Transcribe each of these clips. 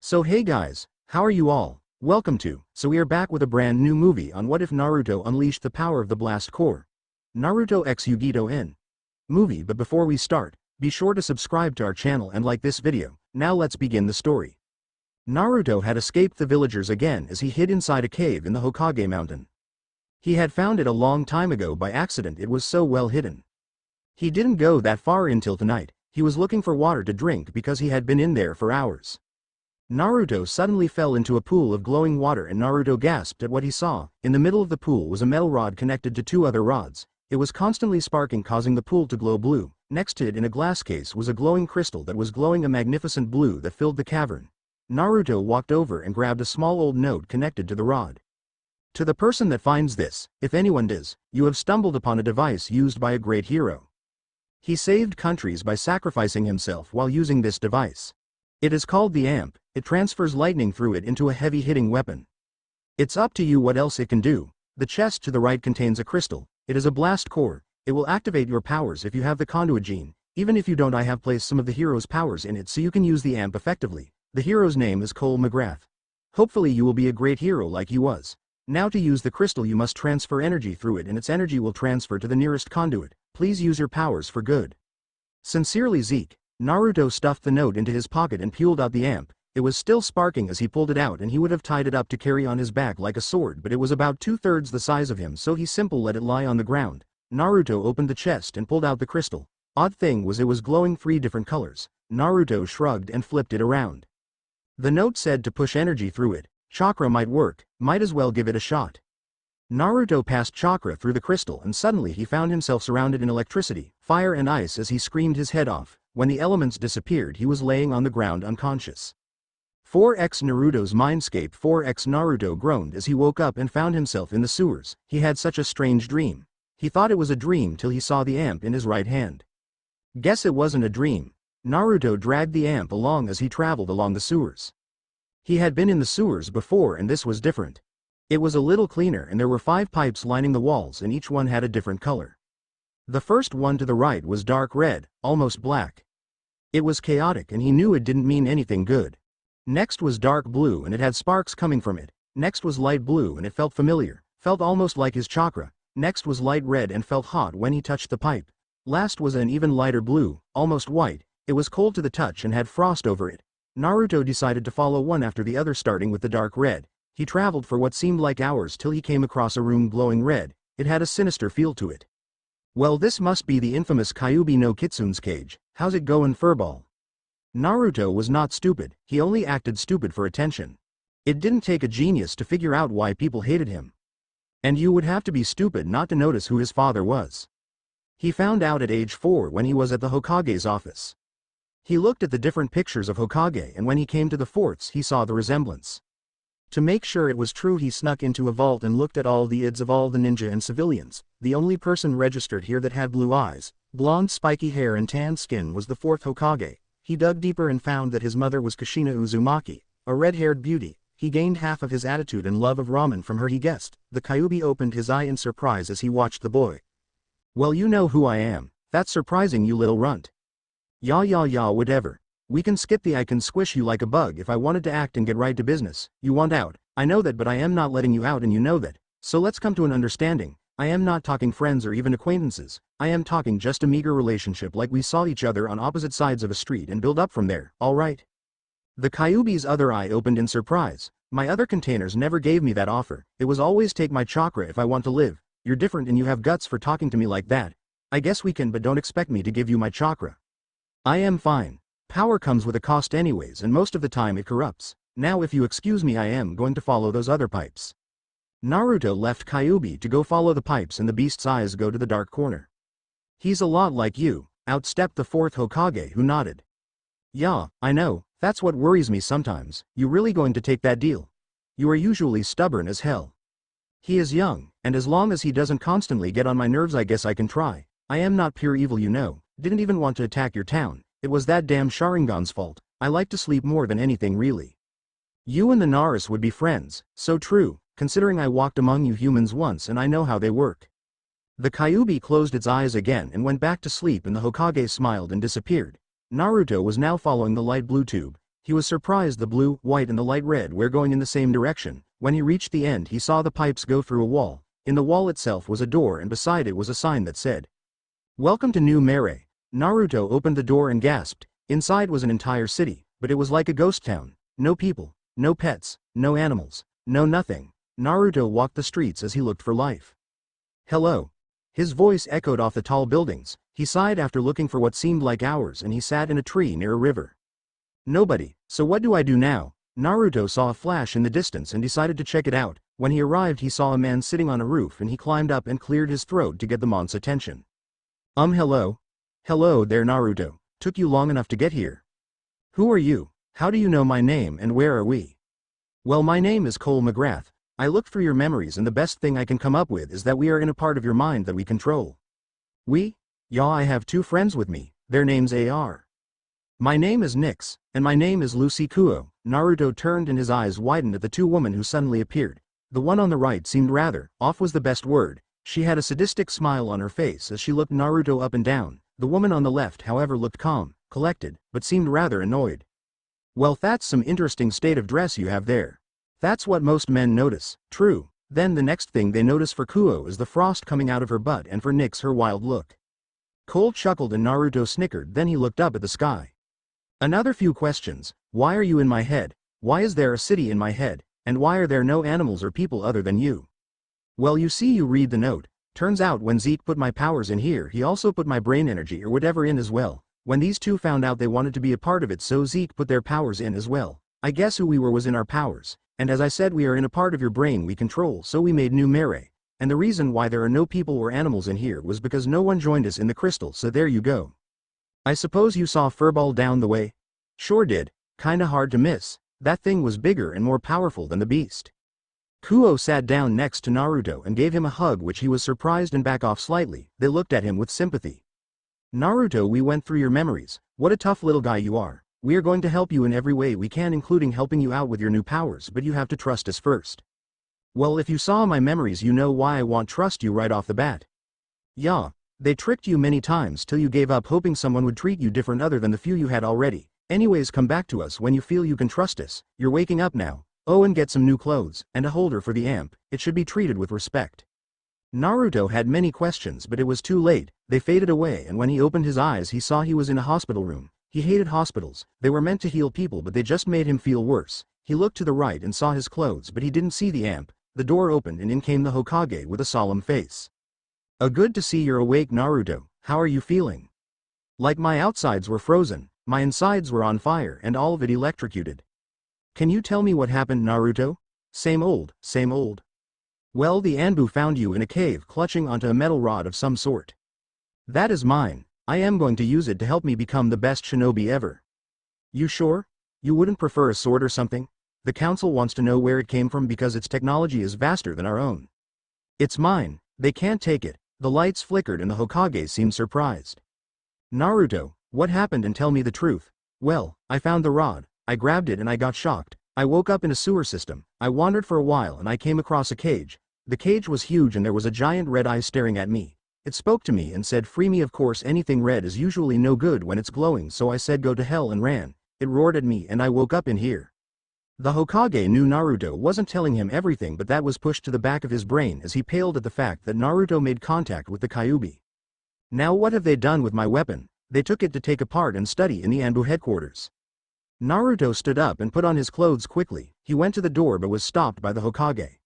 So hey guys, how are you all? So we are back with a brand new movie on What If Naruto Unleashed the Power of the Blast Core. Naruto x Yugito N. Movie. But before we start, be sure to subscribe to our channel and like this video. Now let's begin the story. Naruto had escaped the villagers again as he hid inside a cave in the Hokage mountain. He had found it a long time ago by accident. It was so well hidden. He didn't go that far until tonight. He was looking for water to drink because he had been in there for hours. Naruto suddenly fell into a pool of glowing water and Naruto gasped at what he saw. In the middle of the pool was a metal rod connected to two other rods. It was constantly sparking, causing the pool to glow blue. Next to it in a glass case was a glowing crystal that was glowing a magnificent blue that filled the cavern. Naruto walked over and grabbed a small old note connected to the rod. To the person that finds this, if anyone does, you have stumbled upon a device used by a great hero. He saved countries by sacrificing himself while using this device. It is called the amp. It transfers lightning through it into a heavy-hitting weapon. It's up to you what else it can do. The chest to the right contains a crystal. It is a blast core. It will activate your powers if you have the conduit gene. Even if you don't, I have placed some of the hero's powers in it so you can use the amp effectively. The hero's name is Cole McGrath. Hopefully you will be a great hero like he was. Now to use the crystal you must transfer energy through it and its energy will transfer to the nearest conduit. Please use your powers for good. Sincerely, Zeke. Naruto stuffed the note into his pocket and peeled out the amp. It was still sparking as he pulled it out and he would have tied it up to carry on his back like a sword, but it was about 2/3 the size of him, so he simply let it lie on the ground. Naruto opened the chest and pulled out the crystal. Odd thing was it was glowing 3 different colors. Naruto shrugged and flipped it around. The note said to push energy through it. Chakra might work, might as well give it a shot. Naruto passed chakra through the crystal and suddenly he found himself surrounded in electricity, fire and ice as he screamed his head off. When the elements disappeared he was laying on the ground unconscious. 4x Naruto's mindscape. 4x Naruto groaned as he woke up and found himself in the sewers. He had such a strange dream. He thought it was a dream till he saw the amp in his right hand. Guess it wasn't a dream. Naruto dragged the amp along as he traveled along the sewers. He had been in the sewers before and this was different. It was a little cleaner and there were 5 pipes lining the walls and each one had a different color. The first one to the right was dark red, almost black. It was chaotic and he knew it didn't mean anything good. Next was dark blue and it had sparks coming from it. Next was light blue and it felt familiar, felt almost like his chakra. Next was light red and felt hot when he touched the pipe. Last was an even lighter blue, almost white. It was cold to the touch and had frost over it. Naruto decided to follow one after the other, starting with the dark red. He traveled for what seemed like hours till he came across a room glowing red. It had a sinister feel to it. Well, this must be the infamous Kyuubi no Kitsune's cage. How's it goin', furball? Naruto was not stupid, he only acted stupid for attention. It didn't take a genius to figure out why people hated him. And you would have to be stupid not to notice who his father was. He found out at age 4 when he was at the Hokage's office. He looked at the different pictures of Hokage and when he came to the forts he saw the resemblance. To make sure it was true he snuck into a vault and looked at all the IDs of all the ninja and civilians. The only person registered here that had blue eyes, blonde spiky hair and tan skin was the 4th Hokage. He dug deeper and found that his mother was Kushina Uzumaki, a red-haired beauty. He gained half of his attitude and love of ramen from her, he guessed. The Kyuubi opened his eye in surprise as he watched the boy. Well, you know who I am. That's surprising, you little runt. Yeah, whatever. We can skip the I can squish you like a bug if I wanted to act and get right to business. You want out. I know that, but I am not letting you out and you know that. So let's come to an understanding. I am not talking friends or even acquaintances. I am talking just a meager relationship, like we saw each other on opposite sides of a street and build up from there, alright? The Kyuubi's other eye opened in surprise. My other containers never gave me that offer. It was always take my chakra if I want to live. You're different and you have guts for talking to me like that. I guess we can, but don't expect me to give you my chakra. I am fine. Power comes with a cost anyways and most of the time it corrupts. Now if you excuse me, I am going to follow those other pipes. Naruto left Kyuubi to go follow the pipes and the beast's eyes go to the dark corner. He's a lot like you, outstepped the 4th Hokage, who nodded. Yeah, I know, that's what worries me sometimes. You really going to take that deal? You are usually stubborn as hell. He is young, and as long as he doesn't constantly get on my nerves I guess I can try. I am not pure evil, you know. Didn't even want to attack your town. It was that damn Sharingan's fault. I like to sleep more than anything really. You and the Naruto would be friends. So true, considering I walked among you humans once and I know how they work. The Kyuubi closed its eyes again and went back to sleep and the Hokage smiled and disappeared. Naruto was now following the light blue tube. He was surprised the blue, white and the light red were going in the same direction. When he reached the end he saw the pipes go through a wall. In the wall itself was a door and beside it was a sign that said, "Welcome to New Mere." Naruto opened the door and gasped. Inside was an entire city, but it was like a ghost town. No people, no pets, no animals, no nothing. Naruto walked the streets as he looked for life. "Hello." His voice echoed off the tall buildings. He sighed after looking for what seemed like hours and he sat in a tree near a river. "Nobody, so what do I do now?" Naruto saw a flash in the distance and decided to check it out. When he arrived he saw a man sitting on a roof and he climbed up and cleared his throat to get the man's attention. Hello?" "Hello there Naruto, took you long enough to get here." "Who are you? How do you know my name and where are we?" "Well, my name is Cole McGrath. I looked through your memories and the best thing I can come up with is that we are in a part of your mind that we control." "We? Yeah, I have two friends with me, their names are. My name is Nix, and my name is Lucy Kuo." Naruto turned and his eyes widened at the two women who suddenly appeared. The one on the right seemed rather, off was the best word. She had a sadistic smile on her face as she looked Naruto up and down. The woman on the left however looked calm, collected, but seemed rather annoyed. "Well, that's some interesting state of dress you have there. That's what most men notice." "True." Then the next thing they notice for Kuo is the frost coming out of her butt and for Nix her wild look. Cole chuckled and Naruto snickered, then he looked up at the sky. "Another few questions. Why are you in my head? Why is there a city in my head? And why are there no animals or people other than you?" "Well, you see, you read the note. Turns out when Zeke put my powers in here he also put my brain energy or whatever in as well. When these two found out they wanted to be a part of it, so Zeke put their powers in as well. I guess who we were was in our powers. And as I said, we are in a part of your brain we control, so we made New Mere. And the reason why there are no people or animals in here was because no one joined us in the crystal, so there you go. I suppose you saw Furball down the way?" "Sure did. Kinda hard to miss. That thing was bigger and more powerful than the beast." Kuo sat down next to Naruto and gave him a hug, which he was surprised and back off slightly. They looked at him with sympathy. "Naruto, we went through your memories. What a tough little guy you are. We are going to help you in every way we can, including helping you out with your new powers, but you have to trust us first." "Well, if you saw my memories you know why I won't trust you right off the bat." "Yeah, they tricked you many times till you gave up hoping someone would treat you different other than the few you had already. Anyways, come back to us when you feel you can trust us. You're waking up now. Oh, and get some new clothes, and a holder for the amp. It should be treated with respect." Naruto had many questions, but it was too late. They faded away, and when he opened his eyes he saw he was in a hospital room. He hated hospitals. They were meant to heal people, but they just made him feel worse. He looked to the right and saw his clothes, but he didn't see the amp. The door opened and in came the Hokage with a solemn face. Good to see you're awake, Naruto. How are you feeling?" "Like my outsides were frozen, my insides were on fire and all of it electrocuted." "Can you tell me what happened, Naruto?" Same old, same old." "Well, the Anbu found you in a cave clutching onto a metal rod of some sort." "That is mine. I am going to use it to help me become the best shinobi ever." "You sure? You wouldn't prefer a sword or something? The council wants to know where it came from because its technology is vaster than our own." "It's mine. They can't take it." The lights flickered and the Hokage seemed surprised. "Naruto, what happened, and tell me the truth." "Well, I found the rod. I grabbed it and I got shocked. I woke up in a sewer system. I wandered for a while and I came across a cage. The cage was huge and there was a giant red eye staring at me. It spoke to me and said, 'Free me.' Of course anything red is usually no good when it's glowing, so I said, 'Go to hell,' and ran. It roared at me and I woke up in here." The Hokage knew Naruto wasn't telling him everything, but that was pushed to the back of his brain as he paled at the fact that Naruto made contact with the Kyuubi. "Now what have they done with my weapon?" "They took it to take apart and study in the Anbu headquarters." Naruto stood up and put on his clothes quickly. He went to the door but was stopped by the Hokage.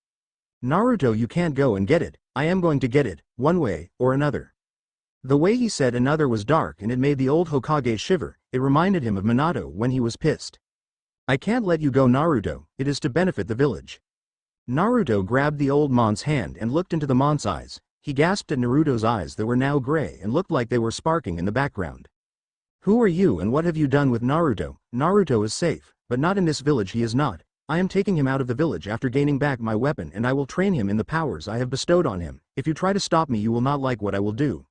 "Naruto, you can't go and get it. I am going to get it, one way or another." The way he said another was dark and it made the old Hokage shiver. It reminded him of Minato when he was pissed. "I can't let you go, Naruto. It is to benefit the village." Naruto grabbed the old man's hand and looked into the man's eyes. He gasped at Naruto's eyes that were now gray and looked like they were sparking in the background. "Who are you and what have you done with Naruto?" "Naruto is safe, but not in this village. He is not. I am taking him out of the village after gaining back my weapon and I will train him in the powers I have bestowed on him. If you try to stop me you will not like what I will do."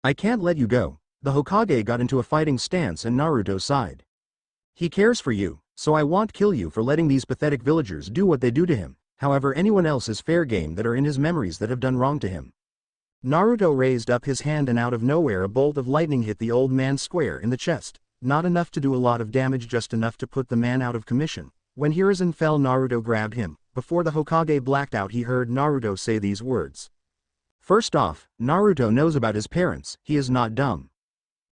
"I can't let you go." The Hokage got into a fighting stance and Naruto sighed. "He cares for you, so I won't kill you for letting these pathetic villagers do what they do to him. However, anyone else is fair game that are in his memories that have done wrong to him." Naruto raised up his hand and out of nowhere a bolt of lightning hit the old man square in the chest. Not enough to do a lot of damage, just enough to put the man out of commission. When Hiruzen fell, Naruto grabbed him. Before the Hokage blacked out, he heard Naruto say these words. First off, Naruto knows about his parents, he is not dumb.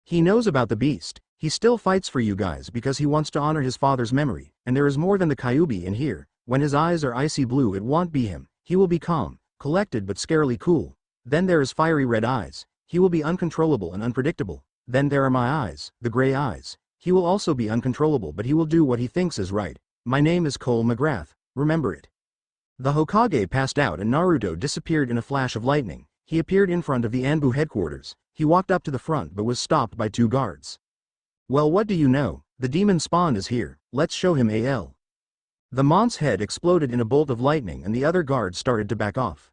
He knows about the beast. He still fights for you guys because he wants to honor his father's memory, and there is more than the Kyuubi in here. When his eyes are icy blue, it won't be him. He will be calm, collected but scarily cool. Then there is fiery red eyes. He will be uncontrollable and unpredictable. Then there are my eyes, the gray eyes. He will also be uncontrollable, but he will do what he thinks is right. My name is Cole McGrath, remember it. The Hokage passed out and Naruto disappeared in a flash of lightning. He appeared in front of the Anbu headquarters. He walked up to the front but was stopped by 2 guards. Well, what do you know? The demon spawn is here. Let's show him AL. The Mont's head exploded in a bolt of lightning and the other guards started to back off.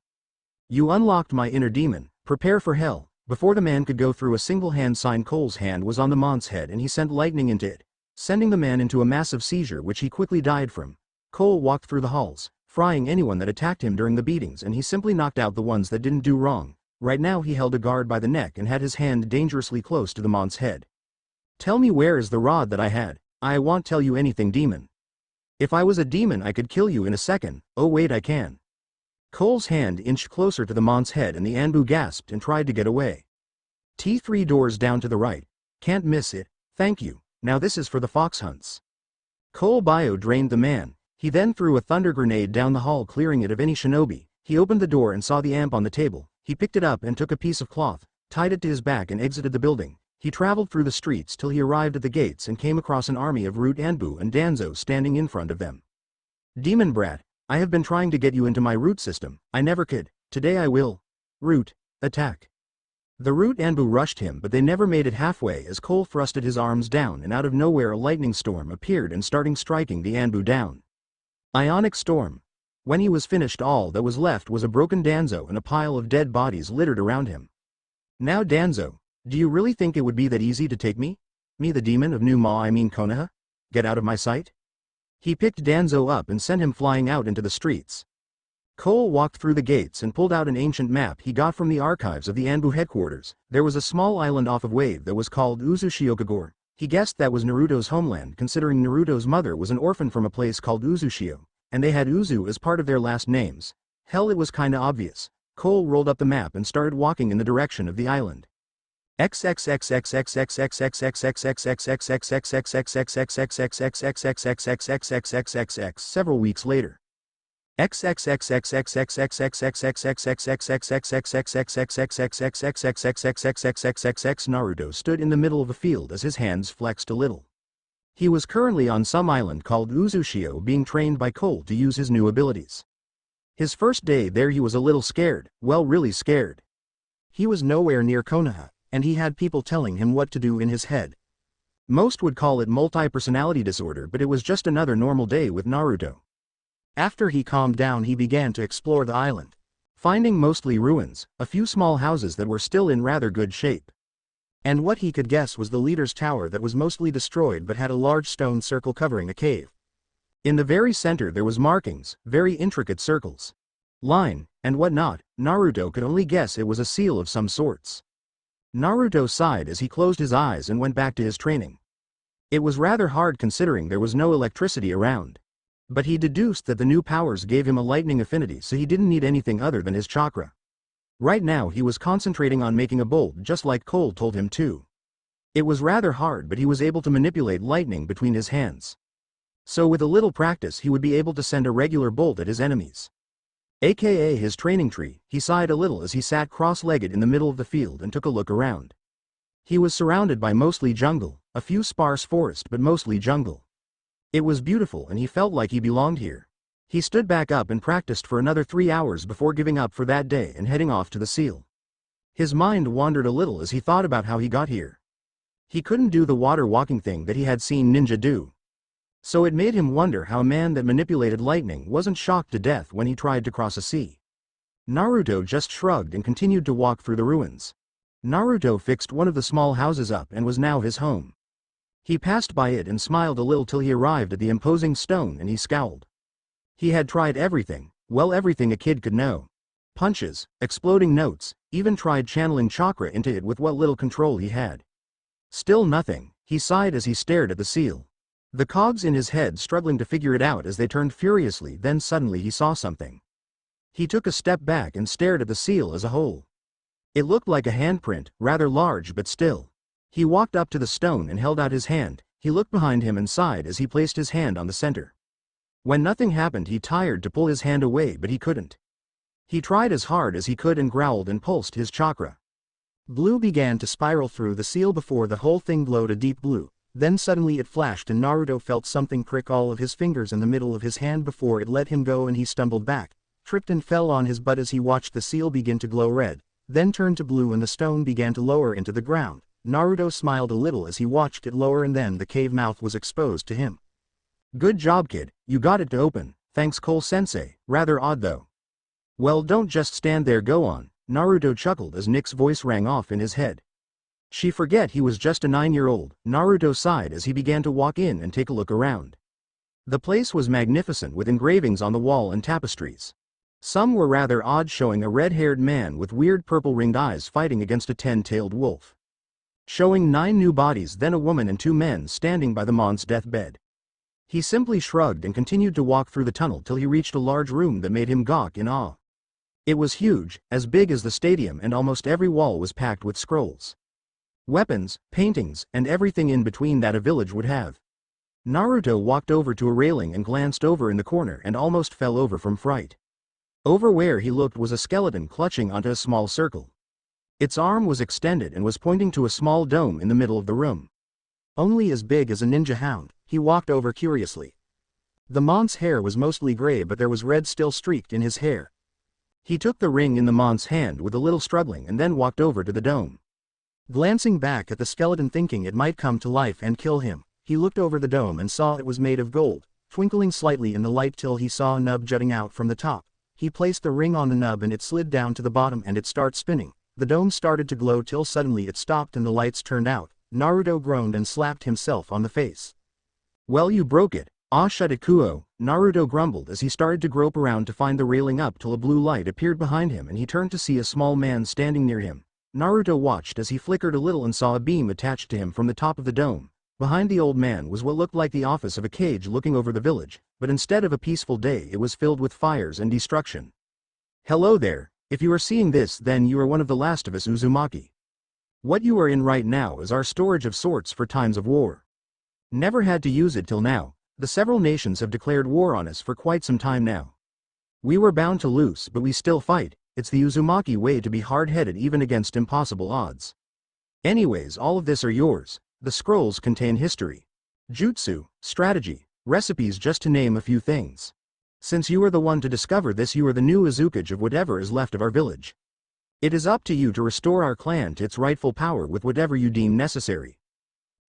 You unlocked my inner demon. Prepare for hell. Before the man could go through, a single hand sign, Cole's hand was on the Mont's head and he sent lightning into it, sending the man into a massive seizure which he quickly died from. Cole walked through the halls, frying anyone that attacked him during the beatings, and he simply knocked out the ones that didn't do wrong. Right now he held a guard by the neck and had his hand dangerously close to the Mont's head. Tell me, where is the rod that I had? I won't tell you anything, demon. If I was a demon I could kill you in a second. Oh wait, I can. Cole's hand inched closer to the Mont's head and the Anbu gasped and tried to get away. T3 doors down to the right. Can't miss it, thank you. Now this is for the fox hunts. Cole bio drained the man. He then threw a thunder grenade down the hall, clearing it of any shinobi. He opened the door and saw the amp on the table. He picked it up and took a piece of cloth, tied it to his back and exited the building. He traveled through the streets till he arrived at the gates and came across an army of Root Anbu and Danzo standing in front of them. Demon brat, I have been trying to get you into my root system. I never could. Today I will. Root, attack. The Root Anbu rushed him, but they never made it halfway as Cole thrusted his arms down and out of nowhere a lightning storm appeared and starting striking the Anbu down. Ionic storm. When he was finished, all that was left was a broken Danzo and a pile of dead bodies littered around him. Now Danzo, do you really think it would be that easy to take me? Me, the demon of Konoha? Get out of my sight? He picked Danzo up and sent him flying out into the streets. Cole walked through the gates and pulled out an ancient map he got from the archives of the Anbu headquarters. There was a small island off of Wave that was called Uzushiokagore. He guessed that was Naruto's homeland, considering Naruto's mother was an orphan from a place called Uzushio, and they had Uzu as part of their last names. Hell, it was kinda obvious. Cole rolled up the map and started walking in the direction of the island. Several weeks later. Naruto stood in the middle of a field as his hands flexed a little. He was currently on some island called Uzushio being trained by Cole to use his new abilities. His first day there he was a little scared, well, really scared. He was nowhere near Konoha, and he had people telling him what to do in his head. Most would call it multi-personality disorder, but it was just another normal day with Naruto. After he calmed down he began to explore the island, finding mostly ruins, a few small houses that were still in rather good shape. And what he could guess was the leader's tower that was mostly destroyed but had a large stone circle covering a cave. In the very center there was markings, very intricate circles, line, and whatnot. Naruto could only guess it was a seal of some sorts. Naruto sighed as he closed his eyes and went back to his training. It was rather hard considering there was no electricity around. But he deduced that the new powers gave him a lightning affinity, so he didn't need anything other than his chakra. Right now he was concentrating on making a bolt just like Cole told him to. It was rather hard, but he was able to manipulate lightning between his hands. So with a little practice he would be able to send a regular bolt at his enemies. AKA his training tree. He sighed a little as he sat cross-legged in the middle of the field and took a look around. He was surrounded by mostly jungle, a few sparse forest but mostly jungle. It was beautiful and he felt like he belonged here. He stood back up and practiced for another 3 hours before giving up for that day and heading off to the seal. His mind wandered a little as he thought about how he got here. He couldn't do the water walking thing that he had seen ninja do. So it made him wonder how a man that manipulated lightning wasn't shocked to death when he tried to cross a sea. Naruto just shrugged and continued to walk through the ruins. Naruto fixed one of the small houses up and was now his home. He passed by it and smiled a little till he arrived at the imposing stone and he scowled. He had tried everything, well, everything a kid could know. Punches, exploding notes, even tried channeling chakra into it with what little control he had. Still nothing. He sighed as he stared at the seal. The cogs in his head struggling to figure it out as they turned furiously, then suddenly he saw something. He took a step back and stared at the seal as a whole. It looked like a handprint, rather large but still. He walked up to the stone and held out his hand. He looked behind him and sighed as he placed his hand on the center. When nothing happened, he tried to pull his hand away, but he couldn't. He tried as hard as he could and growled and pulsed his chakra. Blue began to spiral through the seal before the whole thing glowed a deep blue. Then suddenly it flashed and Naruto felt something prick all of his fingers in the middle of his hand before it let him go, and he stumbled back, tripped and fell on his butt as he watched the seal begin to glow red, then turn to blue and the stone began to lower into the ground. Naruto smiled a little as he watched it lower, and then the cave mouth was exposed to him. Good job, kid, you got it to open, thanks Cole-sensei, rather odd though. Well, don't just stand there, go on, Naruto chuckled as Nick's voice rang off in his head. She forget he was just a 9-year-old, Naruto sighed as he began to walk in and take a look around. The place was magnificent with engravings on the wall and tapestries. Some were rather odd, showing a red-haired man with weird purple ringed eyes fighting against a 10-tailed wolf. Showing 9 new bodies, then a woman and 2 men standing by the mon's deathbed. He simply shrugged and continued to walk through the tunnel till he reached a large room that made him gawk in awe. It was huge, as big as the stadium, and almost every wall was packed with scrolls, weapons, paintings, and everything in between that a village would have. Naruto walked over to a railing and glanced over in the corner and almost fell over from fright. Over where he looked was a skeleton clutching onto a small circle. Its arm was extended and was pointing to a small dome in the middle of the room. Only as big as a ninja hound. He walked over curiously. The mon's hair was mostly gray, but there was red still streaked in his hair. He took the ring in the mon's hand with a little struggling and then walked over to the dome. Glancing back at the skeleton thinking it might come to life and kill him, he looked over the dome and saw it was made of gold, twinkling slightly in the light till he saw a nub jutting out from the top. He placed the ring on the nub and it slid down to the bottom and it started spinning. The dome started to glow till suddenly it stopped and the lights turned out. Naruto groaned and slapped himself on the face. Well, you broke it. Ah, shut it, Kumo, Naruto grumbled as he started to grope around to find the railing up till a blue light appeared behind him and he turned to see a small man standing near him. Naruto watched as he flickered a little and saw a beam attached to him from the top of the dome. Behind the old man was what looked like the office of a cage looking over the village, but instead of a peaceful day it was filled with fires and destruction. Hello there, if you are seeing this then you are one of the last of us Uzumaki. What you are in right now is our storage of sorts for times of war. Never had to use it till now. The several nations have declared war on us for quite some time now. We were bound to lose, but we still fight. It's the Uzumaki way to be hard-headed even against impossible odds. Anyways, all of this are yours. The scrolls contain history, jutsu, strategy, recipes, just to name a few things. Since you are the one to discover this, you are the new Uzukage of whatever is left of our village. It is up to you to restore our clan to its rightful power with whatever you deem necessary.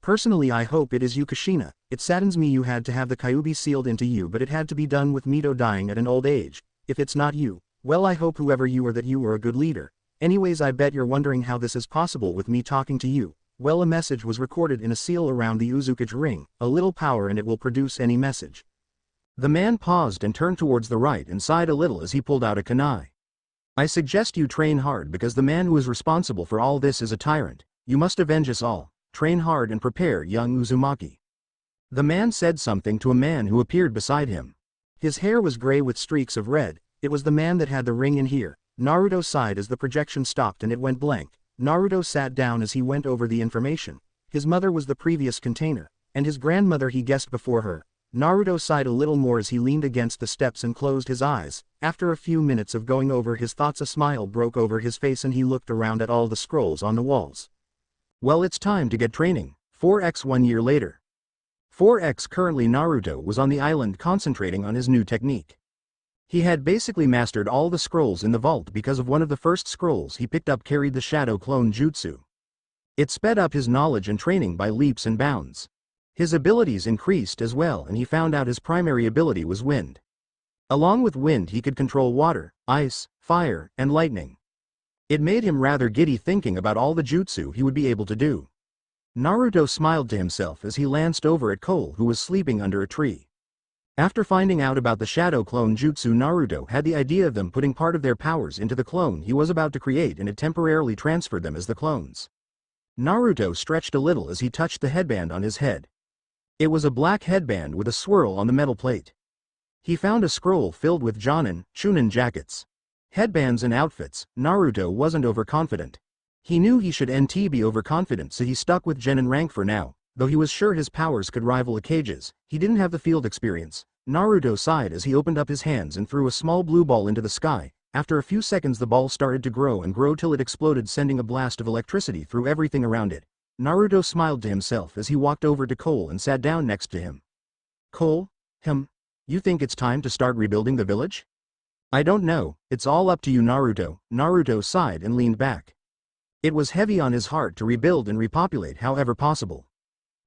Personally, I hope it is you, Kushina. It saddens me you had to have the Kyuubi sealed into you, but it had to be done with Mito dying at an old age. If it's not you, well, I hope whoever you are that you are a good leader. Anyways, I bet you're wondering how this is possible with me talking to you. Well, a message was recorded in a seal around the Uzukage ring. A little power and it will produce any message. The man paused and turned towards the right and sighed a little as he pulled out a kunai. I suggest you train hard because the man who is responsible for all this is a tyrant. You must avenge us all. Train hard and prepare, young Uzumaki. The man said something to a man who appeared beside him. His hair was gray with streaks of red. It was the man that had the ring in here. Naruto sighed as the projection stopped and it went blank. Naruto sat down as he went over the information. His mother was the previous container, and his grandmother he guessed before her. Naruto sighed a little more as he leaned against the steps and closed his eyes. After a few minutes of going over his thoughts, a smile broke over his face and he looked around at all the scrolls on the walls. Well, it's time to get training. 4x 1 year later. 4x currently Naruto was on the island concentrating on his new technique. He had basically mastered all the scrolls in the vault because of one of the first scrolls he picked up carried the shadow clone jutsu. It sped up his knowledge and training by leaps and bounds. His abilities increased as well and he found out his primary ability was wind. Along with wind he could control water, ice, fire, and lightning. It made him rather giddy thinking about all the jutsu he would be able to do. Naruto smiled to himself as he glanced over at Cole, who was sleeping under a tree. After finding out about the shadow clone jutsu, Naruto had the idea of them putting part of their powers into the clone he was about to create and it temporarily transferred them as the clones. Naruto stretched a little as he touched the headband on his head. It was a black headband with a swirl on the metal plate. He found a scroll filled with Jonin, Chunin jackets. Headbands and outfits. Naruto wasn't overconfident. He knew he should be overconfident, so he stuck with genin rank for now, though he was sure his powers could rival Hokage's. He didn't have the field experience. Naruto sighed as he opened up his hands and threw a small blue ball into the sky. After a few seconds the ball started to grow and grow till it exploded, sending a blast of electricity through everything around it. Naruto smiled to himself as he walked over to Cole and sat down next to him. Cole? You think it's time to start rebuilding the village? I don't know, it's all up to you, Naruto. Naruto sighed and leaned back. It was heavy on his heart to rebuild and repopulate however possible.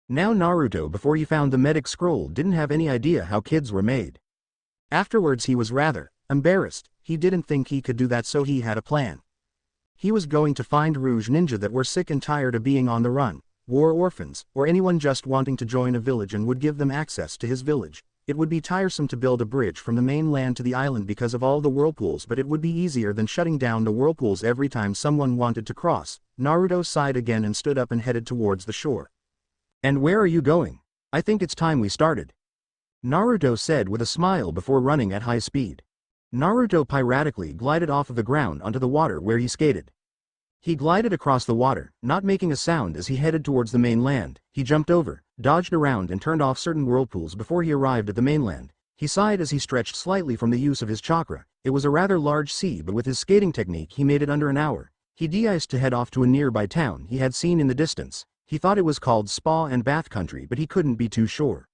Now Naruto, before he found the medic scroll, didn't have any idea how kids were made. Afterwards he was rather embarrassed. He didn't think he could do that, so he had a plan. He was going to find Rouge ninja that were sick and tired of being on the run, war orphans, or anyone just wanting to join a village, and would give them access to his village. It would be tiresome to build a bridge from the mainland to the island because of all the whirlpools, but it would be easier than shutting down the whirlpools every time someone wanted to cross. Naruto sighed again and stood up and headed towards the shore. And where are you going? I think it's time we started. Naruto said with a smile before running at high speed. Naruto piratically glided off of the ground onto the water where he skated. He glided across the water, not making a sound as he headed towards the mainland. He jumped over, dodged around and turned off certain whirlpools before he arrived at the mainland. He sighed as he stretched slightly from the use of his chakra. It was a rather large sea, but with his skating technique he made it under an hour. He de-iced to head off to a nearby town he had seen in the distance. He thought it was called Spa and Bath Country, but he couldn't be too sure.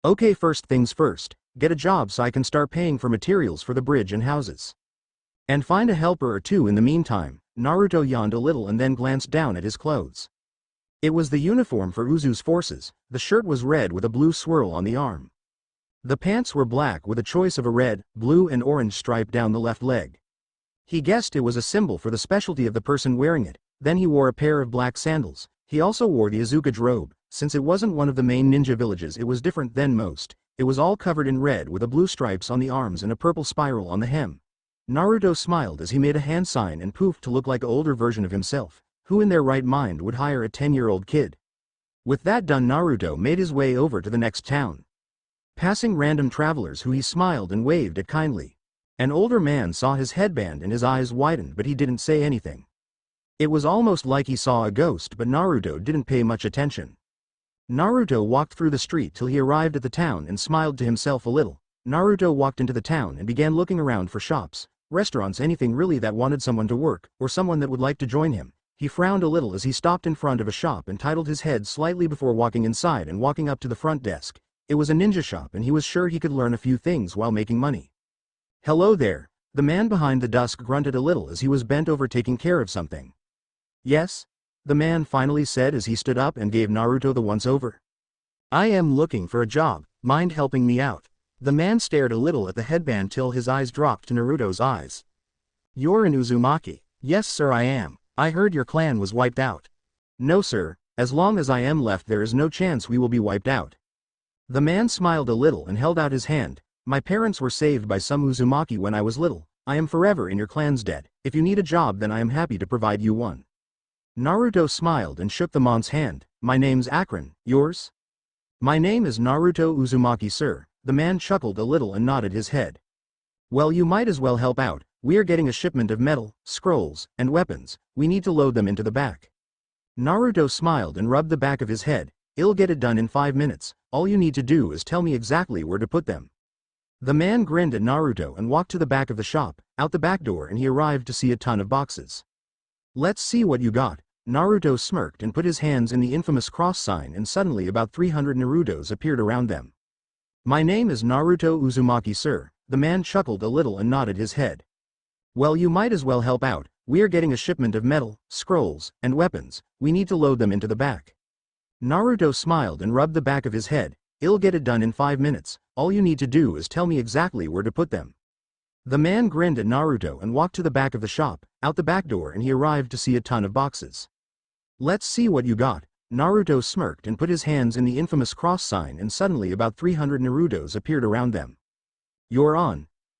Okay, first things first, get a job so I can start paying for materials for the bridge and houses. And find a helper or two in the meantime. Naruto yawned a little and then glanced down at his clothes. It was the uniform for Uzu's forces. The shirt was red with a blue swirl on the arm. The pants were black with a choice of a red, blue and orange stripe down the left leg. He guessed it was a symbol for the specialty of the person wearing it. Then he wore a pair of black sandals. He also wore the Azuka's robe. Since it wasn't one of the main ninja villages, it was different than most. It was all covered in red with a blue stripes on the arms and a purple spiral on the hem. Naruto smiled as he made a hand sign and poofed to look like an older version of himself. Who in their right mind would hire a 10-year-old kid? With that done, Naruto made his way over to the next town. Passing random travelers who he smiled and waved at kindly. An older man saw his headband and his eyes widened, but he didn't say anything. It was almost like he saw a ghost, but Naruto didn't pay much attention. Naruto walked through the street till he arrived at the town and smiled to himself a little. Naruto walked into the town and began looking around for shops, restaurants, anything really that wanted someone to work, or someone that would like to join him. He frowned a little as he stopped in front of a shop and tilted his head slightly before walking inside and walking up to the front desk. It was a ninja shop and he was sure he could learn a few things while making money. Hello there. The man behind the desk grunted a little as he was bent over taking care of something. Yes? The man finally said as he stood up and gave Naruto the once-over. I am looking for a job, mind helping me out? The man stared a little at the headband till his eyes dropped to Naruto's eyes. You're an Uzumaki. Yes sir, I am. I heard your clan was wiped out. No sir, as long as I am left there is no chance we will be wiped out. The man smiled a little and held out his hand. My parents were saved by some Uzumaki when I was little. I am forever in your clan's debt. If you need a job then I am happy to provide you one. Naruto smiled and shook the man's hand. My name's Akron, yours? My name is Naruto Uzumaki sir. The man chuckled a little and nodded his head. Well, you might as well help out. We are getting a shipment of metal, scrolls, and weapons. We need to load them into the back. Naruto smiled and rubbed the back of his head. I'll get it done in 5 minutes. All you need to do is tell me exactly where to put them. The man grinned at Naruto and walked to the back of the shop, out the back door, and he arrived to see a ton of boxes. Let's see what you got. Naruto smirked and put his hands in the infamous cross sign, and suddenly about 300 Narutos appeared around them. My name is Naruto Uzumaki sir. The man chuckled a little and nodded his head. Well, you might as well help out. We are getting a shipment of metal, scrolls, and weapons. We need to load them into the back. Naruto smiled and rubbed the back of his head. I'll get it done in 5 minutes. All you need to do is tell me exactly where to put them. The man grinned at Naruto and walked to the back of the shop, out the back door, and he arrived to see a ton of boxes. Let's see what you got. Naruto smirked and put his hands in the infamous cross sign, and suddenly about 300 Narutos appeared around them. You're on.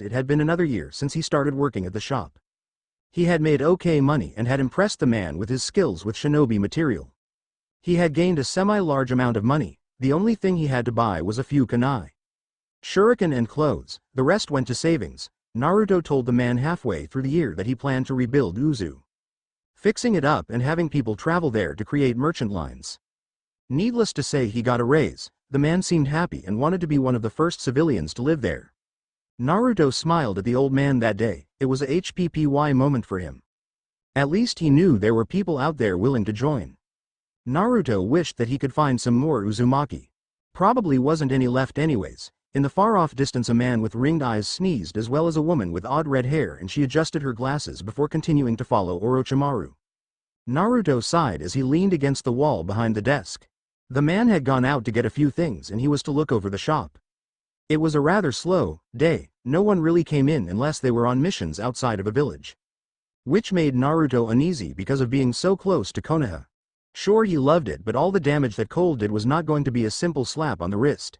It had been another year since he started working at the shop. He had made okay money and had impressed the man with his skills with shinobi material. He had gained a semi-large amount of money. The only thing he had to buy was a few kunai, shuriken and clothes. The rest went to savings. Naruto told the man halfway through the year that he planned to rebuild Uzu, fixing it up and having people travel there to create merchant lines. Needless to say, he got a raise. The man seemed happy and wanted to be one of the first civilians to live there. Naruto smiled at the old man that day. It was a HPPY moment for him. At least he knew there were people out there willing to join. Naruto wished that he could find some more Uzumaki. Probably wasn't any left anyways. In the far-off distance a man with ringed eyes sneezed, as well as a woman with odd red hair, and she adjusted her glasses before continuing to follow Orochimaru. Naruto sighed as he leaned against the wall behind the desk. The man had gone out to get a few things and he was to look over the shop. It was a rather slow day. No one really came in unless they were on missions outside of a village, which made Naruto uneasy because of being so close to Konoha. Sure, he loved it, but all the damage that Cole did was not going to be a simple slap on the wrist.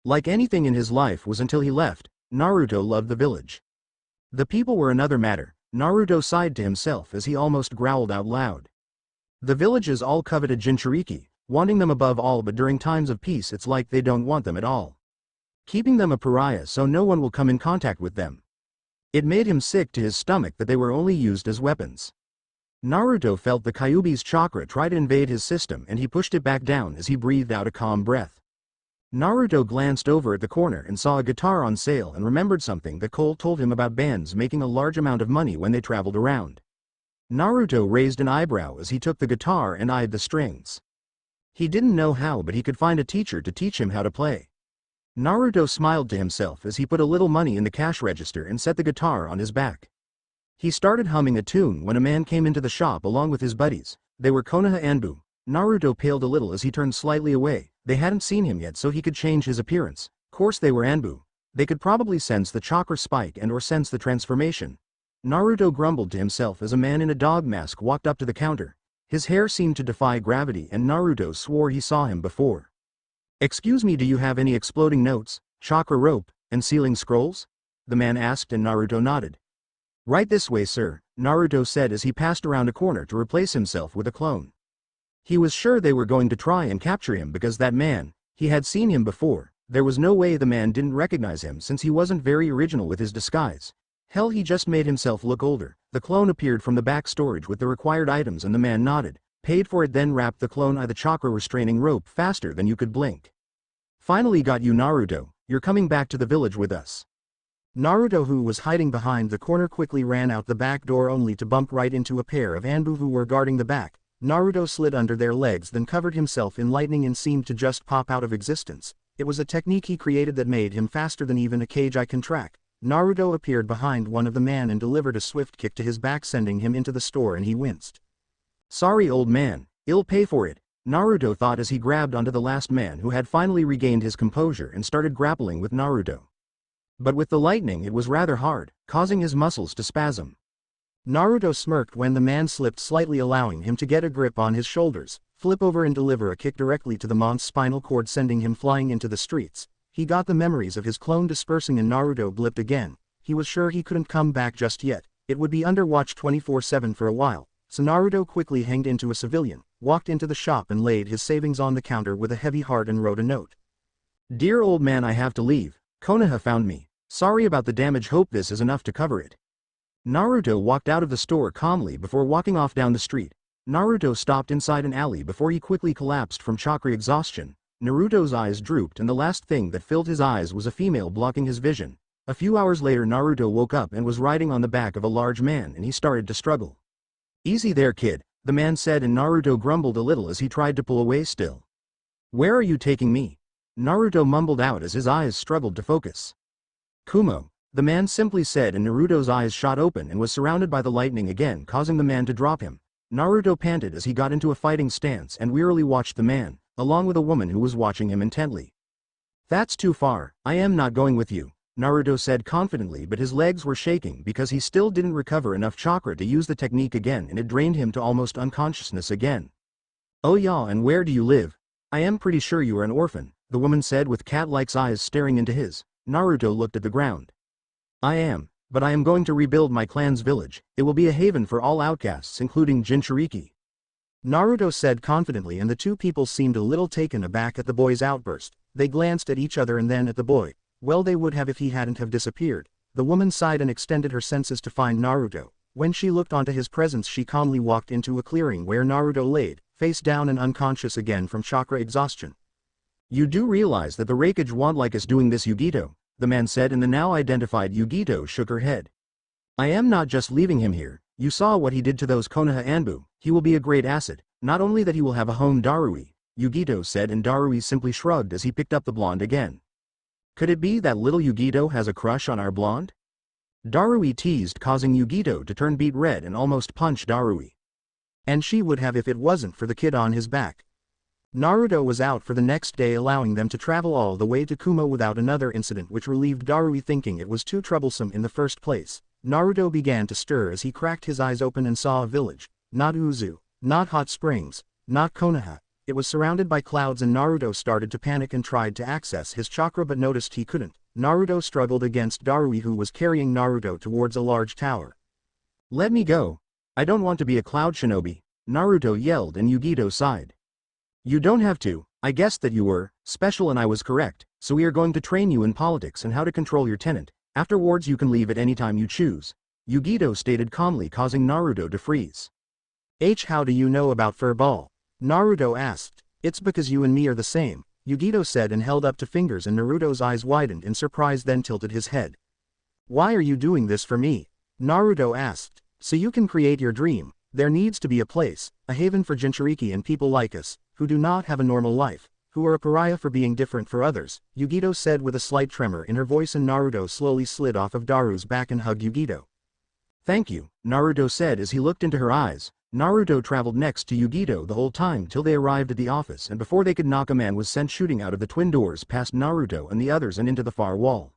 Like anything in his life was until he left. Naruto loved the village. The people were another matter. Naruto sighed to himself as he almost growled out loud. The villages all coveted Jinchuriki, wanting them above all, but during times of peace it's like they don't want them at all, keeping them a pariah so no one will come in contact with them. It made him sick to his stomach that they were only used as weapons. Naruto felt the Kyuubi's chakra try to invade his system and he pushed it back down as he breathed out a calm breath. Naruto glanced over at the corner and saw a guitar on sale and remembered something that Cole told him about bands making a large amount of money when they traveled around. Naruto raised an eyebrow as he took the guitar and eyed the strings. He didn't know how, but he could find a teacher to teach him how to play. Naruto smiled to himself as he put a little money in the cash register and set the guitar on his back. He started humming a tune when a man came into the shop along with his buddies. They were Konoha and Anbu. Naruto paled a little as he turned slightly away. They hadn't seen him yet, so he could change his appearance. Course they were Anbu. They could probably sense the chakra spike and or sense the transformation. Naruto grumbled to himself as a man in a dog mask walked up to the counter. His hair seemed to defy gravity and Naruto swore he saw him before. "Excuse me, do you have any exploding notes, chakra rope, and sealing scrolls?" the man asked and Naruto nodded. "Right this way, sir," Naruto said as he passed around a corner to replace himself with a clone. He was sure they were going to try and capture him because that man, he had seen him before. There was no way the man didn't recognize him since he wasn't very original with his disguise. Hell, he just made himself look older. The clone appeared from the back storage with the required items and the man nodded, paid for it, then wrapped the clone the chakra restraining rope faster than you could blink. "Finally got you, Naruto. You're coming back to the village with us." Naruto, who was hiding behind the corner, quickly ran out the back door only to bump right into a pair of Anbu who were guarding the back. Naruto slid under their legs, then covered himself in lightning and seemed to just pop out of existence. It was a technique he created that made him faster than even a cage I can track. Naruto appeared behind one of the men and delivered a swift kick to his back, sending him into the store, and he winced. "Sorry, old man, I'll pay for it," Naruto thought as he grabbed onto the last man who had finally regained his composure and started grappling with Naruto. But with the lightning it was rather hard, causing his muscles to spasm. Naruto smirked when the man slipped slightly, allowing him to get a grip on his shoulders, flip over and deliver a kick directly to the man's spinal cord, sending him flying into the streets. He got the memories of his clone dispersing and Naruto blipped again. He was sure he couldn't come back just yet. It would be under watch 24/7 for a while, so Naruto quickly hanged into a civilian, walked into the shop and laid his savings on the counter with a heavy heart and wrote a note. "Dear old man, I have to leave. Konoha found me. Sorry about the damage, hope this is enough to cover it." Naruto walked out of the store calmly before walking off down the street. Naruto stopped inside an alley before he quickly collapsed from chakra exhaustion. Naruto's eyes drooped and the last thing that filled his eyes was a female blocking his vision. A few hours later Naruto woke up and was riding on the back of a large man and he started to struggle. "Easy there, kid," the man said, and Naruto grumbled a little as he tried to pull away still. "Where are you taking me?" Naruto mumbled out as his eyes struggled to focus. "Kumo," the man simply said, and Naruto's eyes shot open and was surrounded by the lightning again, causing the man to drop him. Naruto panted as he got into a fighting stance and wearily watched the man, along with a woman who was watching him intently. "That's too far. I am not going with you," Naruto said confidently, but his legs were shaking because he still didn't recover enough chakra to use the technique again, and it drained him to almost unconsciousness again. Oh yeah, and where do you live? I am pretty sure you are an orphan, the woman said with cat-like eyes staring into his. Naruto looked at the ground. I am, but I am going to rebuild my clan's village. It will be a haven for all outcasts, including Jinchuriki. Naruto said confidently, and the two people seemed a little taken aback at the boy's outburst. They glanced at each other and then at the boy. Well, they would have if he hadn't have disappeared. The woman sighed and extended her senses to find Naruto. When she looked onto his presence, she calmly walked into a clearing where Naruto laid, face down and unconscious again from chakra exhaustion. You do realize that the Raikage won't like us doing this, Yugito, the man said, and the now identified Yugito shook her head. I am not just leaving him here. You saw what he did to those Konoha Anbu. He will be a great asset, not only that he will have a home. Darui, Yugito said, and Darui simply shrugged as he picked up the blonde again. Could it be that little Yugito has a crush on our blonde? Darui teased, causing Yugito to turn beet red and almost punch Darui. And she would have if it wasn't for the kid on his back. Naruto was out for the next day, allowing them to travel all the way to Kumo without another incident, which relieved Darui, thinking it was too troublesome in the first place. Naruto began to stir as he cracked his eyes open and saw a village. Not Uzu, not hot springs, not Konoha. It was surrounded by clouds, and Naruto started to panic and tried to access his chakra but noticed he couldn't. Naruto struggled against Darui, who was carrying Naruto towards a large tower. Let me go. I don't want to be a cloud shinobi, Naruto yelled, and Yugito sighed. You don't have to. I guessed that you were special and I was correct, so we are going to train you in politics and how to control your tenant. Afterwards you can leave at any time you choose, Yugito stated calmly, causing Naruto to freeze. How do you know about furball? Naruto asked. It's because you and me are the same, Yugito said and held up two fingers, and Naruto's eyes widened in surprise, then tilted his head. Why are you doing this for me? Naruto asked. So you can create your dream. There needs to be a place, a haven for Jinchuriki and people like us, who do not have a normal life, who are a pariah for being different for others, Yugito said with a slight tremor in her voice, and Naruto slowly slid off of Daru's back and hugged Yugito. Thank you, Naruto said as he looked into her eyes. Naruto traveled next to Yugito the whole time till they arrived at the office, and before they could knock, a man was sent shooting out of the twin doors past Naruto and the others and into the far wall.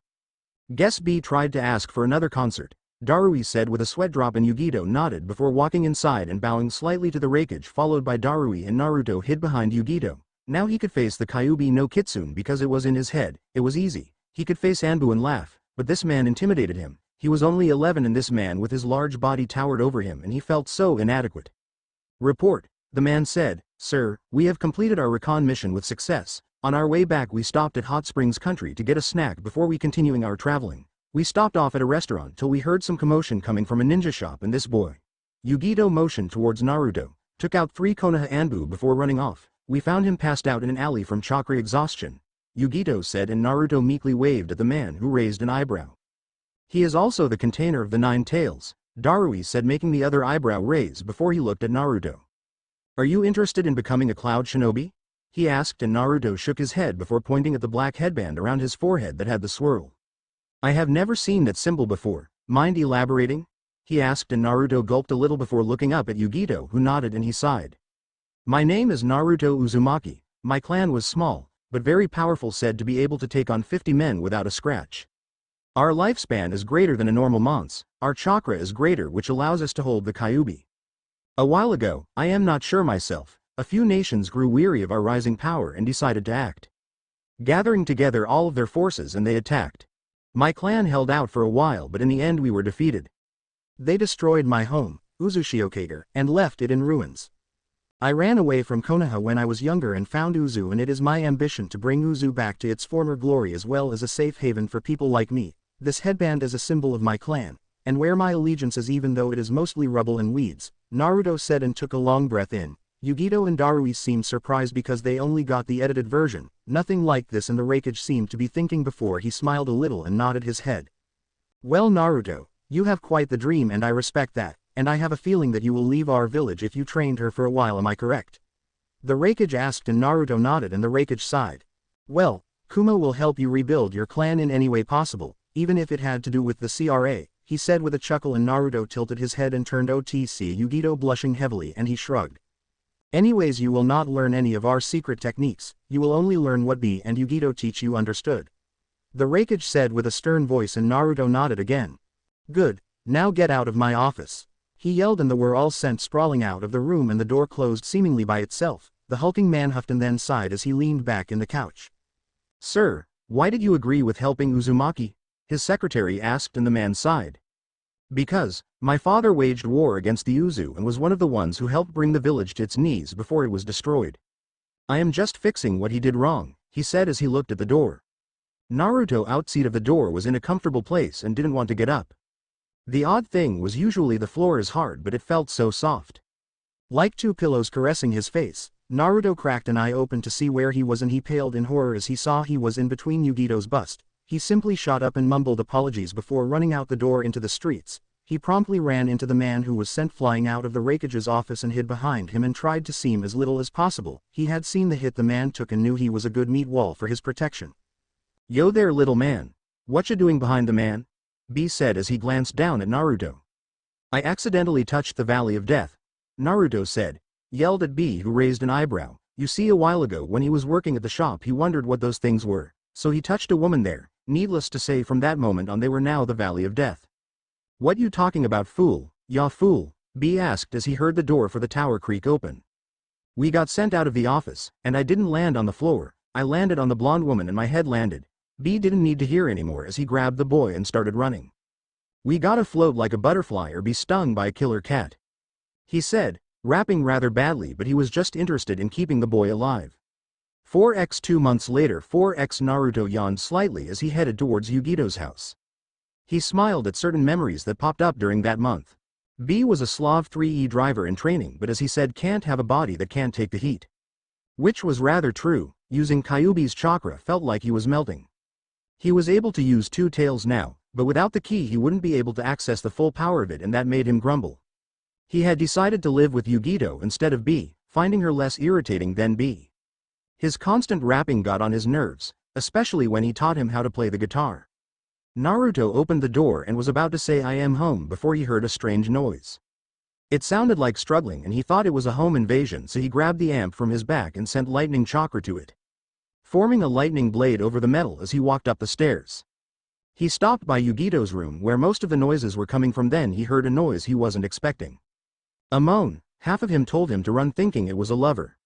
Guess B tried to ask for another concert, Darui said with a sweat drop, and Yugito nodded before walking inside and bowing slightly to the Raikage, followed by Darui, and Naruto hid behind Yugito. Now he could face the Kyuubi no Kitsune because it was in his head. It was easy. He could face Anbu and laugh, but this man intimidated him. He was only 11 and this man with his large body towered over him, and he felt so inadequate. Report, the man said. Sir, we have completed our recon mission with success. On our way back we stopped at Hot Springs Country to get a snack before we continuing our traveling. We stopped off at a restaurant till we heard some commotion coming from a ninja shop, and this boy. Yugito motioned towards Naruto, took out 3 Konoha Anbu before running off. We found him passed out in an alley from chakra exhaustion, Yugito said, and Naruto meekly waved at the man who raised an eyebrow. He is also the container of the 9 tails, Darui said, making the other eyebrow raise before he looked at Naruto. Are you interested in becoming a cloud shinobi? He asked, and Naruto shook his head before pointing at the black headband around his forehead that had the swirl. I have never seen that symbol before. Mind elaborating? He asked, and Naruto gulped a little before looking up at Yugito, who nodded and he sighed. My name is Naruto Uzumaki. My clan was small, but very powerful, said to be able to take on 50 men without a scratch. Our lifespan is greater than a normal month's. Our chakra is greater, which allows us to hold the Kyuubi. A while ago, I am not sure myself, a few nations grew weary of our rising power and decided to act. Gathering together all of their forces, and they attacked. My clan held out for a while, but in the end we were defeated. They destroyed my home, Uzushiokage, and left it in ruins. I ran away from Konoha when I was younger and found Uzu, and it is my ambition to bring Uzu back to its former glory, as well as a safe haven for people like me. This headband is a symbol of my clan, and where my allegiance is, even though it is mostly rubble and weeds, Naruto said and took a long breath in. Yugito and Darui seemed surprised because they only got the edited version. Nothing like this, and the Raikage seemed to be thinking before he smiled a little and nodded his head. Well, Naruto, you have quite the dream and I respect that, and I have a feeling that you will leave our village if you trained her for a while, am I correct? The Raikage asked, and Naruto nodded, and the Raikage sighed. Well, Kumo will help you rebuild your clan in any way possible, even if it had to do with the CRA, he said with a chuckle, and Naruto tilted his head and turned OTC Yugito, blushing heavily, and he shrugged. Anyways, you will not learn any of our secret techniques, you will only learn what B and Yugito teach you, understood? The Raikage said with a stern voice, and Naruto nodded again. Good, now get out of my office. He yelled, and they were all sent sprawling out of the room, and the door closed seemingly by itself. The hulking man huffed and then sighed as he leaned back in the couch. Sir, why did you agree with helping Uzumaki? His secretary asked, and the man sighed. Because, my father waged war against the Uzu and was one of the ones who helped bring the village to its knees before it was destroyed. I am just fixing what he did wrong, he said as he looked at the door. Naruto outside of the door was in a comfortable place and didn't want to get up. The odd thing was usually the floor is hard, but it felt so soft. Like two pillows caressing his face, Naruto cracked an eye open to see where he was, and he paled in horror as he saw he was in between Yugito's bust. He simply shot up and mumbled apologies before running out the door into the streets. He promptly ran into the man who was sent flying out of the Raikage's office and hid behind him and tried to seem as little as possible. He had seen the hit the man took and knew he was a good meat wall for his protection. Yo there, little man. Whatcha doing behind the man? B said as he glanced down at Naruto. I accidentally touched the Valley of Death, Naruto said, yelled at B, who raised an eyebrow. You see, a while ago when he was working at the shop he wondered what those things were, so he touched a woman there. Needless to say, from that moment on they were now the Valley of Death. What you talking about, fool? Ya fool? B asked as he heard the door for the tower creak open. We got sent out of the office, and I didn't land on the floor, I landed on the blonde woman and my head landed. B didn't need to hear anymore as he grabbed the boy and started running. We gotta float like a butterfly or be stung by a killer cat, he said, rapping rather badly, but he was just interested in keeping the boy alive. 4x 2 months later. 4x Naruto yawned slightly as he headed towards Yugito's house. He smiled at certain memories that popped up during that month. B was a Slav 3E driver in training, but as he said, can't have a body that can't take the heat. Which was rather true. Using Kyuubi's chakra felt like he was melting. He was able to use two tails now, but without the key he wouldn't be able to access the full power of it, and that made him grumble. He had decided to live with Yugito instead of B, finding her less irritating than B. His constant rapping got on his nerves, especially when he taught him how to play the guitar. Naruto opened the door and was about to say I am home before he heard a strange noise. It sounded like struggling, and he thought it was a home invasion, so he grabbed the amp from his back and sent lightning chakra to it, forming a lightning blade over the metal as he walked up the stairs. He stopped by Yugito's room where most of the noises were coming from. Then he heard a noise he wasn't expecting. A moan. Half of him told him to run, thinking it was a lover,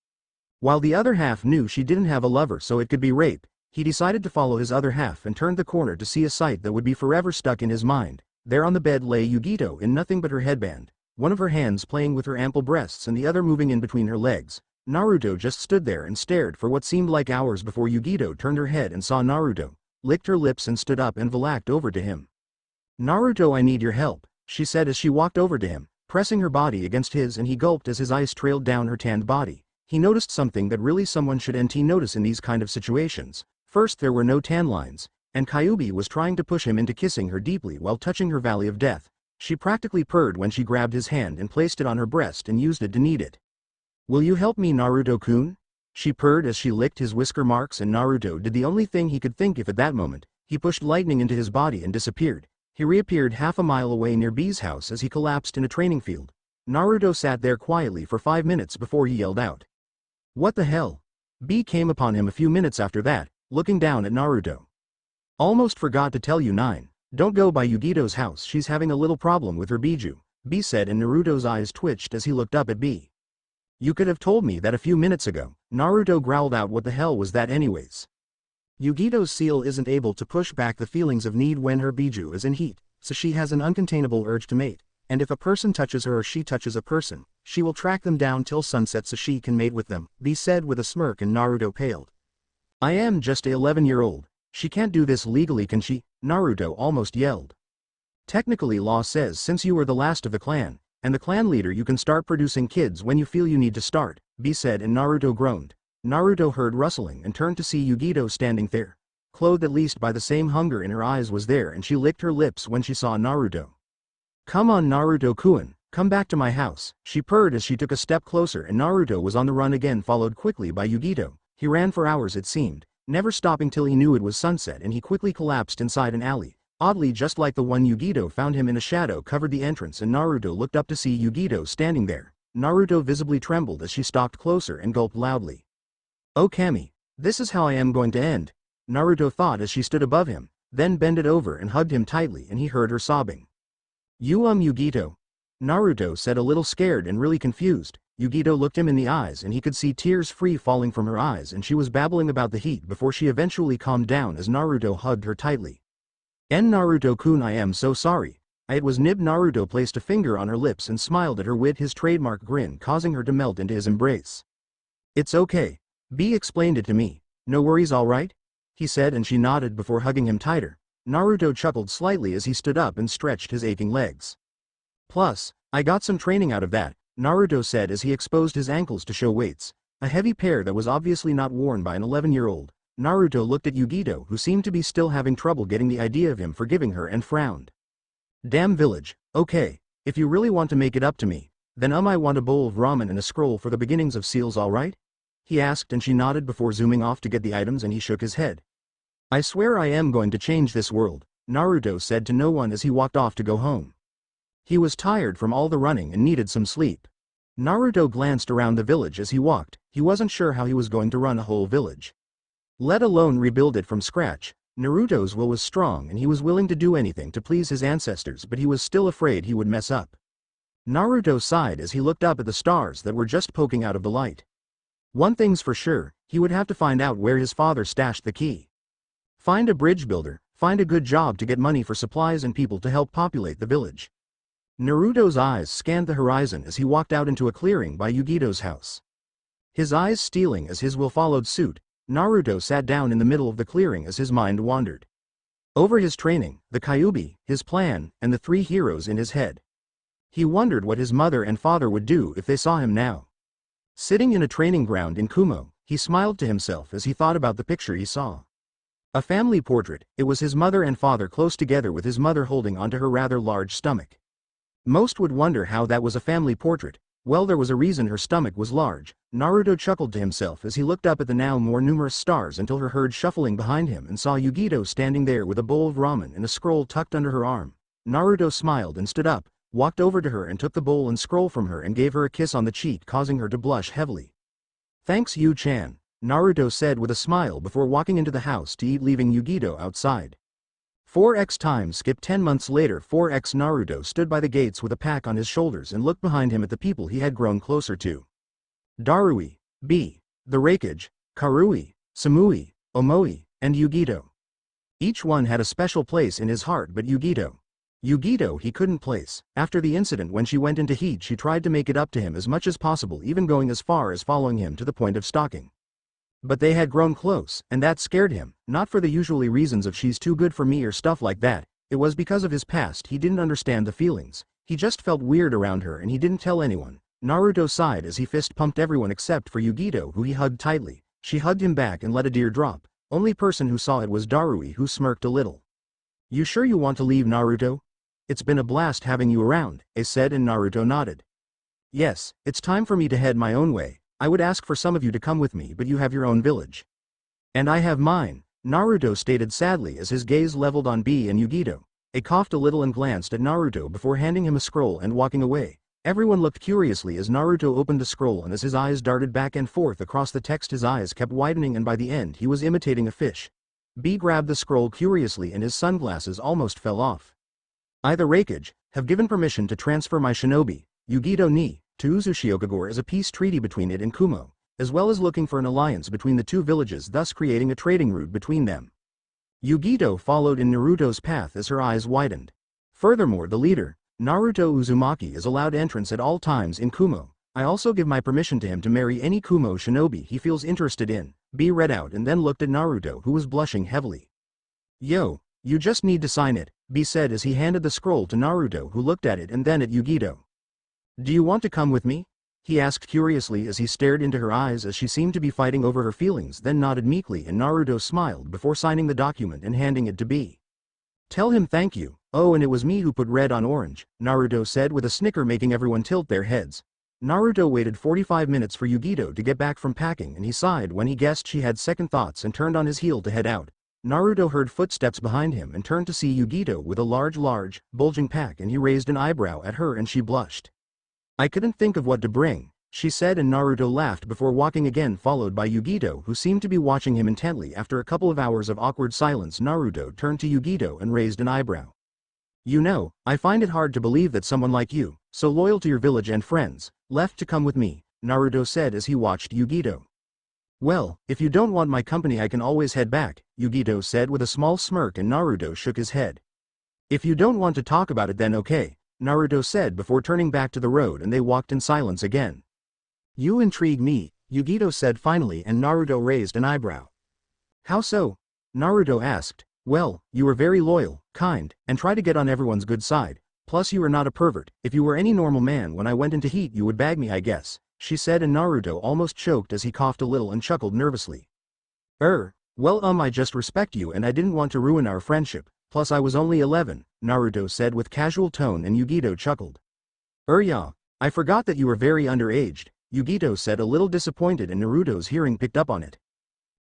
while the other half knew she didn't have a lover, so it could be rape. He decided to follow his other half and turned the corner to see a sight that would be forever stuck in his mind. There on the bed lay Yugito in nothing but her headband, one of her hands playing with her ample breasts and the other moving in between her legs. Naruto just stood there and stared for what seemed like hours before Yugito turned her head and saw Naruto, licked her lips and stood up and valacked over to him. Naruto, I need your help, she said as she walked over to him, pressing her body against his, and he gulped as his eyes trailed down her tanned body. He noticed something that really someone should notice in these kind of situations. First, there were no tan lines, and Kyuubi was trying to push him into kissing her deeply while touching her Valley of Death. She practically purred when she grabbed his hand and placed it on her breast and used it to knead it. Will you help me, Naruto-kun? She purred as she licked his whisker marks, and Naruto did the only thing he could think of at that moment. He pushed lightning into his body and disappeared. He reappeared half a mile away near B's house as he collapsed in a training field. Naruto sat there quietly for 5 minutes before he yelled out, "What the hell?" B came upon him a few minutes after that, looking down at Naruto. Almost forgot to tell you, 9. Don't go by Yugito's house, she's having a little problem with her biju, B said, and Naruto's eyes twitched as he looked up at B. You could have told me that a few minutes ago, Naruto growled out. What the hell was that anyways? Yugito's seal isn't able to push back the feelings of need when her biju is in heat, so she has an uncontainable urge to mate, and if a person touches her or she touches a person, she will track them down till sunset so she can mate with them, B said with a smirk, and Naruto paled. I am just a 11-year-old. She can't do this legally, can she? Naruto almost yelled. Technically, law says since you were the last of the clan, and the clan leader, you can start producing kids when you feel you need to start, B said, and Naruto groaned. Naruto heard rustling and turned to see Yugito standing there. Clothed at least by the same hunger in her eyes was there, and she licked her lips when she saw Naruto. Come on, Naruto-kun, come back to my house, she purred as she took a step closer, and Naruto was on the run again, followed quickly by Yugito. He ran for hours, it seemed, never stopping till he knew it was sunset, and he quickly collapsed inside an alley, oddly just like the one Yugito found him in. A shadow covered the entrance, and Naruto looked up to see Yugito standing there. Naruto visibly trembled as she stalked closer and gulped loudly. Oh Kami, this is how I am going to end. Naruto thought as she stood above him, then bended over and hugged him tightly and he heard her sobbing. Yugito? Naruto said, a little scared and really confused. Yugito looked him in the eyes and he could see tears free falling from her eyes, and she was babbling about the heat before she eventually calmed down as Naruto hugged her tightly. Naruto-kun, I am so sorry. It was Nib. Naruto placed a finger on her lips and smiled at her with his trademark grin, causing her to melt into his embrace. It's okay. B explained it to me. No worries, alright? He said, and she nodded before hugging him tighter. Naruto chuckled slightly as he stood up and stretched his aching legs. Plus, I got some training out of that, Naruto said as he exposed his ankles to show weights, a heavy pair that was obviously not worn by an 11-year-old. Naruto looked at Yugito, who seemed to be still having trouble getting the idea of him forgiving her, and frowned. Damn village, okay, if you really want to make it up to me, then I want a bowl of ramen and a scroll for the beginnings of seals, alright? He asked, and she nodded before zooming off to get the items, and he shook his head. I swear I am going to change this world, Naruto said to no one as he walked off to go home. He was tired from all the running and needed some sleep. Naruto glanced around the village as he walked. He wasn't sure how he was going to run a whole village, let alone rebuild it from scratch. Naruto's will was strong and he was willing to do anything to please his ancestors, but he was still afraid he would mess up. Naruto sighed as he looked up at the stars that were just poking out of the light. One thing's for sure, he would have to find out where his father stashed the key. Find a bridge builder, find a good job to get money for supplies and people to help populate the village. Naruto's eyes scanned the horizon as he walked out into a clearing by Yugito's house. His eyes stealing as his will followed suit, Naruto sat down in the middle of the clearing as his mind wandered over his training, the Kyuubi, his plan, and the three heroes in his head. He wondered what his mother and father would do if they saw him now. Sitting in a training ground in Kumo, he smiled to himself as he thought about the picture he saw. A family portrait. It was his mother and father close together, with his mother holding onto her rather large stomach. Most would wonder how that was a family portrait. Well, there was a reason her stomach was large. Naruto chuckled to himself as he looked up at the now more numerous stars until he heard shuffling behind him and saw Yugito standing there with a bowl of ramen and a scroll tucked under her arm. Naruto smiled and stood up, walked over to her and took the bowl and scroll from her and gave her a kiss on the cheek, causing her to blush heavily. Thanks, Yu-chan, Naruto said with a smile before walking into the house to eat, leaving Yugito outside. 4x time skip 10 months later. 4x Naruto stood by the gates with a pack on his shoulders and looked behind him at the people he had grown closer to. Darui, B, the Raikage, Karui, Samui, Omoi, and Yugito. Each one had a special place in his heart, but Yugito he couldn't place. After the incident when she went into heat, she tried to make it up to him as much as possible, even going as far as following him to the point of stalking. But they had grown close, and that scared him, not for the usually reasons of she's too good for me or stuff like that. It was because of his past. He didn't understand the feelings. He just felt weird around her and he didn't tell anyone. Naruto sighed as he fist pumped everyone except for Yugito, who he hugged tightly. She hugged him back and let a tear drop. Only person who saw it was Darui, who smirked a little. You sure you want to leave, Naruto? It's been a blast having you around, Ace said, and Naruto nodded. Yes, it's time for me to head my own way. I would ask for some of you to come with me, but you have your own village. And I have mine, Naruto stated sadly as his gaze leveled on B and Yugito. He coughed a little and glanced at Naruto before handing him a scroll and walking away. Everyone looked curiously as Naruto opened the scroll, and as his eyes darted back and forth across the text, his eyes kept widening and by the end he was imitating a fish. B grabbed the scroll curiously and his sunglasses almost fell off. I, the Raikage, have given permission to transfer my shinobi, Yugito Ni, to Uzumaki as a peace treaty between it and Kumo, as well as looking for an alliance between the two villages, thus creating a trading route between them. Yugito followed in Naruto's path as her eyes widened. Furthermore, the leader, Naruto Uzumaki, is allowed entrance at all times in Kumo. I also give my permission to him to marry any Kumo shinobi he feels interested in. B read out and then looked at Naruto, who was blushing heavily. Yo, you just need to sign it, B said as he handed the scroll to Naruto, who looked at it and then at Yugito. Do you want to come with me? He asked curiously as he stared into her eyes as she seemed to be fighting over her feelings, then nodded meekly, and Naruto smiled before signing the document and handing it to B. Tell him thank you. Oh, and it was me who put red on orange, Naruto said with a snicker, making everyone tilt their heads. Naruto waited 45 minutes for Yugito to get back from packing, and he sighed when he guessed she had second thoughts and turned on his heel to head out. Naruto heard footsteps behind him and turned to see Yugito with a large, bulging pack, and he raised an eyebrow at her and she blushed. I couldn't think of what to bring, she said, and Naruto laughed before walking again, followed by Yugito, who seemed to be watching him intently. After a couple of hours of awkward silence, Naruto turned to Yugito and raised an eyebrow. You know, I find it hard to believe that someone like you, so loyal to your village and friends, left to come with me, Naruto said as he watched Yugito. Well, if you don't want my company I can always head back, Yugito said with a small smirk, and Naruto shook his head. If you don't want to talk about it then okay, Naruto said before turning back to the road, and they walked in silence again. You intrigue me, Yugito said finally, and Naruto raised an eyebrow. How so? Naruto asked. Well, you were very loyal, kind, and try to get on everyone's good side, plus you are not a pervert. If you were any normal man when I went into heat you would bag me I guess, she said, and Naruto almost choked as he coughed a little and chuckled nervously. Well I just respect you and I didn't want to ruin our friendship, plus I was only 11, Naruto said with casual tone, and Yugito chuckled. Yeah, I forgot that you were very underaged, Yugito said, a little disappointed, and Naruto's hearing picked up on it.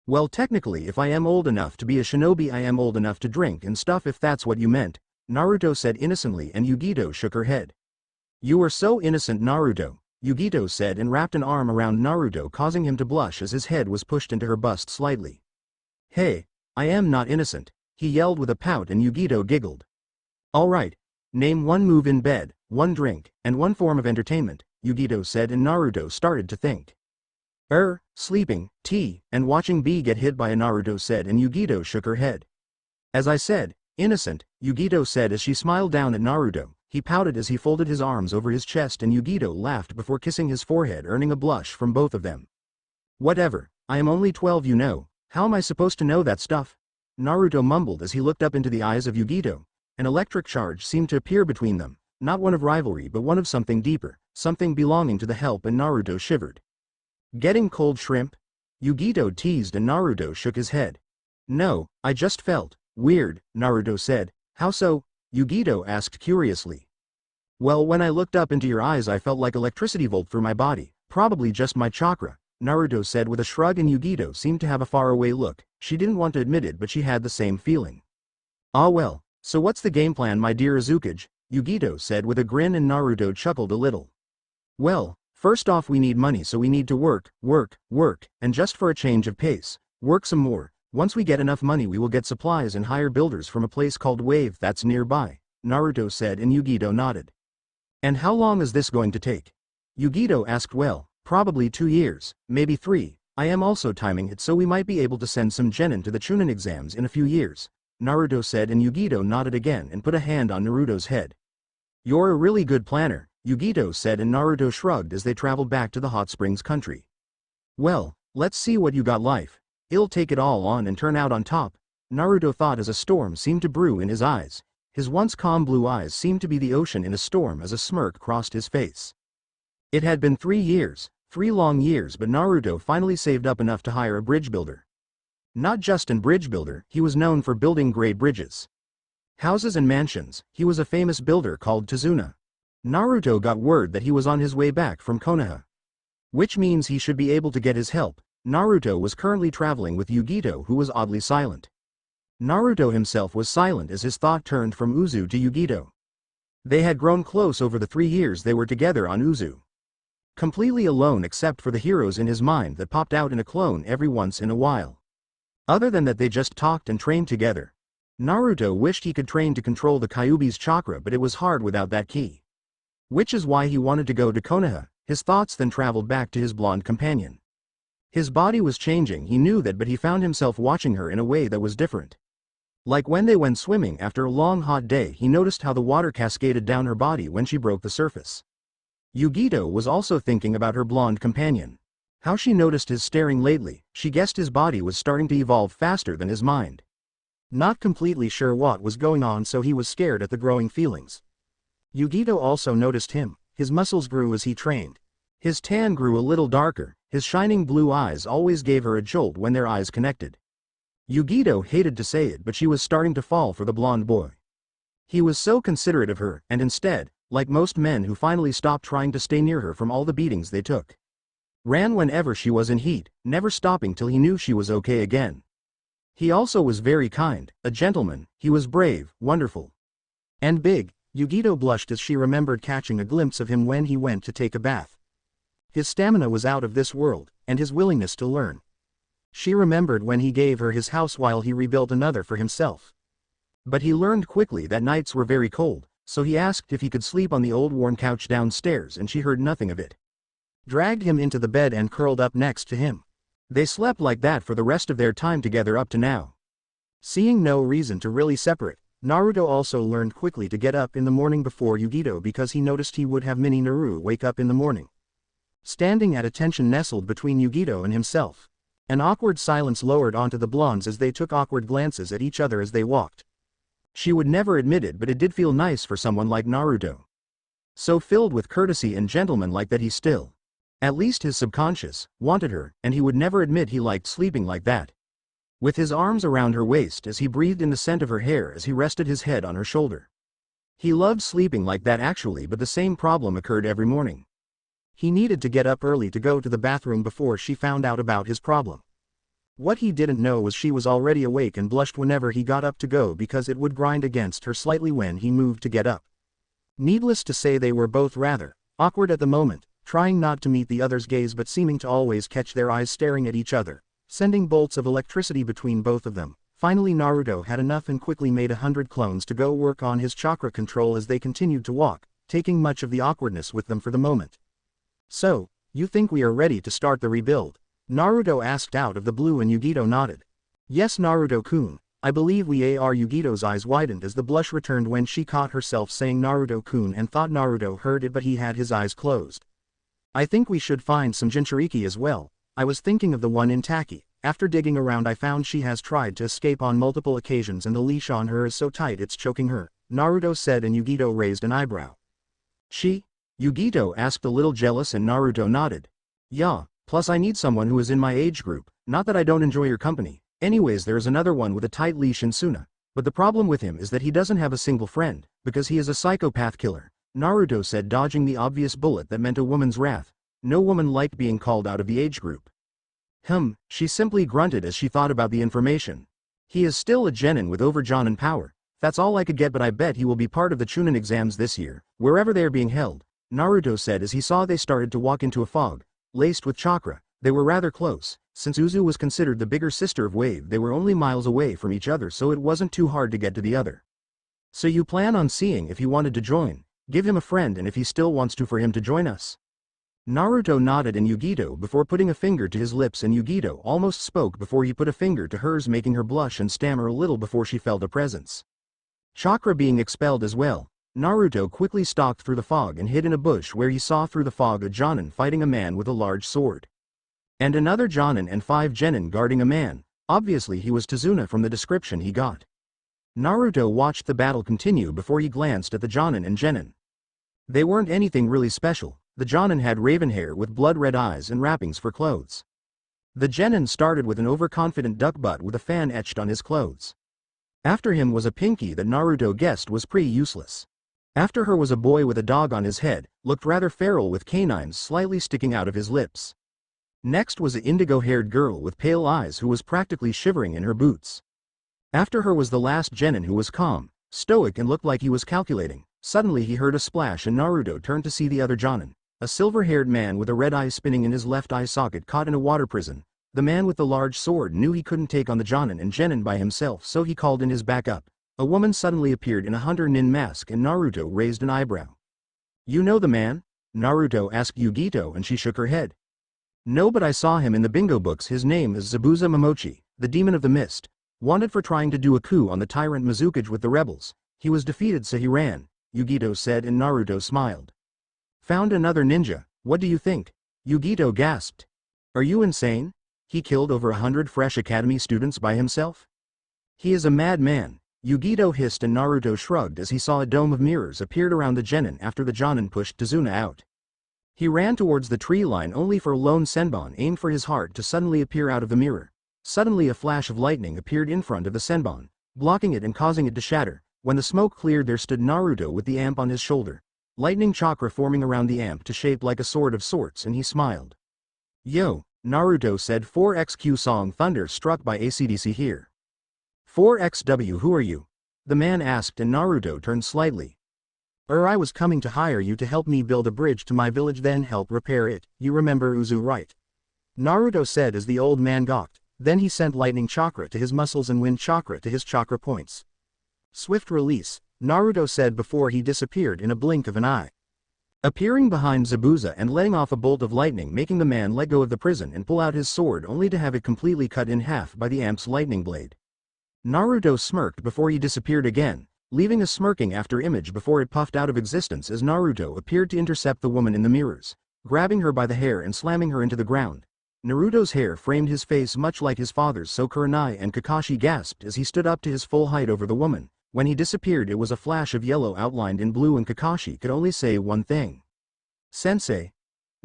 Well, technically if I am old enough to be a shinobi I am old enough to drink and stuff if that's what you meant, Naruto said innocently, and Yugito shook her head. You are so innocent, Naruto, Yugito said, and wrapped an arm around Naruto, causing him to blush as his head was pushed into her bust slightly. Hey, I am not innocent, he yelled with a pout, and Yugito giggled. Alright, name one move in bed, one drink, and one form of entertainment, Yugito said, and Naruto started to think. Sleeping, tea, and watching B get hit by a, Naruto said, and Yugito shook her head. As I said, innocent, Yugito said as she smiled down at Naruto. He pouted as he folded his arms over his chest, and Yugito laughed before kissing his forehead, earning a blush from both of them. Whatever, I am only 12 you know, how am I supposed to know that stuff? Naruto mumbled as he looked up into the eyes of Yugito. An electric charge seemed to appear between them, not one of rivalry but one of something deeper, something belonging to the help, and Naruto shivered. Getting cold shrimp? Yugito teased, and Naruto shook his head. No, I just felt weird, Naruto said. How so? Yugito asked curiously. Well, when I looked up into your eyes I felt like electricity volt through my body, probably just my chakra, Naruto said with a shrug, and Yugito seemed to have a faraway look. She didn't want to admit it but she had the same feeling. Ah well, so what's the game plan my dear Uzumaki? Yugito said with a grin, and Naruto chuckled a little. Well, first off we need money, so we need to work, and just for a change of pace, work some more. Once we get enough money we will get supplies and hire builders from a place called Wave that's nearby, Naruto said, and Yugito nodded. And how long is this going to take? Yugito asked. Well, probably 2 years, maybe 3, I am also timing it so we might be able to send some genin to the Chunin exams in a few years, Naruto said, and Yugito nodded again and put a hand on Naruto's head. You're a really good planner, Yugito said, and Naruto shrugged as they traveled back to the hot springs country. Well, let's see what you got. Life. He'll take it all on and turn out on top, Naruto thought as a storm seemed to brew in his eyes. His once calm blue eyes seemed to be the ocean in a storm as a smirk crossed his face. It had been 3 years, 3 long years, but Naruto finally saved up enough to hire a bridge builder. Not just a bridge builder, he was known for building great bridges. Houses and mansions. He was a famous builder called Tazuna. Naruto got word that he was on his way back from Konoha. Which means he should be able to get his help. Naruto was currently traveling with Yugito, who was oddly silent. Naruto himself was silent as his thought turned from Uzu to Yugito. They had grown close over the 3 years they were together on Uzu. Completely alone except for the heroes in his mind that popped out in a clone every once in a while. Other than that they just talked and trained together. Naruto wished he could train to control the Kyuubi's chakra, but it was hard without that key. Which is why he wanted to go to Konoha. His thoughts then traveled back to his blonde companion. His body was changing, he knew that, but he found himself watching her in a way that was different. Like when they went swimming after a long hot day, he noticed how the water cascaded down her body when she broke the surface. Yugito was also thinking about her blonde companion. How she noticed his staring lately. She guessed his body was starting to evolve faster than his mind. Not completely sure what was going on, so he was scared at the growing feelings. Yugito also noticed him. His muscles grew as he trained. His tan grew a little darker. His shining blue eyes always gave her a jolt when their eyes connected. Yugito hated to say it, but she was starting to fall for the blonde boy. He was so considerate of her, and instead, like most men who finally stopped trying to stay near her from all the beatings they took, ran whenever she was in heat, never stopping till he knew she was okay again. He also was very kind, a gentleman. He was brave, wonderful, and big. Yugito blushed as she remembered catching a glimpse of him when he went to take a bath. His stamina was out of this world, and his willingness to learn. She remembered when he gave her his house while he rebuilt another for himself. But he learned quickly that nights were very cold, so he asked if he could sleep on the old worn couch downstairs and she heard nothing of it. Dragged him into the bed and curled up next to him. They slept like that for the rest of their time together up to now. Seeing no reason to really separate, Naruto also learned quickly to get up in the morning before Yugito because he noticed he would have Mini Naru wake up in the morning. Standing at attention nestled between Yugito and himself. An awkward silence lowered onto the blondes as they took awkward glances at each other as they walked. She would never admit it, but it did feel nice for someone like Naruto. So filled with courtesy and gentlemanlike that he still, at least his subconscious, wanted her, and he would never admit he liked sleeping like that. With his arms around her waist as he breathed in the scent of her hair as he rested his head on her shoulder. He loved sleeping like that actually, but the same problem occurred every morning. He needed to get up early to go to the bathroom before she found out about his problem. What he didn't know was she was already awake and blushed whenever he got up to go because it would grind against her slightly when he moved to get up. Needless to say, they were both rather awkward at the moment, trying not to meet the other's gaze but seeming to always catch their eyes staring at each other, sending bolts of electricity between both of them. Finally Naruto had enough and quickly made 100 clones to go work on his chakra control as they continued to walk, taking much of the awkwardness with them for the moment. So, you think we are ready to start the rebuild? Naruto asked out of the blue and Yugito nodded. Yes Naruto-kun, I believe we are. Yugito's eyes widened as the blush returned when she caught herself saying Naruto-kun and thought Naruto heard it, but he had his eyes closed. I think we should find some Jinchuriki as well. I was thinking of the one in Taki. After digging around I found she has tried to escape on multiple occasions and the leash on her is so tight it's choking her, Naruto said, and Yugito raised an eyebrow. She? Yugito asked, a little jealous, and Naruto nodded. Yeah, plus I need someone who is in my age group, not that I don't enjoy your company. Anyways, there is another one with a tight leash in Suna, but the problem with him is that he doesn't have a single friend, because he is a psychopath killer, Naruto said, dodging the obvious bullet that meant a woman's wrath. No woman liked being called out of the age group. She simply grunted as she thought about the information. He is still a genin with over Jonin power. That's all I could get, but I bet he will be part of the Chunin exams this year, wherever they are being held, Naruto said as he saw they started to walk into a fog, laced with chakra. They were rather close. Since Uzu was considered the bigger sister of Wave, they were only miles away from each other, so it wasn't too hard to get to the other. So you plan on seeing if he wanted to join? Give him a friend, and if he still wants to, for him to join us? Naruto nodded and Yugito before putting a finger to his lips, and Yugito almost spoke before he put a finger to hers, making her blush and stammer a little before she felt a presence. Chakra being expelled as well, Naruto quickly stalked through the fog and hid in a bush where he saw through the fog a Jonin fighting a man with a large sword. And another Jonin and 5 genin guarding a man. Obviously he was Tazuna from the description he got. Naruto watched the battle continue before he glanced at the Jonin and genin. They weren't anything really special. The Jonin had raven hair with blood-red eyes and wrappings for clothes. The genin started with an overconfident duck butt with a fan etched on his clothes. After him was a pinky that Naruto guessed was pretty useless. After her was a boy with a dog on his head, looked rather feral with canines slightly sticking out of his lips. Next was an indigo-haired girl with pale eyes who was practically shivering in her boots. After her was the last genin, who was calm, stoic, and looked like he was calculating. Suddenly he heard a splash and Naruto turned to see the other Jonin. A silver-haired man with a red eye spinning in his left eye socket, caught in a water prison. The man with the large sword knew he couldn't take on the Jonin and genin by himself, so he called in his backup. A woman suddenly appeared in a hunter nin mask and Naruto raised an eyebrow. You know the man? Naruto asked Yugito, and she shook her head. No, but I saw him in the bingo books. His name is Zabuza Momochi, the demon of the mist. Wanted for trying to do a coup on the tyrant Mizukage with the rebels. He was defeated, so he ran, Yugito said, and Naruto smiled. Found another ninja. What do you think? Yugito gasped. Are you insane? He killed over 100 fresh academy students by himself? He is a madman, Yugito hissed, and Naruto shrugged as he saw a dome of mirrors appeared around the genin after the Jonin pushed Tazuna out. He ran towards the tree line only for a lone senbon aimed for his heart to suddenly appear out of the mirror. Suddenly a flash of lightning appeared in front of the senbon, blocking it and causing it to shatter. When the smoke cleared, there stood Naruto with the amp on his shoulder. Lightning chakra forming around the amp to shape like a sword of sorts, and he smiled. Yo, Naruto said. 4XQ song Thunder struck by AC/DC here. 4XW, who are you? The man asked, and Naruto turned slightly. I was coming to hire you to help me build a bridge to my village then help repair it, you remember Uzu right? Naruto said as the old man gawked, then he sent lightning chakra to his muscles and wind chakra to his chakra points. Swift release, Naruto said before he disappeared in a blink of an eye. Appearing behind Zabuza and letting off a bolt of lightning making the man let go of the prison and pull out his sword only to have it completely cut in half by the amp's lightning blade. Naruto smirked before he disappeared again, leaving a smirking after image before it puffed out of existence as Naruto appeared to intercept the woman in the mirrors, grabbing her by the hair and slamming her into the ground. Naruto's hair framed his face much like his father's, so Kurenai and Kakashi gasped as he stood up to his full height over the woman. When he disappeared it was a flash of yellow outlined in blue and Kakashi could only say one thing. Sensei.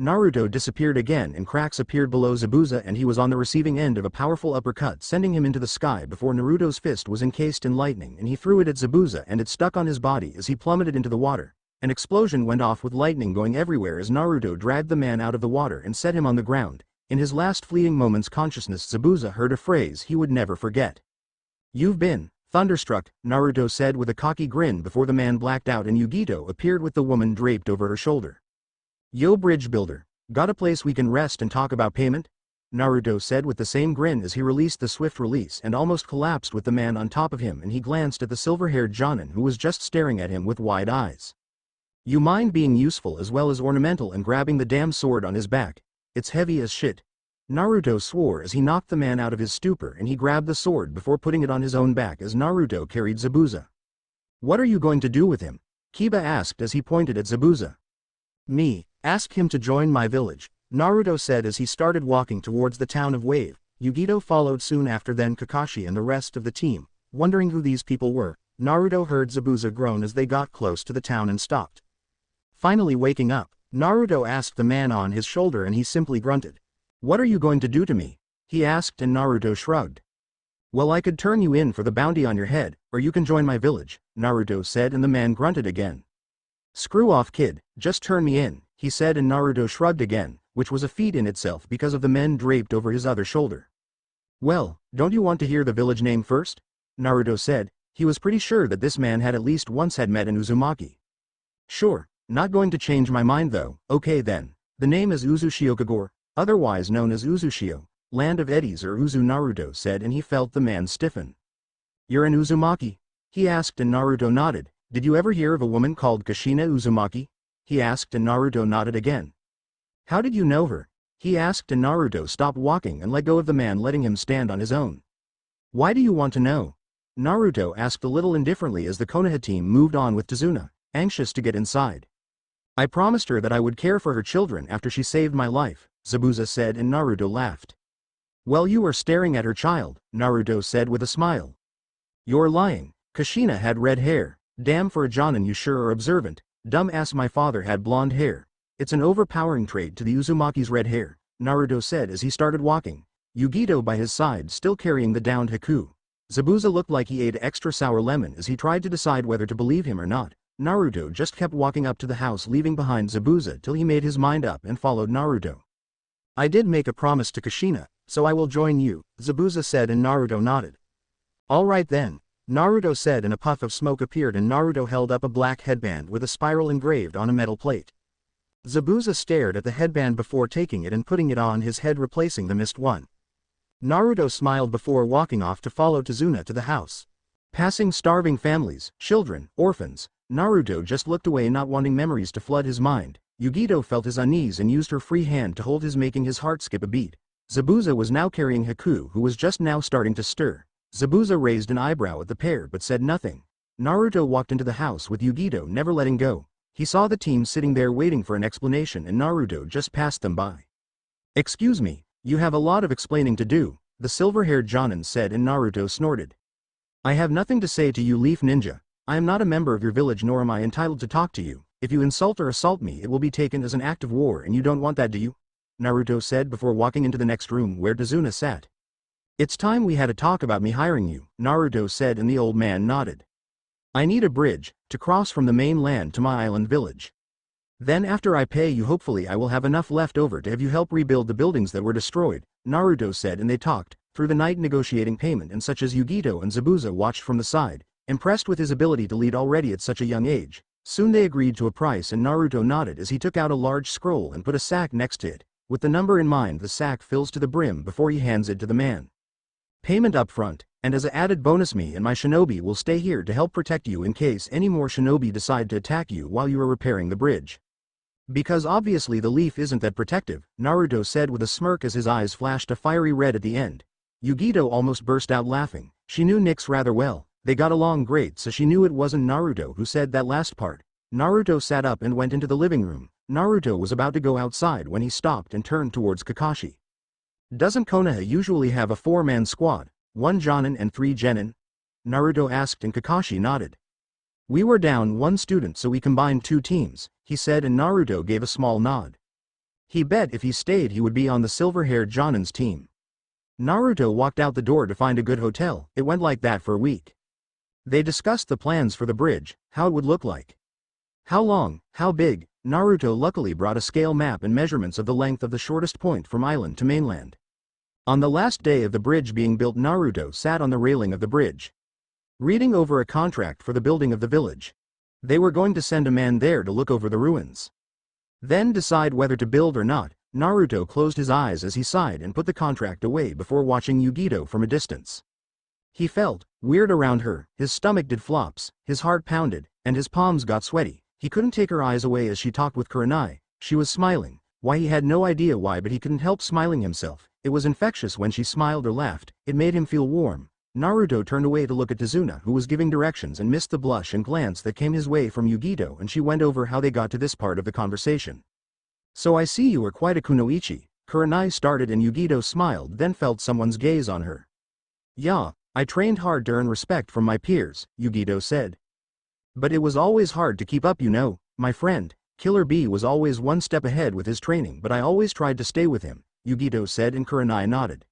Naruto disappeared again and cracks appeared below Zabuza and he was on the receiving end of a powerful uppercut sending him into the sky before Naruto's fist was encased in lightning and he threw it at Zabuza and it stuck on his body as he plummeted into the water. An explosion went off with lightning going everywhere as Naruto dragged the man out of the water and set him on the ground. In his last fleeting moments consciousness Zabuza heard a phrase he would never forget. "You've been thunderstruck," Naruto said with a cocky grin before the man blacked out and Yugito appeared with the woman draped over her shoulder. "Yo bridge builder, got a place we can rest and talk about payment?" Naruto said with the same grin as he released the swift release and almost collapsed with the man on top of him and he glanced at the silver-haired Jonin who was just staring at him with wide eyes. "You mind being useful as well as ornamental and grabbing the damn sword on his back? It's heavy as shit." Naruto swore as he knocked the man out of his stupor and he grabbed the sword before putting it on his own back as Naruto carried Zabuza. "What are you going to do with him?" Kiba asked as he pointed at Zabuza. "Me, ask him to join my village," Naruto said as he started walking towards the town of Wave. Yugito followed soon after, then Kakashi and the rest of the team. Wondering who these people were, Naruto heard Zabuza groan as they got close to the town and stopped. Finally waking up, Naruto asked the man on his shoulder and he simply grunted. "What are you going to do to me?" he asked and Naruto shrugged. "Well, I could turn you in for the bounty on your head, or you can join my village," Naruto said and the man grunted again. "Screw off kid, just turn me in," he said and Naruto shrugged again, which was a feat in itself because of the men draped over his other shoulder. "Well, don't you want to hear the village name first?" Naruto said. He was pretty sure that this man had at least once had met an Uzumaki. "Sure, not going to change my mind though. Okay then. The name is Uzushiokagore, otherwise known as Uzushio, Land of Eddies or Uzu," Naruto said and he felt the man stiffen. "You're an Uzumaki?" he asked and Naruto nodded. "Did you ever hear of a woman called Kushina Uzumaki?" he asked and Naruto nodded again. "How did you know her?" he asked and Naruto stopped walking and let go of the man letting him stand on his own. "Why do you want to know?" Naruto asked a little indifferently as the Konoha team moved on with Tazuna, anxious to get inside. "I promised her that I would care for her children after she saved my life," Zabuza said and Naruto laughed. "Well, you are staring at her child," Naruto said with a smile. "You're lying. Kushina had red hair. Damn, for a Jonin you sure are observant. Dumbass, my father had blonde hair. It's an overpowering trait to the Uzumaki's red hair," Naruto said as he started walking, Yugito by his side still carrying the downed Haku. Zabuza looked like he ate extra sour lemon as he tried to decide whether to believe him or not. Naruto just kept walking up to the house leaving behind Zabuza till he made his mind up and followed Naruto. "I did make a promise to Kushina, so I will join you," Zabuza said and Naruto nodded. "All right then," Naruto said and a puff of smoke appeared and Naruto held up a black headband with a spiral engraved on a metal plate. Zabuza stared at the headband before taking it and putting it on his head, replacing the missed one. Naruto smiled before walking off to follow Tazuna to the house. Passing starving families, children, orphans, Naruto just looked away, not wanting memories to flood his mind. Yugito felt his unease and used her free hand to hold his, making his heart skip a beat. Zabuza was now carrying Haku, who was just now starting to stir. Zabuza raised an eyebrow at the pair but said nothing. Naruto walked into the house with Yugito never letting go. He saw the team sitting there waiting for an explanation and Naruto just passed them by. "Excuse me, you have a lot of explaining to do," the silver-haired Jonin said and Naruto snorted. "I have nothing to say to you, Leaf Ninja. I am not a member of your village nor am I entitled to talk to you. If you insult or assault me it will be taken as an act of war and you don't want that, do you?" Naruto said before walking into the next room where Tazuna sat. "It's time we had a talk about me hiring you," Naruto said and the old man nodded. "I need a bridge to cross from the mainland to my island village. Then after I pay you hopefully I will have enough left over to have you help rebuild the buildings that were destroyed," Naruto said and they talked through the night negotiating payment, and such as Yugito and Zabuza watched from the side, impressed with his ability to lead already at such a young age. Soon they agreed to a price and Naruto nodded as he took out a large scroll and put a sack next to it. With the number in mind, the sack fills to the brim before he hands it to the man. Payment up front, and as an added bonus, me and my shinobi will stay here to help protect you in case any more shinobi decide to attack you while you are repairing the bridge. Because obviously the leaf isn't that protective, Naruto said with a smirk as his eyes flashed a fiery red at the end. Yugito almost burst out laughing. She knew Nyx rather well. They got along great, so she knew it wasn't Naruto who said that last part. Naruto sat up and went into the living room. Naruto was about to go outside when he stopped and turned towards Kakashi. Doesn't Konoha usually have a 4-man squad, 1 Jonin and 3 Genin? Naruto asked and Kakashi nodded. We were down 1 student so we combined 2 teams, he said, and Naruto gave a small nod. He bet if he stayed he would be on the silver-haired Jonin's team. Naruto walked out the door to find a good hotel. It went like that for a week. They discussed the plans for the bridge, how it would look like. How long, how big. Naruto luckily brought a scale map and measurements of the length of the shortest point from island to mainland. On the last day of the bridge being built, Naruto sat on the railing of the bridge, reading over a contract for the building of the village. They were going to send a man there to look over the ruins, then decide whether to build or not. Naruto closed his eyes as he sighed and put the contract away before watching Yugito from a distance. He felt weird around her, his stomach did flops, his heart pounded, and his palms got sweaty. He couldn't take her eyes away as she talked with Kurenai. She was smiling. Why, he had no idea why, but he couldn't help smiling himself. It was infectious when she smiled or laughed. It made him feel warm. Naruto turned away to look at Tazuna, who was giving directions, and missed the blush and glance that came his way from Yugito, and she went over how they got to this part of the conversation. So I see you are quite a kunoichi. Kurenai started and Yugito smiled, then felt someone's gaze on her. Yeah, I trained hard to earn respect from my peers, Yugito said. But it was always hard to keep up, you know, my friend. Killer B was always 1 step ahead with his training, but I always tried to stay with him, Yugito said, and Kurenai nodded.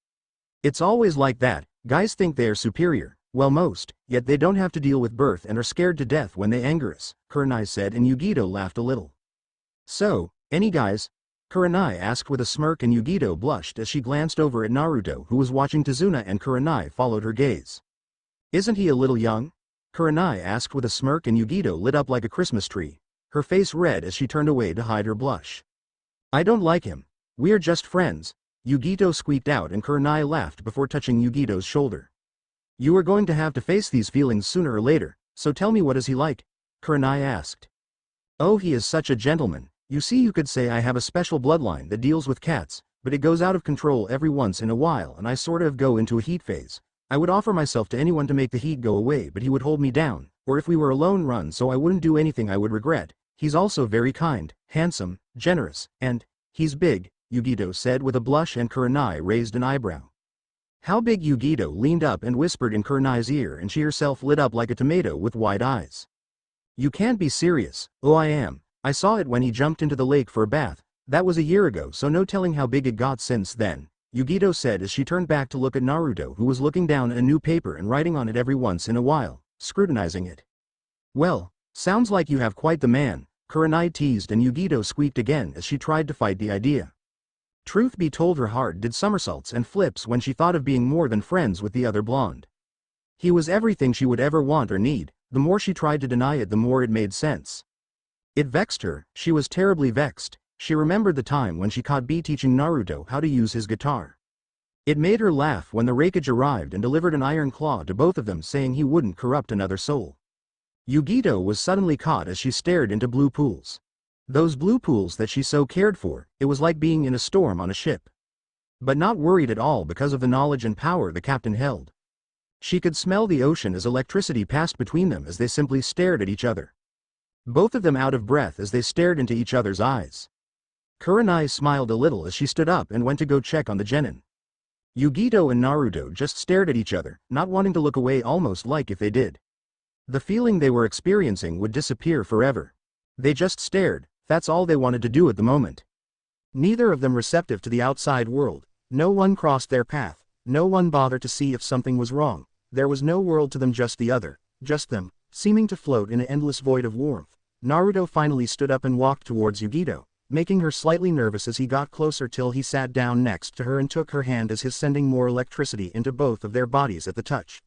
It's always like that. Guys think they are superior. Well, most, yet they don't have to deal with birth and are scared to death when they anger us, Kurenai said, and Yugito laughed a little. So, any guys? Kurenai asked with a smirk, and Yugito blushed as she glanced over at Naruto, who was watching Tazuna, and Kurenai followed her gaze. Isn't he a little young? Kurenai asked with a smirk, and Yugito lit up like a Christmas tree, her face red as she turned away to hide her blush. I don't like him. We're just friends, Yugito squeaked out, and Kurenai laughed before touching Yugito's shoulder. You are going to have to face these feelings sooner or later, so tell me, what is he like? Kurenai asked. Oh, he is such a gentleman. You see, you could say I have a special bloodline that deals with cats, but it goes out of control every once in a while and I sort of go into a heat phase. I would offer myself to anyone to make the heat go away, but he would hold me down, or if we were a lone run, so I wouldn't do anything I would regret. He's also very kind, handsome, generous, and he's big, Yugito said with a blush, and Kurenai raised an eyebrow. How big? Yugito leaned up and whispered in Kurenai's ear, and she herself lit up like a tomato with wide eyes. You can't be serious. Oh, I am. I saw it when he jumped into the lake for a bath. That was a year ago, so no telling how big it got since then, Yugito said as she turned back to look at Naruto, who was looking down at a new paper and writing on it every once in a while, scrutinizing it. Well, sounds like you have quite the man, Kurenai teased, and Yugito squeaked again as she tried to fight the idea. Truth be told, her heart did somersaults and flips when she thought of being more than friends with the other blonde. He was everything she would ever want or need. The more she tried to deny it, the more it made sense. It vexed her. She was terribly vexed. She remembered the time when she caught B teaching Naruto how to use his guitar. It made her laugh when the Raikage arrived and delivered an iron claw to both of them, saying he wouldn't corrupt another soul. Yugito was suddenly caught as she stared into blue pools. Those blue pools that she so cared for. It was like being in a storm on a ship. But not worried at all because of the knowledge and power the captain held. She could smell the ocean as electricity passed between them as they simply stared at each other. Both of them out of breath as they stared into each other's eyes. Kurenai smiled a little as she stood up and went to go check on the genin. Yugito and Naruto just stared at each other, not wanting to look away, almost like if they did, the feeling they were experiencing would disappear forever. They just stared. That's all they wanted to do at the moment. Neither of them receptive to the outside world. No one crossed their path. No one bothered to see if something was wrong. There was no world to them, just the other. Just them, seeming to float in an endless void of warmth. Naruto finally stood up and walked towards Yugito, making her slightly nervous as he got closer till he sat down next to her and took her hand as his, sending more electricity into both of their bodies at the touch.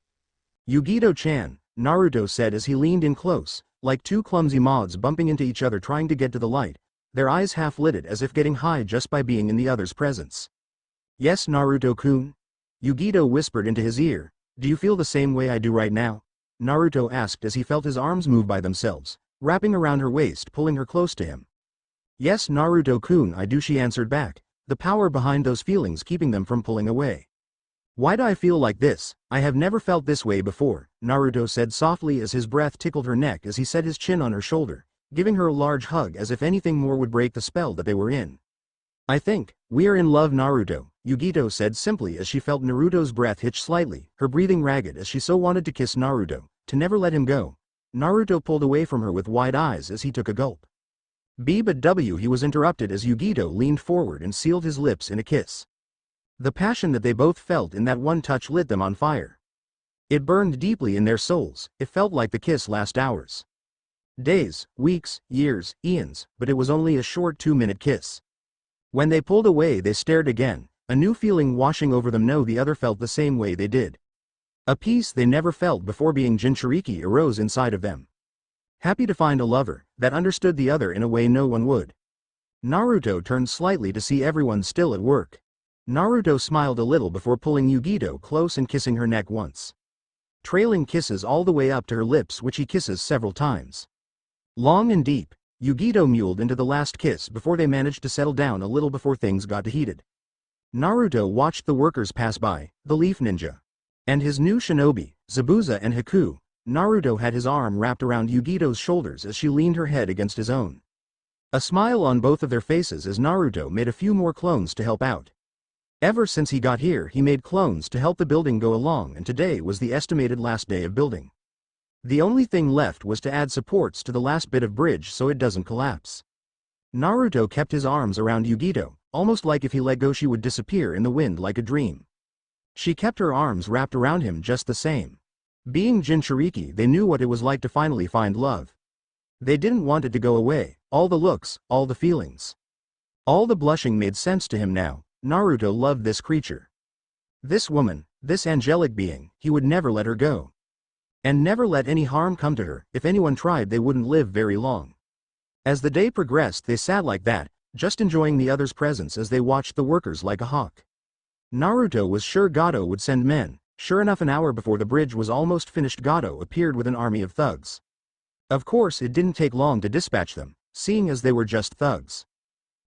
Yugito-chan, Naruto said as he leaned in close, like two clumsy moths bumping into each other trying to get to the light, their eyes half-lidded as if getting high just by being in the other's presence. "Yes, Naruto-kun?" Yugito whispered into his ear. "Do you feel the same way I do right now?" Naruto asked as he felt his arms move by themselves, wrapping around her waist, pulling her close to him. "Yes, Naruto-kun, I do," she answered back, the power behind those feelings keeping them from pulling away. "Why do I feel like this? I have never felt this way before," Naruto said softly as his breath tickled her neck as he set his chin on her shoulder, giving her a large hug as if anything more would break the spell that they were in. "I think we are in love, Naruto," Yugito said simply as she felt Naruto's breath hitch slightly, her breathing ragged as she so wanted to kiss Naruto, to never let him go. Naruto pulled away from her with wide eyes as he took a gulp. But he was interrupted as Yugito leaned forward and sealed his lips in a kiss. The passion that they both felt in that one touch lit them on fire. It burned deeply in their souls. It felt like the kiss lasted hours. Days, weeks, years, eons, but it was only a short 2-minute kiss. When they pulled away they stared again, a new feeling washing over them. No, the other felt the same way they did. A peace they never felt before. Being Jinchuriki arose inside of them. Happy to find a lover that understood the other in a way no one would. Naruto turned slightly to see everyone still at work. Naruto smiled a little before pulling Yugito close and kissing her neck once. Trailing kisses all the way up to her lips, which he kisses several times. Long and deep, Yugito muled into the last kiss before they managed to settle down a little before things got heated. Naruto watched the workers pass by, the Leaf Ninja, and his new shinobi, Zabuza and Haku. Naruto had his arm wrapped around Yugito's shoulders as she leaned her head against his own. A smile on both of their faces as Naruto made a few more clones to help out. Ever since he got here he made clones to help the building go along, and today was the estimated last day of building. The only thing left was to add supports to the last bit of bridge so it doesn't collapse. Naruto kept his arms around Yugito, almost like if he let go she would disappear in the wind like a dream. She kept her arms wrapped around him just the same. Being Jinchuriki, they knew what it was like to finally find love. They didn't want it to go away, all the looks, all the feelings. All the blushing made sense to him now. Naruto loved this creature. This woman, this angelic being, he would never let her go. And never let any harm come to her. If anyone tried they wouldn't live very long. As the day progressed they sat like that, just enjoying the other's presence as they watched the workers like a hawk. Naruto was sure Gato would send men. Sure enough, an hour before the bridge was almost finished Gato appeared with an army of thugs. Of course it didn't take long to dispatch them, seeing as they were just thugs.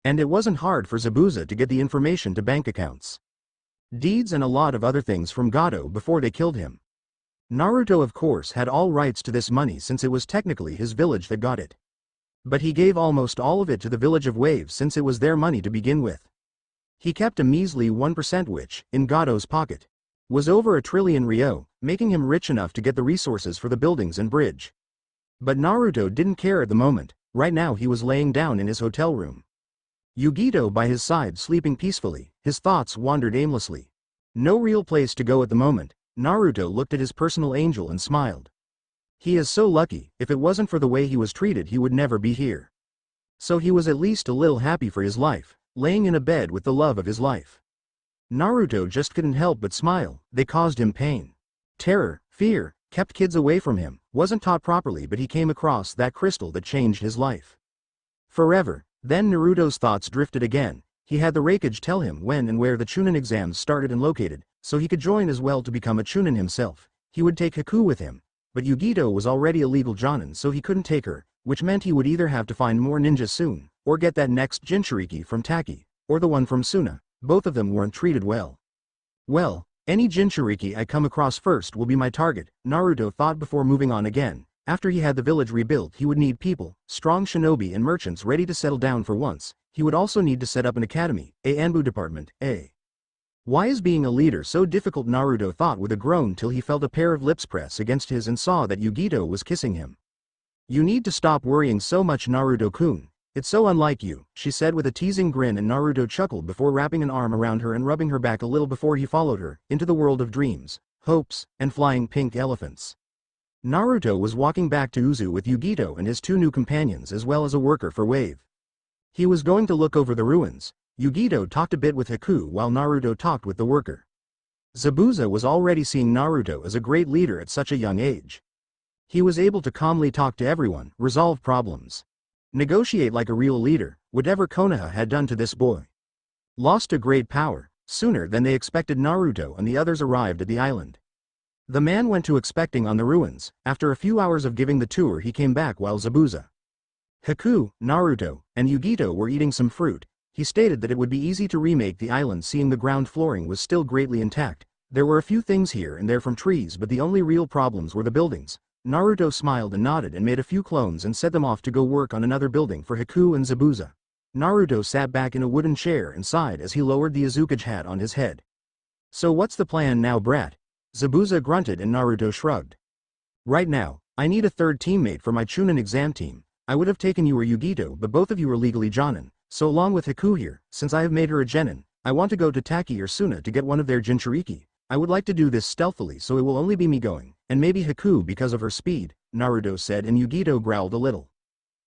And it wasn't hard for Zabuza to get the information to bank accounts, deeds and a lot of other things from Gato before they killed him. Naruto of course had all rights to this money since it was technically his village that got it. But he gave almost all of it to the village of Waves since it was their money to begin with. He kept a measly 1% which, in Gato's pocket, was over 1 trillion ryo, making him rich enough to get the resources for the buildings and bridge. But Naruto didn't care at the moment. Right now he was laying down in his hotel room. Yugito by his side sleeping peacefully, his thoughts wandered aimlessly. No real place to go at the moment. Naruto looked at his personal angel and smiled. He is so lucky. If it wasn't for the way he was treated he would never be here. So he was at least a little happy for his life, laying in a bed with the love of his life. Naruto just couldn't help but smile. They caused him pain, terror, fear, kept kids away from him, wasn't taught properly, but he came across that crystal that changed his life forever. Then Naruto's thoughts drifted again. He had the Raikage tell him when and where the Chunin exams started and located, so he could join as well to become a Chunin himself. He would take Haku with him. But Yugito was already a legal Jonin, so he couldn't take her, which meant he would either have to find more ninjas soon, or get that next Jinchuriki from Taki, or the one from Suna. Both of them weren't treated well. Well, any Jinchuriki I come across first will be my target, Naruto thought before moving on again. After he had the village rebuilt he would need people, strong shinobi and merchants ready to settle down for once. He would also need to set up an academy, a Anbu department, a. Why is being a leader so difficult? Naruto thought with a groan till he felt a pair of lips press against his and saw that Yugito was kissing him. You need to stop worrying so much, Naruto-kun. It's so unlike you, she said with a teasing grin, and Naruto chuckled before wrapping an arm around her and rubbing her back a little before he followed her into the world of dreams, hopes, and flying pink elephants. Naruto was walking back to Uzu with Yugito and his 2 new companions as well as a worker for Wave. He was going to look over the ruins. Yugito talked a bit with Haku while Naruto talked with the worker. Zabuza was already seeing Naruto as a great leader at such a young age. He was able to calmly talk to everyone, resolve problems, negotiate like a real leader, whatever Konoha had done to this boy. Lost to great power, sooner than they expected. Naruto and the others arrived at the island. The man went to expecting on the ruins. After a few hours of giving the tour he came back while Zabuza, Haku, Naruto, and Yugito were eating some fruit. He stated that it would be easy to remake the island seeing the ground flooring was still greatly intact. There were a few things here and there from trees but the only real problems were the buildings. Naruto smiled and nodded and made a few clones and set them off to go work on another building for Haku and Zabuza. Naruto sat back in a wooden chair and sighed as he lowered the Uzumaki hat on his head. So what's the plan now, brat? Zabuza grunted and Naruto shrugged. Right now, I need a third teammate for my Chunin exam team. I would have taken you or Yugito but both of you are legally Jonin, so along with Haku here, since I have made her a genin, I want to go to Taki or Suna to get one of their Jinchuriki. I would like to do this stealthily so it will only be me going, and maybe Haku because of her speed, Naruto said and Yugito growled a little.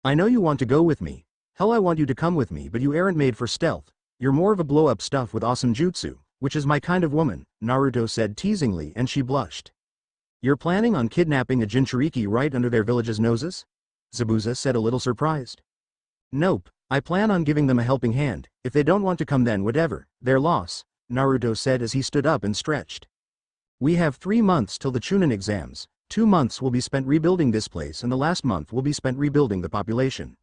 I know you want to go with me. Hell, I want you to come with me but you aren't made for stealth. You're more of a blow-up stuff with awesome jutsu, which is my kind of woman, Naruto said teasingly and she blushed. You're planning on kidnapping a Jinchuriki right under their village's noses? Zabuza said a little surprised. Nope, I plan on giving them a helping hand. If they don't want to come then whatever, their loss, Naruto said as he stood up and stretched. We have 3 months till the Chunin exams. 2 months will be spent rebuilding this place and the last month will be spent rebuilding the population.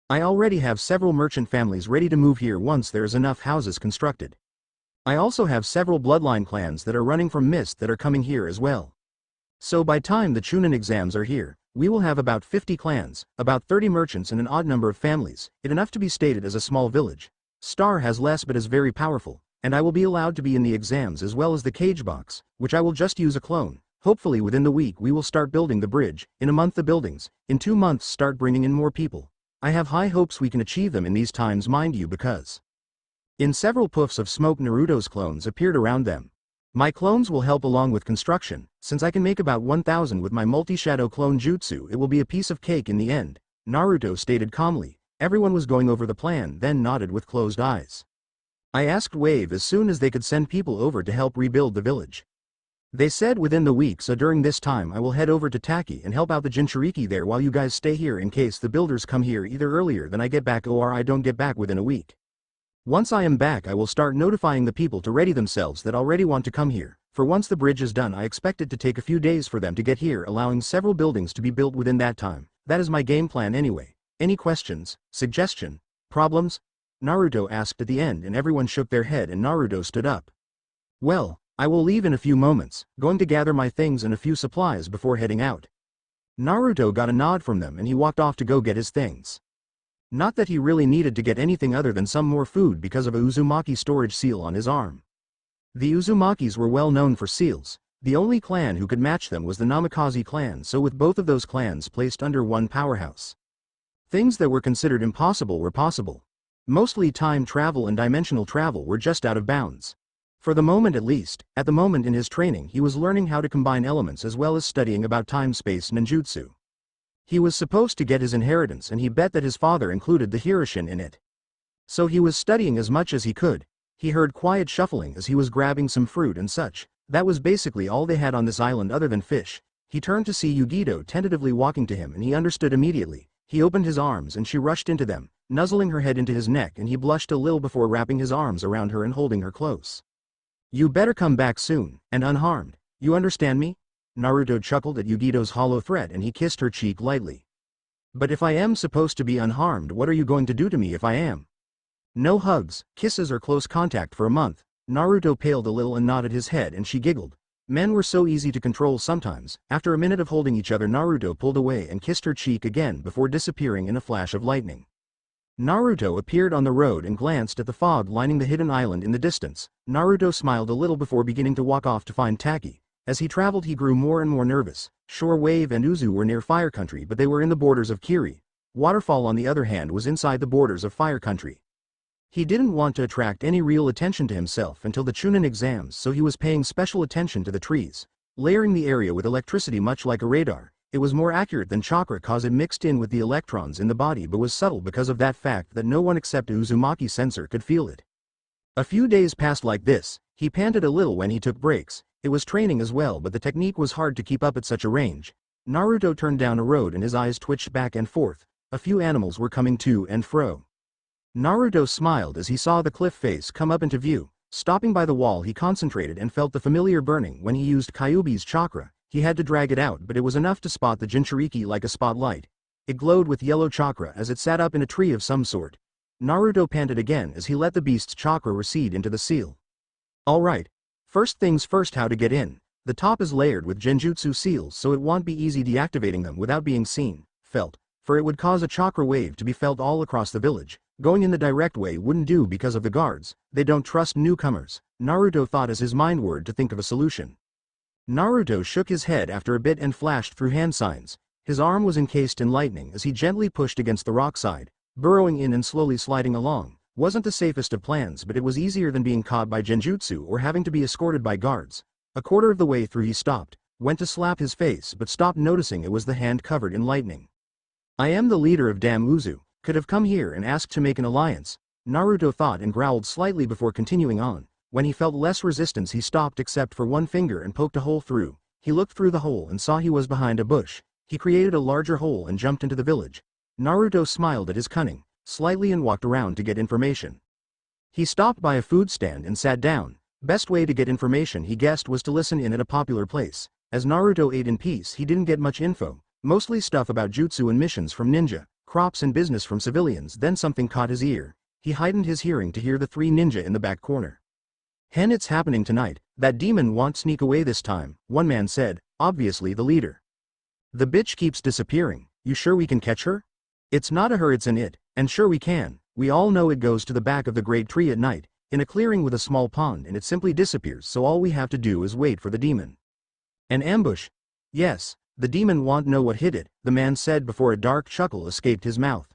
I already have several merchant families ready to move here once there is enough houses constructed. I also have several bloodline clans that are running from Mist that are coming here as well. So by time the Chunin exams are here, we will have about 50 clans, about 30 merchants and an odd number of families, it enough to be stated as a small village. Star has less but is very powerful, and I will be allowed to be in the exams as well as the cage box, which I will just use a clone. Hopefully within the week we will start building the bridge, in a month the buildings, in 2 months start bringing in more people. I have high hopes we can achieve them in these times mind you because. In several puffs of smoke Naruto's clones appeared around them. My clones will help along with construction, since I can make about 1,000 with my multi-shadow clone jutsu it will be a piece of cake in the end, Naruto stated calmly. Everyone was going over the plan then nodded with closed eyes. I asked Wave as soon as they could send people over to help rebuild the village. They said within the week so during this time I will head over to Taki and help out the Jinchuriki there while you guys stay here in case the builders come here either earlier than I get back or I don't get back within a week. Once I am back I will start notifying the people to ready themselves that already want to come here, for once the bridge is done I expect it to take a few days for them to get here allowing several buildings to be built within that time. That is my game plan anyway. Any questions, suggestion, problems? Naruto asked at the end and everyone shook their head and Naruto stood up. Well, I will leave in a few moments, going to gather my things and a few supplies before heading out. Naruto got a nod from them and he walked off to go get his things. Not that he really needed to get anything other than some more food because of a Uzumaki storage seal on his arm. The Uzumakis were well known for seals. The only clan who could match them was the Namikaze clan, so with both of those clans placed under one powerhouse, things that were considered impossible were possible. Mostly time travel and dimensional travel were just out of bounds. For the moment at least, at the moment in his training he was learning how to combine elements as well as studying about time-space ninjutsu. He was supposed to get his inheritance and he bet that his father included the Hiroshin in it. So he was studying as much as he could. He heard quiet shuffling as he was grabbing some fruit and such. That was basically all they had on this island other than fish. He turned to see Yugito tentatively walking to him and he understood immediately. He opened his arms and she rushed into them, nuzzling her head into his neck and he blushed a little before wrapping his arms around her and holding her close. You better come back soon, and unharmed. You understand me? Naruto chuckled at Yugito's hollow threat and he kissed her cheek lightly. But if I am supposed to be unharmed, what are you going to do to me if I am? No hugs, kisses or close contact for a month. Naruto paled a little and nodded his head and she giggled. Men were so easy to control sometimes. After a minute of holding each other Naruto pulled away and kissed her cheek again before disappearing in a flash of lightning. Naruto appeared on the road and glanced at the fog lining the hidden island in the distance. Naruto smiled a little before beginning to walk off to find Taki. As he traveled he grew more and more nervous. Sure, Wave and Uzu were near Fire Country but they were in the borders of Kiri. Waterfall on the other hand was inside the borders of Fire Country. He didn't want to attract any real attention to himself until the Chunin exams, so he was paying special attention to the trees, layering the area with electricity much like a radar. It was more accurate than chakra cause it mixed in with the electrons in the body but was subtle because of that fact that no one except a Uzumaki sensor could feel it. A few days passed like this. He panted a little when he took breaks. It was training as well but the technique was hard to keep up at such a range. Naruto turned down a road and his eyes twitched back and forth. A few animals were coming to and fro. Naruto smiled as he saw the cliff face come up into view. Stopping by the wall, he concentrated and felt the familiar burning. When he used Kyuubi's chakra, he had to drag it out, but it was enough to spot the Jinchuriki like a spotlight. It glowed with yellow chakra as it sat up in a tree of some sort. Naruto panted again as he let the beast's chakra recede into the seal. Alright. First things first, how to get in. The top is layered with genjutsu seals, so it won't be easy deactivating them without being seen, felt, for it would cause a chakra wave to be felt all across the village. Going in the direct way wouldn't do because of the guards. They don't trust newcomers. Naruto thought as his mind word to think of a solution. Naruto shook his head after a bit and flashed through hand signs. His arm was encased in lightning as he gently pushed against the rock side, burrowing in and slowly sliding along. Wasn't the safest of plans, but it was easier than being caught by genjutsu or having to be escorted by guards. A quarter of the way through he stopped, went to slap his face but stopped, noticing it was the hand covered in lightning. I am the leader of Dam Uzu, could have come here and asked to make an alliance, Naruto thought and growled slightly before continuing on. When he felt less resistance he stopped except for one finger and poked a hole through. He looked through the hole and saw he was behind a bush. He created a larger hole and jumped into the village. Naruto smiled at his cunning, slightly, and walked around to get information. He stopped by a food stand and sat down. Best way to get information, he guessed, was to listen in at a popular place. As Naruto ate in peace, he didn't get much info, mostly stuff about jutsu and missions from ninja, crops and business from civilians. Then something caught his ear. He heightened his hearing to hear the three ninja in the back corner. Hen, it's happening tonight. That demon won't sneak away this time, one man said, obviously the leader. The bitch keeps disappearing. You sure we can catch her? It's not a her, it's an it, and sure we can. We all know it goes to the back of the great tree at night, in a clearing with a small pond, and it simply disappears, so all we have to do is wait for the demon. An ambush? Yes, the demon won't know what hit it, the man said before a dark chuckle escaped his mouth.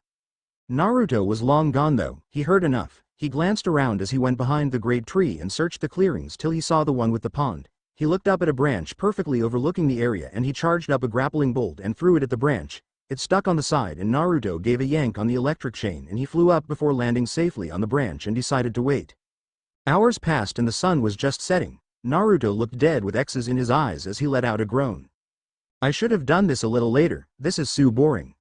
Naruto was long gone though, he heard enough. He glanced around as he went behind the great tree and searched the clearings till he saw the one with the pond. He looked up at a branch perfectly overlooking the area and he charged up a grappling bolt and threw it at the branch. It stuck on the side and Naruto gave a yank on the electric chain and he flew up before landing safely on the branch and decided to wait. Hours passed and the sun was just setting. Naruto looked dead with X's in his eyes as he let out a groan. I should have done this a little later, this is so boring,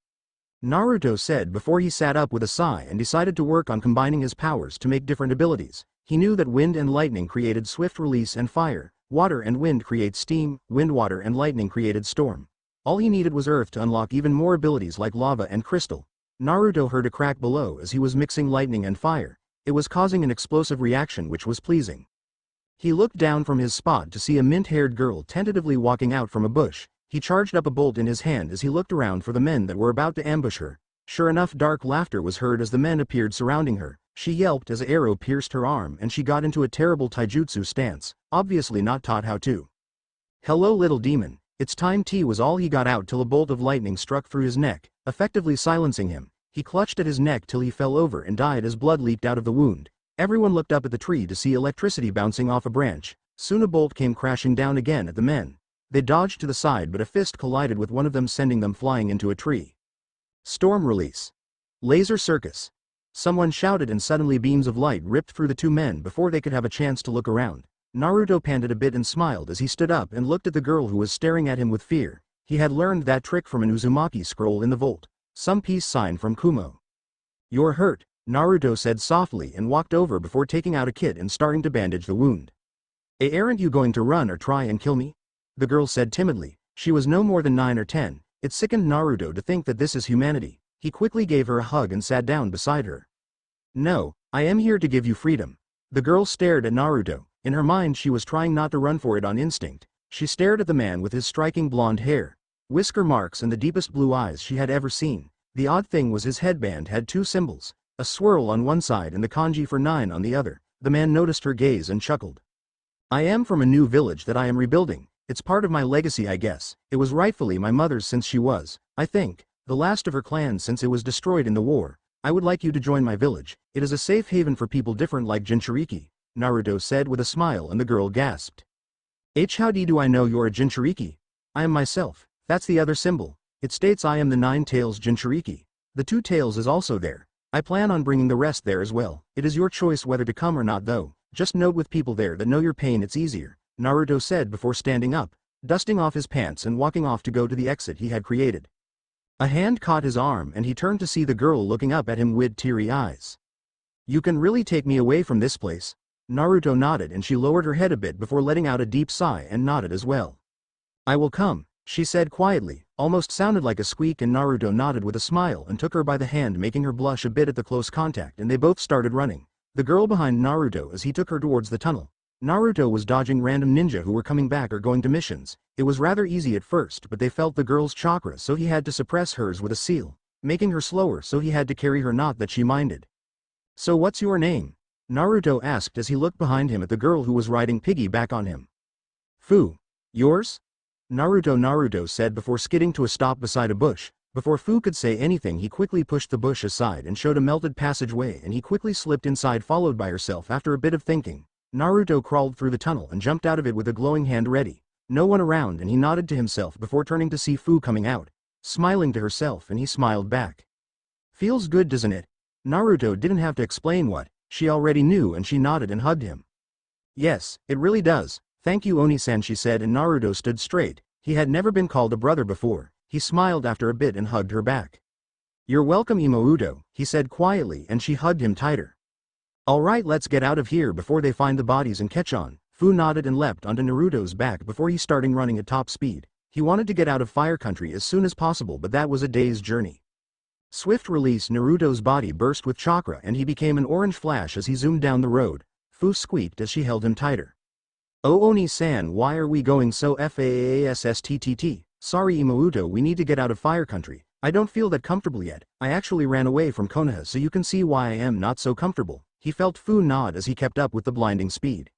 Naruto said before he sat up with a sigh and decided to work on combining his powers to make different abilities. He knew that wind and lightning created swift release and fire, water and wind create steam, wind, water and lightning created storm. All he needed was earth to unlock even more abilities like lava and crystal. Naruto heard a crack below as he was mixing lightning and fire. It was causing an explosive reaction which was pleasing. He looked down from his spot to see a mint-haired girl tentatively walking out from a bush. He charged up a bolt in his hand as he looked around for the men that were about to ambush her. Sure enough, dark laughter was heard as the men appeared surrounding her. She yelped as an arrow pierced her arm and she got into a terrible taijutsu stance, obviously not taught how to. Hello little demon, it's time. T was all he got out till a bolt of lightning struck through his neck, effectively silencing him. He clutched at his neck till he fell over and died as blood leaked out of the wound. Everyone looked up at the tree to see electricity bouncing off a branch. Soon a bolt came crashing down again at the men. They dodged to the side, but a fist collided with one of them, sending them flying into a tree. Storm release. Laser circus. Someone shouted and suddenly beams of light ripped through the two men before they could have a chance to look around. Naruto panted a bit and smiled as he stood up and looked at the girl who was staring at him with fear. He had learned that trick from an Uzumaki scroll in the vault. Some peace sign from Kumo. You're hurt, Naruto said softly and walked over before taking out a kit and starting to bandage the wound. Aren't you going to run or try and kill me? The girl said timidly. She was no more than 9 or 10. It sickened Naruto to think that this is humanity. He quickly gave her a hug and sat down beside her. No, I am here to give you freedom. The girl stared at Naruto. In her mind she was trying not to run for it on instinct. She stared at the man with his striking blonde hair, whisker marks and the deepest blue eyes she had ever seen. The odd thing was his headband had 2 symbols, a swirl on one side and the kanji for 9 on the other. The man noticed her gaze and chuckled. I am from a new village that I am rebuilding. It's part of my legacy, I guess. It was rightfully my mother's since she was, I think, the last of her clan since it was destroyed in the war. I would like you to join my village. It is a safe haven for people different like Jinchuriki, Naruto said with a smile, and the girl gasped. How do I know you're a Jinchuriki? I am myself. That's the other symbol. It states I am the 9 tails Jinchuriki. The 2 tails is also there. I plan on bringing the rest there as well. It is your choice whether to come or not though. Just note with people there that know your pain it's easier, Naruto said before standing up. dusting off his pants and walking off to go to the exit he had created. A hand caught his arm and he turned to see the girl looking up at him with teary eyes. "You can really take me away from this place?" Naruto nodded and she lowered her head a bit before letting out a deep sigh and nodded as well. "I will come," she said quietly, almost sounded like a squeak, and Naruto nodded with a smile and took her by the hand, making her blush a bit at the close contact, and they both started running. The girl behind Naruto as he took her towards the tunnel. Naruto was dodging random ninja who were coming back or going to missions. It was rather easy at first, but they felt the girl's chakra, so he had to suppress hers with a seal, making her slower, so he had to carry her, not that she minded. "So what's your name?" Naruto asked as he looked behind him at the girl who was riding piggyback on him. "Fu. Yours?" Naruto said before skidding to a stop beside a bush. Before Fu could say anything, he quickly pushed the bush aside and showed a melted passageway, and he quickly slipped inside, followed by herself. After a bit of thinking, Naruto crawled through the tunnel and jumped out of it with a glowing hand ready. No one around, and he nodded to himself before turning to see Fu coming out, smiling to herself, and he smiled back. "Feels good, doesn't it?" Naruto didn't have to explain what, she already knew, and she nodded and hugged him. "Yes, it really does. Thank you, Oni-san," she said, and Naruto stood straight. He had never been called a brother before. He smiled after a bit and hugged her back. "You're welcome, Imouto," he said quietly, and she hugged him tighter. "Alright, let's get out of here before they find the bodies and catch on." Fu nodded and leapt onto Naruto's back before he started running at top speed. He wanted to get out of Fire Country as soon as possible, but that was a day's journey. Swift release, Naruto's body burst with chakra and he became an orange flash as he zoomed down the road. Fu squeaked as she held him tighter. "Oh Oni-san, why are we going so fast? Sorry Imouto, we need to get out of Fire Country. I don't feel that comfortable yet. I actually ran away from Konoha, so you can see why I am not so comfortable." He felt Fu nod as he kept up with the blinding speed.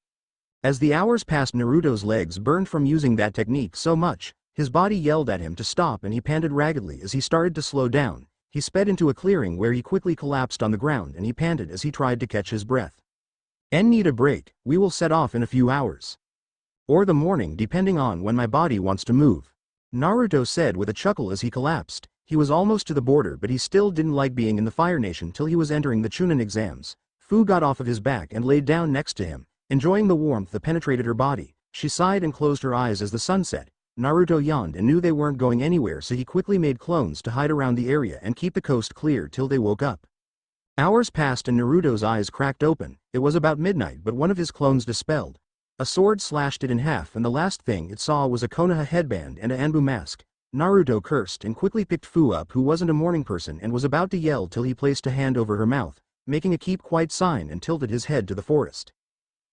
As the hours passed, Naruto's legs burned from using that technique so much. His body yelled at him to stop and he panted raggedly as he started to slow down. He sped into a clearing where he quickly collapsed on the ground and he panted as he tried to catch his breath. "And need a break. We will set off in a few hours. Or the morning, depending on when my body wants to move," Naruto said with a chuckle as he collapsed. He was almost to the border, but he still didn't like being in the Fire Nation till he was entering the Chunin exams. Fu got off of his back and laid down next to him, enjoying the warmth that penetrated her body. She sighed and closed her eyes as the sun set. Naruto yawned and knew they weren't going anywhere, so he quickly made clones to hide around the area and keep the coast clear till they woke up. Hours passed and Naruto's eyes cracked open. It was about midnight, but one of his clones dispelled. A sword slashed it in half, and the last thing it saw was a Konoha headband and a Anbu mask. Naruto cursed and quickly picked Fu up, who wasn't a morning person, and was about to yell till he placed a hand over her mouth, making a keep quiet sign, and tilted his head to the forest.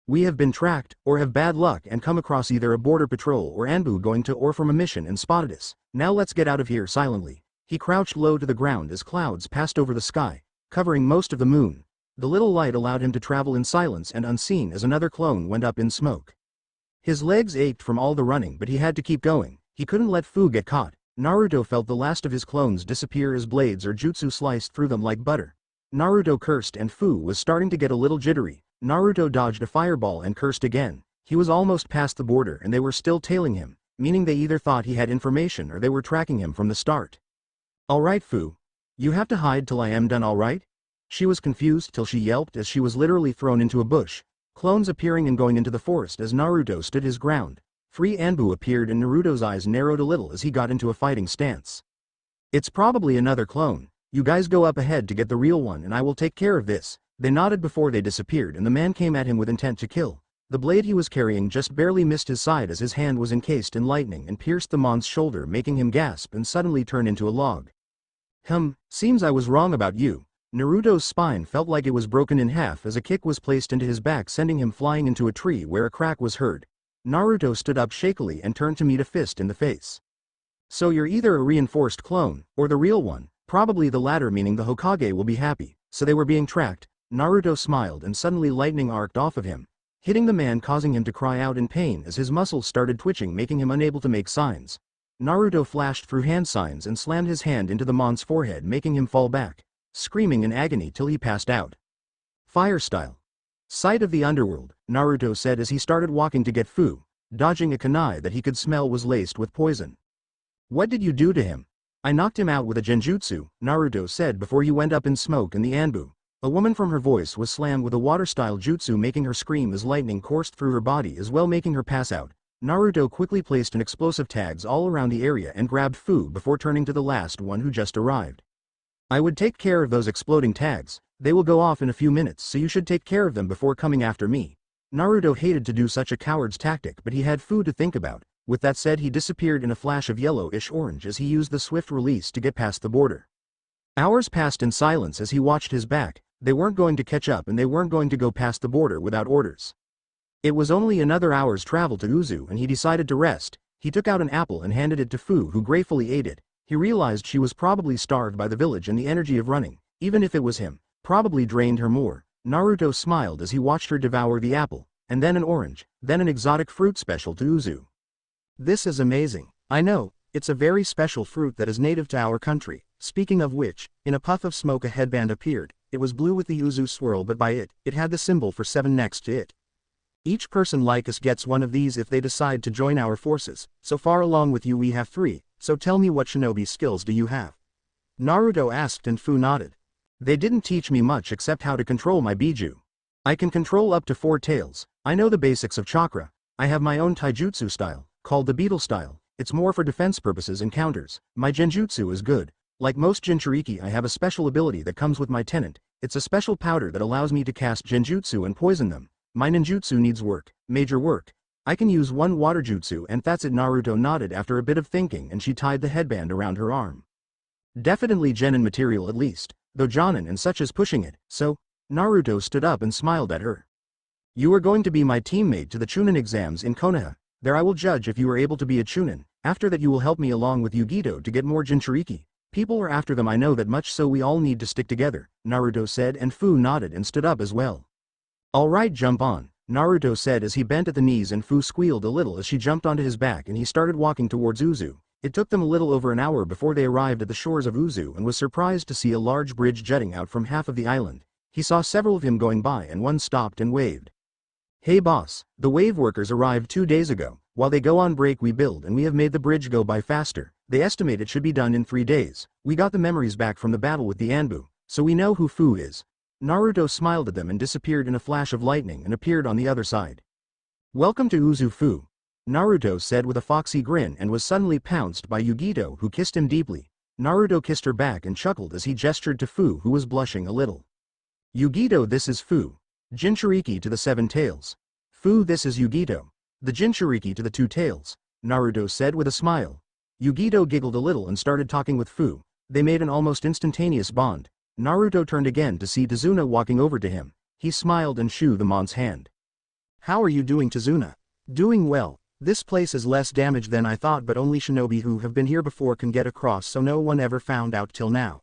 "We have been tracked, or have bad luck and come across either a border patrol or Anbu going to or from a mission and spotted us. Now let's get out of here silently." He crouched low to the ground as clouds passed over the sky, covering most of the moon. The little light allowed him to travel in silence and unseen as another clone went up in smoke. His legs ached from all the running, but he had to keep going. He couldn't let Fu get caught. Naruto felt the last of his clones disappear as blades or jutsu sliced through them like butter. Naruto cursed and Fu was starting to get a little jittery. Naruto dodged a fireball and cursed again. He was almost past the border and they were still tailing him, meaning they either thought he had information or they were tracking him from the start. "Alright Fu. You have to hide till I am done, alright?" She was confused till she yelped as she was literally thrown into a bush, clones appearing and going into the forest as Naruto stood his ground. Free Anbu appeared and Naruto's eyes narrowed a little as he got into a fighting stance. "It's probably another clone. You guys go up ahead to get the real one and I will take care of this." They nodded before they disappeared and the man came at him with intent to kill. The blade he was carrying just barely missed his side as his hand was encased in lightning and pierced the mon's shoulder, making him gasp and suddenly turn into a log. Seems I was wrong about you." Naruto's spine felt like it was broken in half as a kick was placed into his back, sending him flying into a tree where a crack was heard. Naruto stood up shakily and turned to meet a fist in the face. "So you're either a reinforced clone, or the real one, probably the latter, meaning the Hokage will be happy." So they were being tracked. Naruto smiled and suddenly lightning arced off of him, hitting the man, causing him to cry out in pain as his muscles started twitching, making him unable to make signs. Naruto flashed through hand signs and slammed his hand into the mon's forehead, making him fall back, screaming in agony till he passed out. "Fire style. Sight of the underworld," Naruto said as he started walking to get Fu, dodging a kunai that he could smell was laced with poison. "What did you do to him?" "I knocked him out with a genjutsu," Naruto said before he went up in smoke in the Anbu. A woman from her voice was slammed with a water-style jutsu, making her scream as lightning coursed through her body as well, making her pass out. Naruto quickly placed an explosive tags all around the area and grabbed Fu before turning to the last one who just arrived. I would take care of those exploding tags, they will go off in a few minutes so you should take care of them before coming after me. Naruto hated to do such a coward's tactic but he had Fu to think about. With that said he disappeared in a flash of yellowish orange as he used the swift release to get past the border. Hours passed in silence as he watched his back, they weren't going to catch up and they weren't going to go past the border without orders. It was only another hour's travel to Uzu and he decided to rest. He took out an apple and handed it to Fu who gratefully ate it. He realized she was probably starved by the village and the energy of running, even if it was him, probably drained her more. Naruto smiled as he watched her devour the apple, and then an orange, then an exotic fruit special to Uzu. This is amazing. I know, it's a very special fruit that is native to our country. Speaking of which, in a puff of smoke a headband appeared. It was blue with the Uzu swirl but by it had the symbol for 7 next to it. Each person like us gets one of these if they decide to join our forces. So far along with you we have 3, so tell me what shinobi skills do you have? Naruto asked and Fu nodded. They didn't teach me much except how to control my Biju. I can control up to 4 tails, I know the basics of chakra, I have my own taijutsu style, called the beetle style, it's more for defense purposes and counters, my genjutsu is good. Like most Jinchuriki I have a special ability that comes with my tenant, it's a special powder that allows me to cast genjutsu and poison them. My ninjutsu needs work, major work. I can use one water jutsu and that's it. Naruto nodded after a bit of thinking and she tied the headband around her arm. Definitely genin material at least, though jonin and such is pushing it, so, Naruto stood up and smiled at her. You are going to be my teammate to the Chunin exams in Konoha, there I will judge if you are able to be a Chunin, after that you will help me along with Yugito to get more Jinchuriki. People are after them I know that much so we all need to stick together, Naruto said and Fu nodded and stood up as well. Alright jump on, Naruto said as he bent at the knees and Fu squealed a little as she jumped onto his back and he started walking towards Uzu. It took them a little over an hour before they arrived at the shores of Uzu and was surprised to see a large bridge jutting out from half of the island. He saw several of them going by and one stopped and waved. Hey boss, the wave workers arrived 2 days ago, while they go on break we build and we have made the bridge go by faster. They estimate it should be done in 3 days. We got the memories back from the battle with the Anbu, so we know who Fu is. Naruto smiled at them and disappeared in a flash of lightning and appeared on the other side. Welcome to Uzu Fu, Naruto said with a foxy grin and was suddenly pounced by Yugito who kissed him deeply. Naruto kissed her back and chuckled as he gestured to Fu who was blushing a little. Yugito this is Fu. Jinchuriki to the 7 tails. Fu this is Yugito. The Jinchuriki to the 2 tails, Naruto said with a smile. Yugito giggled a little and started talking with Fu. They made an almost instantaneous bond. Naruto turned again to see Tazuna walking over to him. He smiled and shook the mon's hand. How are you doing Tazuna? Doing well. This place is less damaged than I thought but only shinobi who have been here before can get across so no one ever found out till now.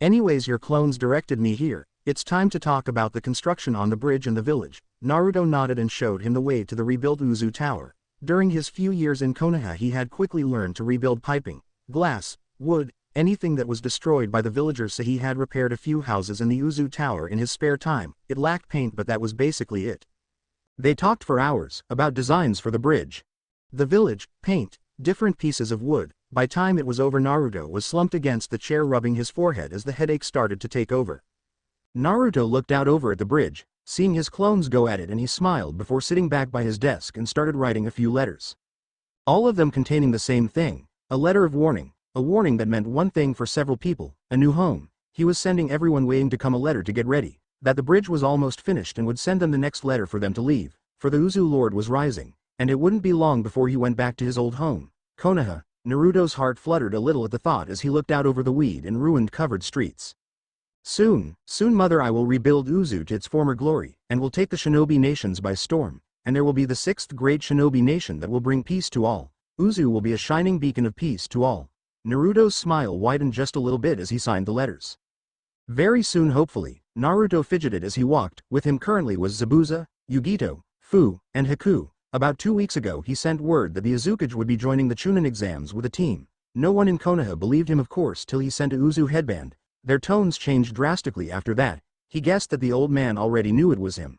Anyways your clones directed me here. It's time to talk about the construction on the bridge in the village. Naruto nodded and showed him the way to the rebuilt Uzu Tower. During his few years in Konoha he had quickly learned to rebuild piping, glass, wood, anything that was destroyed by the villagers so he had repaired a few houses in the Uzu Tower in his spare time. It lacked paint but that was basically it. They talked for hours about designs for the bridge. The village, paint, different pieces of wood. By time it was over Naruto was slumped against the chair rubbing his forehead as the headache started to take over. Naruto looked out over at the bridge, seeing his clones go at it and he smiled before sitting back by his desk and started writing a few letters. All of them containing the same thing, a letter of warning, a warning that meant one thing for several people, a new home. He was sending everyone waiting to come a letter to get ready, that the bridge was almost finished and would send them the next letter for them to leave, for the Uzu Lord was rising, and it wouldn't be long before he went back to his old home, Konoha. Naruto's heart fluttered a little at the thought as he looked out over the weed and ruin-covered streets. Soon mother I will rebuild Uzu to its former glory, and will take the shinobi nations by storm, and there will be the 6th great shinobi nation that will bring peace to all. Uzu will be a shining beacon of peace to all. Naruto's smile widened just a little bit as he signed the letters. Very soon hopefully, Naruto fidgeted as he walked. With him currently was Zabuza, Yugito, Fu, and Haku. About 2 weeks ago he sent word that the Azukage would be joining the Chunin exams with a team. No one in Konoha believed him of course till he sent a Uzu headband. Their tones changed drastically after that. He guessed that the old man already knew it was him.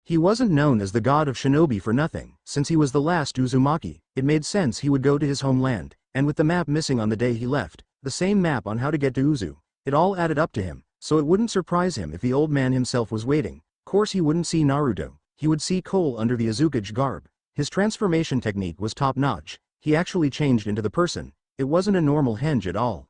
He wasn't known as the god of shinobi for nothing. Since he was the last Uzumaki, it made sense he would go to his homeland, and with the map missing on the day he left, the same map on how to get to Uzu, it all added up to him, so it wouldn't surprise him if the old man himself was waiting. Course he wouldn't see Naruto, he would see Cole under the Azukage garb. His transformation technique was top-notch. He actually changed into the person. It wasn't a normal henge at all.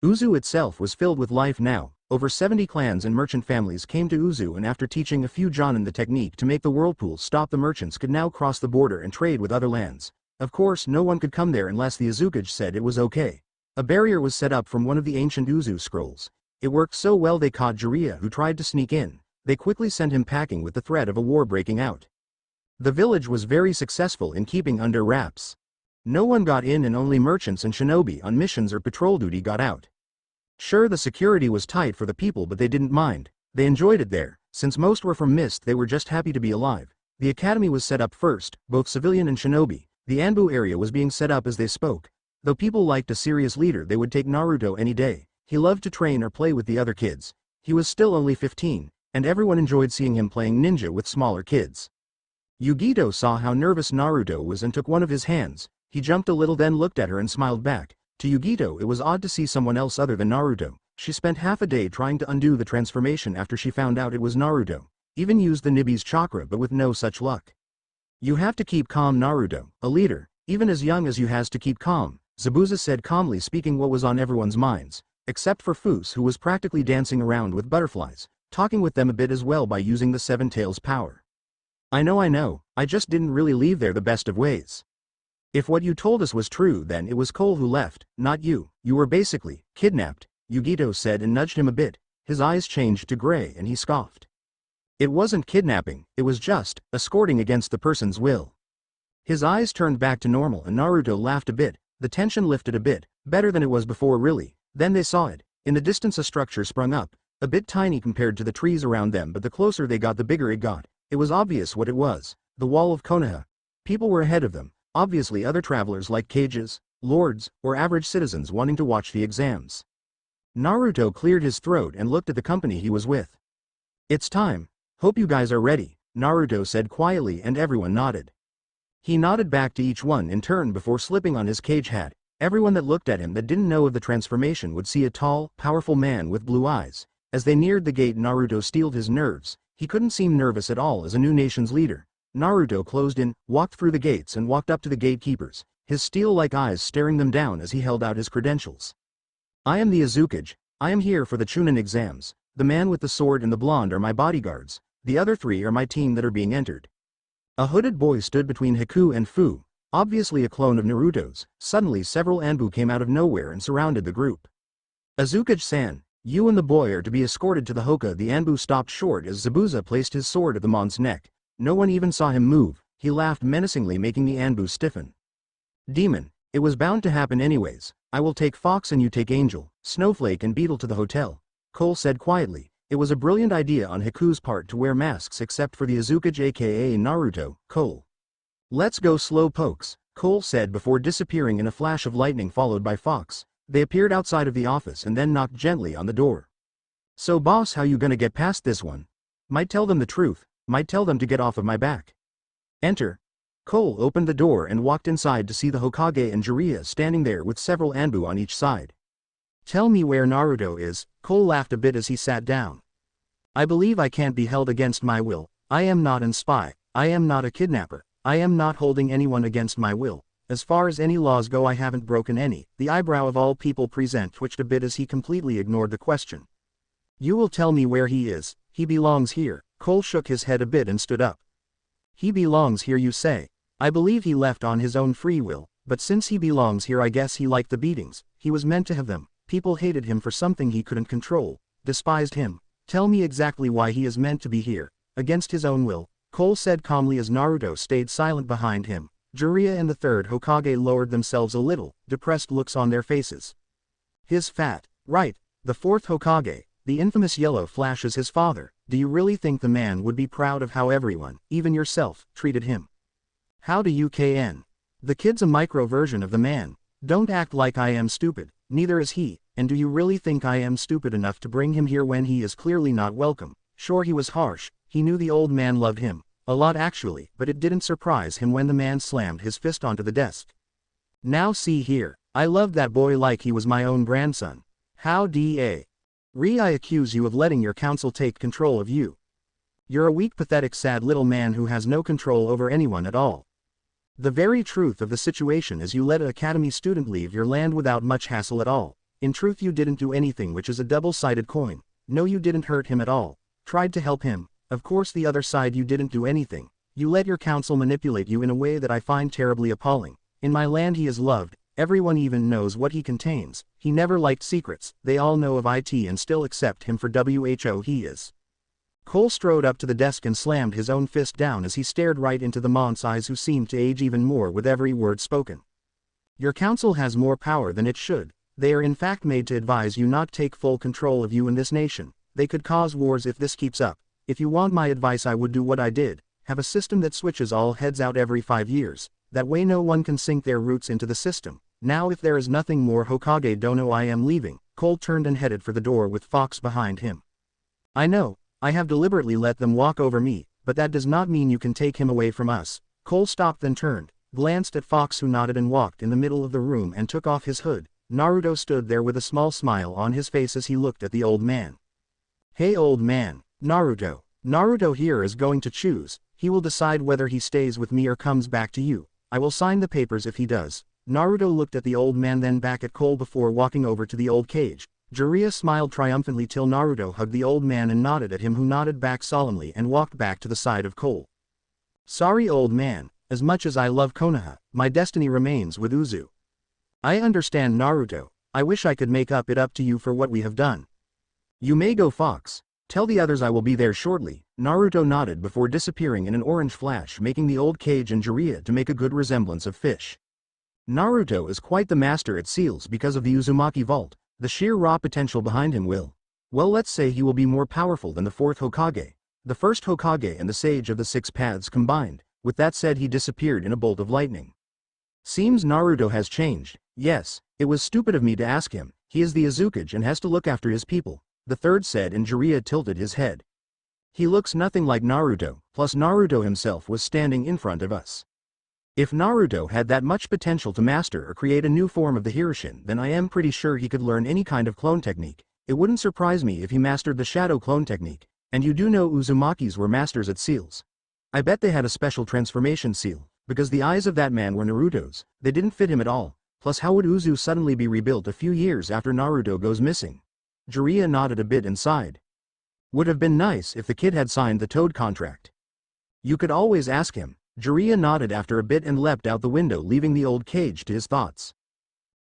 Uzu itself was filled with life now. Over 70 clans and merchant families came to Uzu, and after teaching a few Jonin the technique to make the whirlpool stop, the merchants could now cross the border and trade with other lands. Of course, no one could come there unless the Uzukage said it was okay. A barrier was set up from one of the ancient Uzu scrolls. It worked so well they caught Jiraiya, who tried to sneak in. They quickly sent him packing with the threat of a war breaking out. The village was very successful in keeping under wraps. No one got in, and only merchants and shinobi on missions or patrol duty got out. Sure, the security was tight for the people, but they didn't mind. They enjoyed it there. Since most were from Mist, they were just happy to be alive. The academy was set up first, both civilian and shinobi. The Anbu area was being set up as they spoke. Though people liked a serious leader, they would take Naruto any day. He loved to train or play with the other kids. He was still only 15, and everyone enjoyed seeing him playing ninja with smaller kids. Yugito saw how nervous Naruto was and took one of his hands. He jumped a little, then looked at her and smiled back. To Yugito, it was odd to see someone else other than Naruto. She spent half a day trying to undo the transformation after she found out it was Naruto. Even used the Nibi's chakra, but with no such luck. You have to keep calm, Naruto. A leader, even as young as you, has to keep calm, Zabuza said calmly, speaking what was on everyone's minds. Except for Fus, who was practically dancing around with butterflies, talking with them a bit as well by using the Seven Tails power. I know, I just didn't really leave there the best of ways. If what you told us was true, then it was Cole who left, not you. You were basically kidnapped, Yugito said and nudged him a bit. His eyes changed to gray and he scoffed. It wasn't kidnapping, it was just escorting against the person's will. His eyes turned back to normal and Naruto laughed a bit. The tension lifted a bit, better than it was before really. Then they saw it. In the distance a structure sprung up, a bit tiny compared to the trees around them, but the closer they got the bigger it got. It was obvious what it was. The wall of Konoha. People were ahead of them. Obviously other travelers like cages, lords, or average citizens wanting to watch the exams. Naruto cleared his throat and looked at the company he was with. It's time. Hope you guys are ready, Naruto said quietly, and everyone nodded. He nodded back to each one in turn before slipping on his cage hat. Everyone that looked at him that didn't know of the transformation would see a tall, powerful man with blue eyes. As they neared the gate, Naruto steeled his nerves. He couldn't seem nervous at all as a new nation's leader. Naruto closed in, walked through the gates and walked up to the gatekeepers, his steel-like eyes staring them down as he held out his credentials. I am the Uzukage. I am here for the Chunin exams. The man with the sword and the blonde are my bodyguards. The other three are my team that are being entered. A hooded boy stood between Haku and Fu, obviously a clone of Naruto's. Suddenly several Anbu came out of nowhere and surrounded the group. Uzukage-san, you and the boy are to be escorted to the Hoka. The Anbu stopped short as Zabuza placed his sword at the man's neck. No one even saw him move. He laughed menacingly, making the Anbu stiffen. Demon, it was bound to happen anyways. I will take Fox and you take Angel, Snowflake and Beetle to the hotel, Cole said quietly. It was a brilliant idea on Haku's part to wear masks except for the Uzukage aka Naruto, Cole. Let's go slow pokes, Cole said before disappearing in a flash of lightning followed by Fox. They appeared outside of the office and then knocked gently on the door. So boss, how you gonna get past this one? Might tell them the truth, might tell them to get off of my back. Enter. Cole opened the door and walked inside to see the Hokage and Jiraiya standing there with several Anbu on each side. Tell me where Naruto is, Cole laughed a bit as he sat down. I believe I can't be held against my will. I am not a spy. I am not a kidnapper. I am not holding anyone against my will. As far as any laws go, I haven't broken any. The eyebrow of all people present twitched a bit as he completely ignored the question. You will tell me where he is. He belongs here. Cole shook his head a bit and stood up. He belongs here, you say? I believe he left on his own free will, but since he belongs here, I guess he liked the beatings. He was meant to have them. People hated him for something he couldn't control, despised him. Tell me exactly why he is meant to be here, against his own will, Cole said calmly as Naruto stayed silent behind him. Jiraiya and the third Hokage lowered themselves a little, depressed looks on their faces. His fat, right, the fourth Hokage, the infamous Yellow Flash, is his father. Do you really think the man would be proud of how everyone, even yourself, treated him? How do you KN? The kid's a micro version of the man. Don't act like I am stupid, neither is he, and do you really think I am stupid enough to bring him here when he is clearly not welcome? Sure, he was harsh, he knew the old man loved him. A lot actually, but it didn't surprise him when the man slammed his fist onto the desk. Now see here, I loved that boy like he was my own grandson. How da? I accuse you of letting your council take control of you. You're a weak, pathetic, sad little man who has no control over anyone at all. The very truth of the situation is you let an academy student leave your land without much hassle at all. In truth you didn't do anything, which is a double-sided coin. No, you didn't hurt him at all. Tried to help him. Of course the other side, you didn't do anything. You let your council manipulate you in a way that I find terribly appalling. In my land he is loved, everyone even knows what he contains. He never liked secrets, they all know of it and still accept him for who he is. Cole strode up to the desk and slammed his own fist down as he stared right into the monk's eyes, who seemed to age even more with every word spoken. Your council has more power than it should. They are in fact made to advise you not take full control of you in this nation. They could cause wars if this keeps up. If you want my advice, I would do what I did. Have a system that switches all heads out every 5 years. That way no one can sink their roots into the system. Now if there is nothing more, Hokage Dono, I am leaving. Cole turned and headed for the door with Fox behind him. I know. I have deliberately let them walk over me, but that does not mean you can take him away from us. Cole stopped, then turned, glanced at Fox, who nodded and walked in the middle of the room and took off his hood. Naruto stood there with a small smile on his face as he looked at the old man. Hey old man, Naruto. Naruto here is going to choose. He will decide whether he stays with me or comes back to you. I will sign the papers if he does. Naruto looked at the old man, then back at Cole before walking over to the old cage. Jiraiya smiled triumphantly till Naruto hugged the old man and nodded at him, who nodded back solemnly and walked back to the side of Cole. Sorry old man, as much as I love Konoha, my destiny remains with Uzu. I understand Naruto, I wish I could make it up to you for what we have done. You may go, Fox. Tell the others I will be there shortly. Naruto nodded before disappearing in an orange flash, making the old cage and Jiraiya to make a good resemblance of fish. Naruto is quite the master at seals because of the Uzumaki vault. The sheer raw potential behind him will, well, let's say he will be more powerful than the fourth Hokage, the first Hokage and the Sage of the Six Paths combined. With that said, he disappeared in a bolt of lightning. Seems Naruto has changed. Yes, it was stupid of me to ask him. He is the Azukage and has to look after his people, the third said, and Jiraiya tilted his head. He looks nothing like Naruto, plus Naruto himself was standing in front of us. If Naruto had that much potential to master or create a new form of the Hiroshin, then I am pretty sure he could learn any kind of clone technique. It wouldn't surprise me if he mastered the shadow clone technique, and you do know Uzumakis were masters at seals. I bet they had a special transformation seal, because the eyes of that man were Naruto's. They didn't fit him at all, plus how would Uzu suddenly be rebuilt a few years after Naruto goes missing? Jiraiya nodded a bit and sighed. Would have been nice if the kid had signed the Toad contract. You could always ask him. Jiraiya nodded after a bit and leapt out the window, leaving the old cage to his thoughts.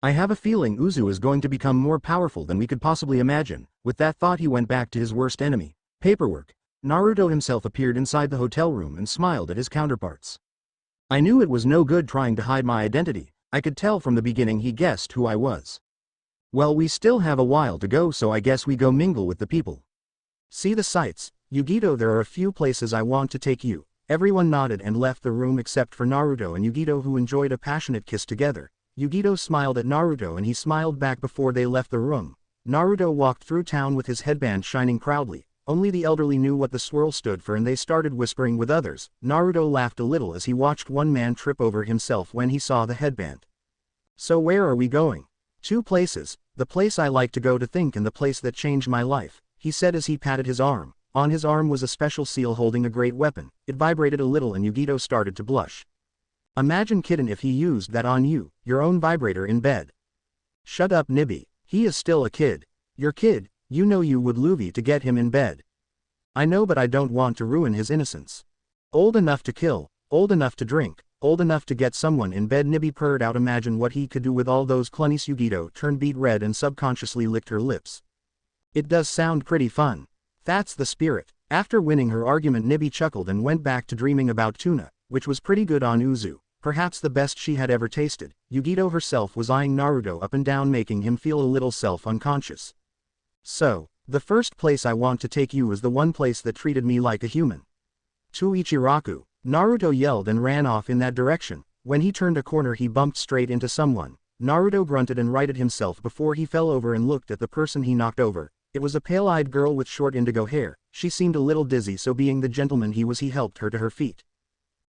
I have a feeling Uzu is going to become more powerful than we could possibly imagine. With that thought he went back to his worst enemy, paperwork. Naruto himself appeared inside the hotel room and smiled at his counterparts. I knew it was no good trying to hide my identity. I could tell from the beginning he guessed who I was. Well, we still have a while to go, so I guess we go mingle with the people. See the sights. Yugito, there are a few places I want to take you. Everyone nodded and left the room except for Naruto and Yugito, who enjoyed a passionate kiss together. Yugito smiled at Naruto and he smiled back before they left the room. Naruto walked through town with his headband shining proudly. Only the elderly knew what the swirl stood for and they started whispering with others. Naruto laughed a little as he watched one man trip over himself when he saw the headband. So where are we going? 2 places, the place I like to go to think and the place that changed my life, he said as he patted his arm. On his arm was a special seal holding a great weapon. It vibrated a little and Yugito started to blush. Imagine kitten if he used that on you, your own vibrator in bed. Shut up Nibby, he is still a kid. Your kid, you know you would Luffy to get him in bed. I know, but I don't want to ruin his innocence. Old enough to kill, old enough to drink, old enough to get someone in bed, Nibby purred out. Imagine what he could do with all those clunnies. Yugito turned beet red and subconsciously licked her lips. It does sound pretty fun. That's the spirit. After winning her argument, Nibby chuckled and went back to dreaming about tuna, which was pretty good on Uzu, perhaps the best she had ever tasted. Yugito herself was eyeing Naruto up and down, making him feel a little self-unconscious. So, the first place I want to take you is the one place that treated me like a human. To Ichiraku. Naruto yelled and ran off in that direction. When he turned a corner he bumped straight into someone. Naruto grunted and righted himself before he fell over and looked at the person he knocked over. It was a pale-eyed girl with short indigo hair. She seemed a little dizzy, so being the gentleman he was, he helped her to her feet.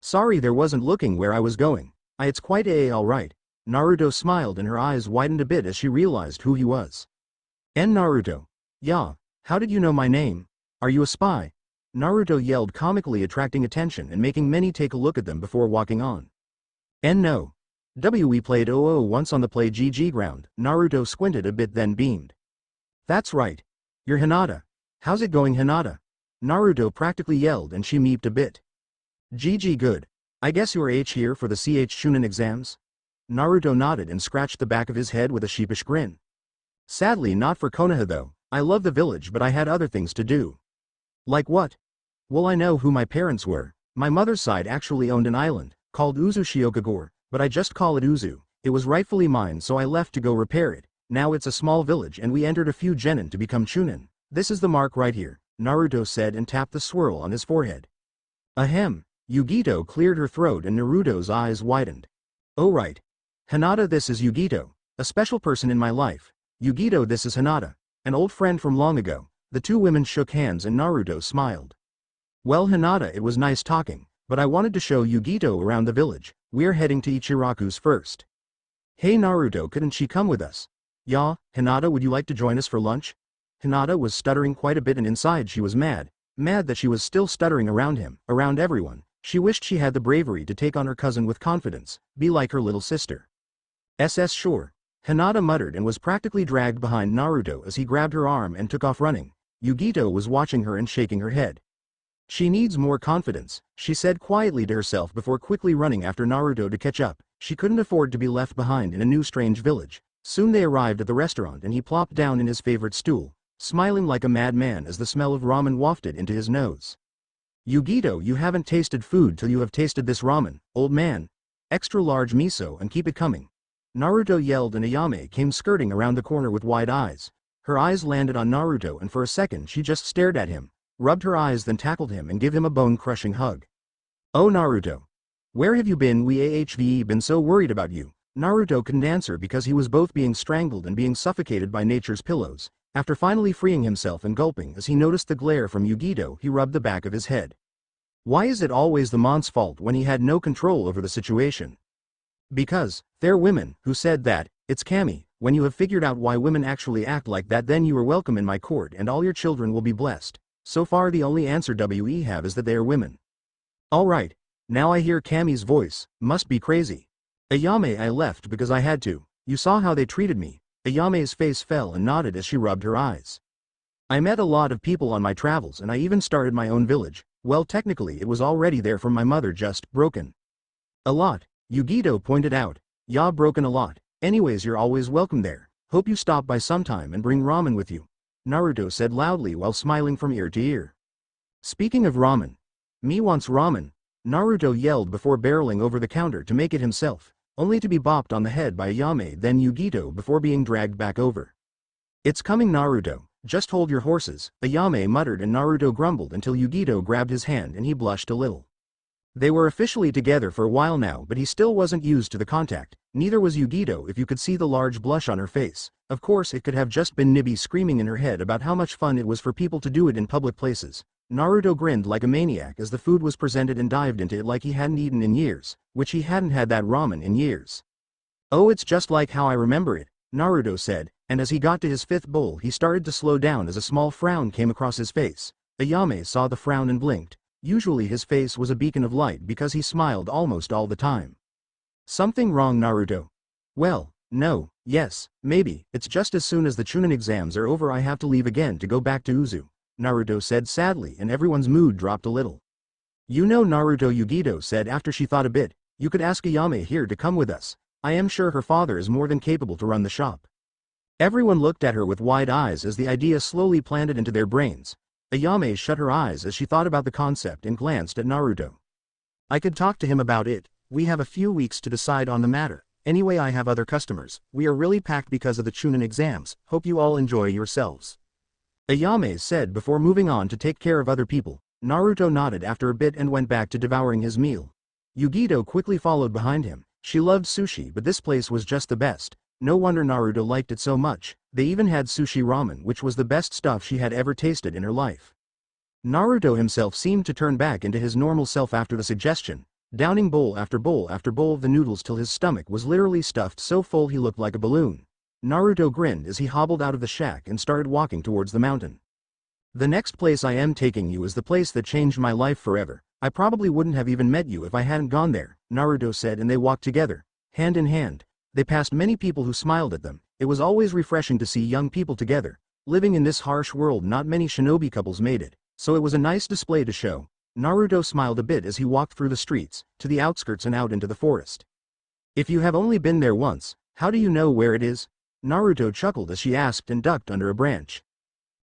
Sorry, there wasn't looking where I was going. It's quite alright. Naruto smiled and her eyes widened a bit as she realized who he was. Naruto. Yeah, how did you know my name? Are you a spy? Naruto yelled comically, attracting attention and making many take a look at them before walking on. N no. We played OO once on the play GG ground. Naruto squinted a bit then beamed. That's right. You're Hinata. How's it going, Hinata? Naruto practically yelled and she meeped a bit. GG good. I guess you are here for the CH Chunin exams? Naruto nodded and scratched the back of his head with a sheepish grin. Sadly not for Konoha though. I love the village but I had other things to do. Like what? Well, I know who my parents were. My mother's side actually owned an island, called Uzu, but I just call it Uzu. It was rightfully mine so I left to go repair it. Now it's a small village and we entered a few genin to become Chunin. This is the mark right here, Naruto said and tapped the swirl on his forehead. Ahem. Yugito cleared her throat and Naruto's eyes widened. Oh right. Hinata, this is Yugito, a special person in my life. Yugito, this is Hinata, an old friend from long ago. The two women shook hands and Naruto smiled. Well, Hinata, it was nice talking, but I wanted to show Yugito around the village. We're heading to Ichiraku's first. Hey Naruto, couldn't she come with us? Yeah, Hinata, would you like to join us for lunch? Hinata was stuttering quite a bit and inside she was mad that she was still stuttering around him, around everyone. She wished she had the bravery to take on her cousin with confidence, be like her little sister. Sure. Hinata muttered and was practically dragged behind Naruto as he grabbed her arm and took off running. Yugito was watching her and shaking her head. She needs more confidence, she said quietly to herself before quickly running after Naruto to catch up. She couldn't afford to be left behind in a new strange village. Soon they arrived at the restaurant and he plopped down in his favorite stool, smiling like a madman as the smell of ramen wafted into his nose. Yugito, you haven't tasted food till you have tasted this ramen, old man. Extra large miso and keep it coming. Naruto yelled and Ayame came skirting around the corner with wide eyes. Her eyes landed on Naruto and for a second she just stared at him, rubbed her eyes then tackled him and gave him a bone-crushing hug. Oh Naruto. Where have you been? We have been so worried about you. Naruto couldn't answer because he was both being strangled and being suffocated by nature's pillows. After finally freeing himself and gulping as he noticed the glare from Yugito, he rubbed the back of his head. Why is it always the mon's fault when he had no control over the situation? Because, they're women, who said that. It's Kami. When you have figured out why women actually act like that, then you are welcome in my court and all your children will be blessed. So far the only answer we have is that they are women. Alright. Now I hear Kami's voice, must be crazy. Ayame, I left because I had to. You saw how they treated me. Ayame's face fell and nodded as she rubbed her eyes. I met a lot of people on my travels and I even started my own village. Well, technically it was already there from my mother, just broken. A lot, Yugito pointed out. Yeah, broken a lot. Anyways, you're always welcome there. Hope you stop by sometime and bring ramen with you. Naruto said loudly while smiling from ear to ear. Speaking of ramen. Me wants ramen. Naruto yelled before barreling over the counter to make it himself, only to be bopped on the head by Ayame then Yugito before being dragged back over. It's coming Naruto, just hold your horses, Ayame muttered and Naruto grumbled until Yugito grabbed his hand and he blushed a little. They were officially together for a while now but he still wasn't used to the contact, neither was Yugito if you could see the large blush on her face. Of course it could have just been Nibby screaming in her head about how much fun it was for people to do it in public places. Naruto grinned like a maniac as the food was presented and dived into it like he hadn't eaten in years, which he hadn't had that ramen in years. Oh, it's just like how I remember it, Naruto said, and as he got to his fifth bowl he started to slow down as a small frown came across his face. Ayame saw the frown and blinked. Usually his face was a beacon of light because he smiled almost all the time. Something wrong, Naruto? Well, no, yes, maybe, it's just as soon as the Chunin exams are over I have to leave again to go back to Uzu, Naruto said sadly and everyone's mood dropped a little. You know Naruto, Yugito said after she thought a bit, you could ask Ayame here to come with us. I am sure her father is more than capable to run the shop. Everyone looked at her with wide eyes as the idea slowly planted into their brains. Ayame shut her eyes as she thought about the concept and glanced at Naruto. I could talk to him about it. We have a few weeks to decide on the matter. Anyway, I have other customers. We are really packed because of the Chunin exams. Hope you all enjoy yourselves. Ayame said before moving on to take care of other people. Naruto nodded after a bit and went back to devouring his meal. Yugito quickly followed behind him. She loved sushi but this place was just the best. No wonder Naruto liked it so much. They even had sushi ramen which was the best stuff she had ever tasted in her life. Naruto himself seemed to turn back into his normal self after the suggestion, downing bowl after bowl after bowl of the noodles till his stomach was literally stuffed so full he looked like a balloon. Naruto grinned as he hobbled out of the shack and started walking towards the mountain. The next place I am taking you is the place that changed my life forever. I probably wouldn't have even met you if I hadn't gone there, Naruto said, and they walked together, hand in hand. They passed many people who smiled at them. It was always refreshing to see young people together. Living in this harsh world, not many shinobi couples made it, so it was a nice display to show. Naruto smiled a bit as he walked through the streets, to the outskirts and out into the forest. If you have only been there once, how do you know where it is? Naruto chuckled as she asked and ducked under a branch.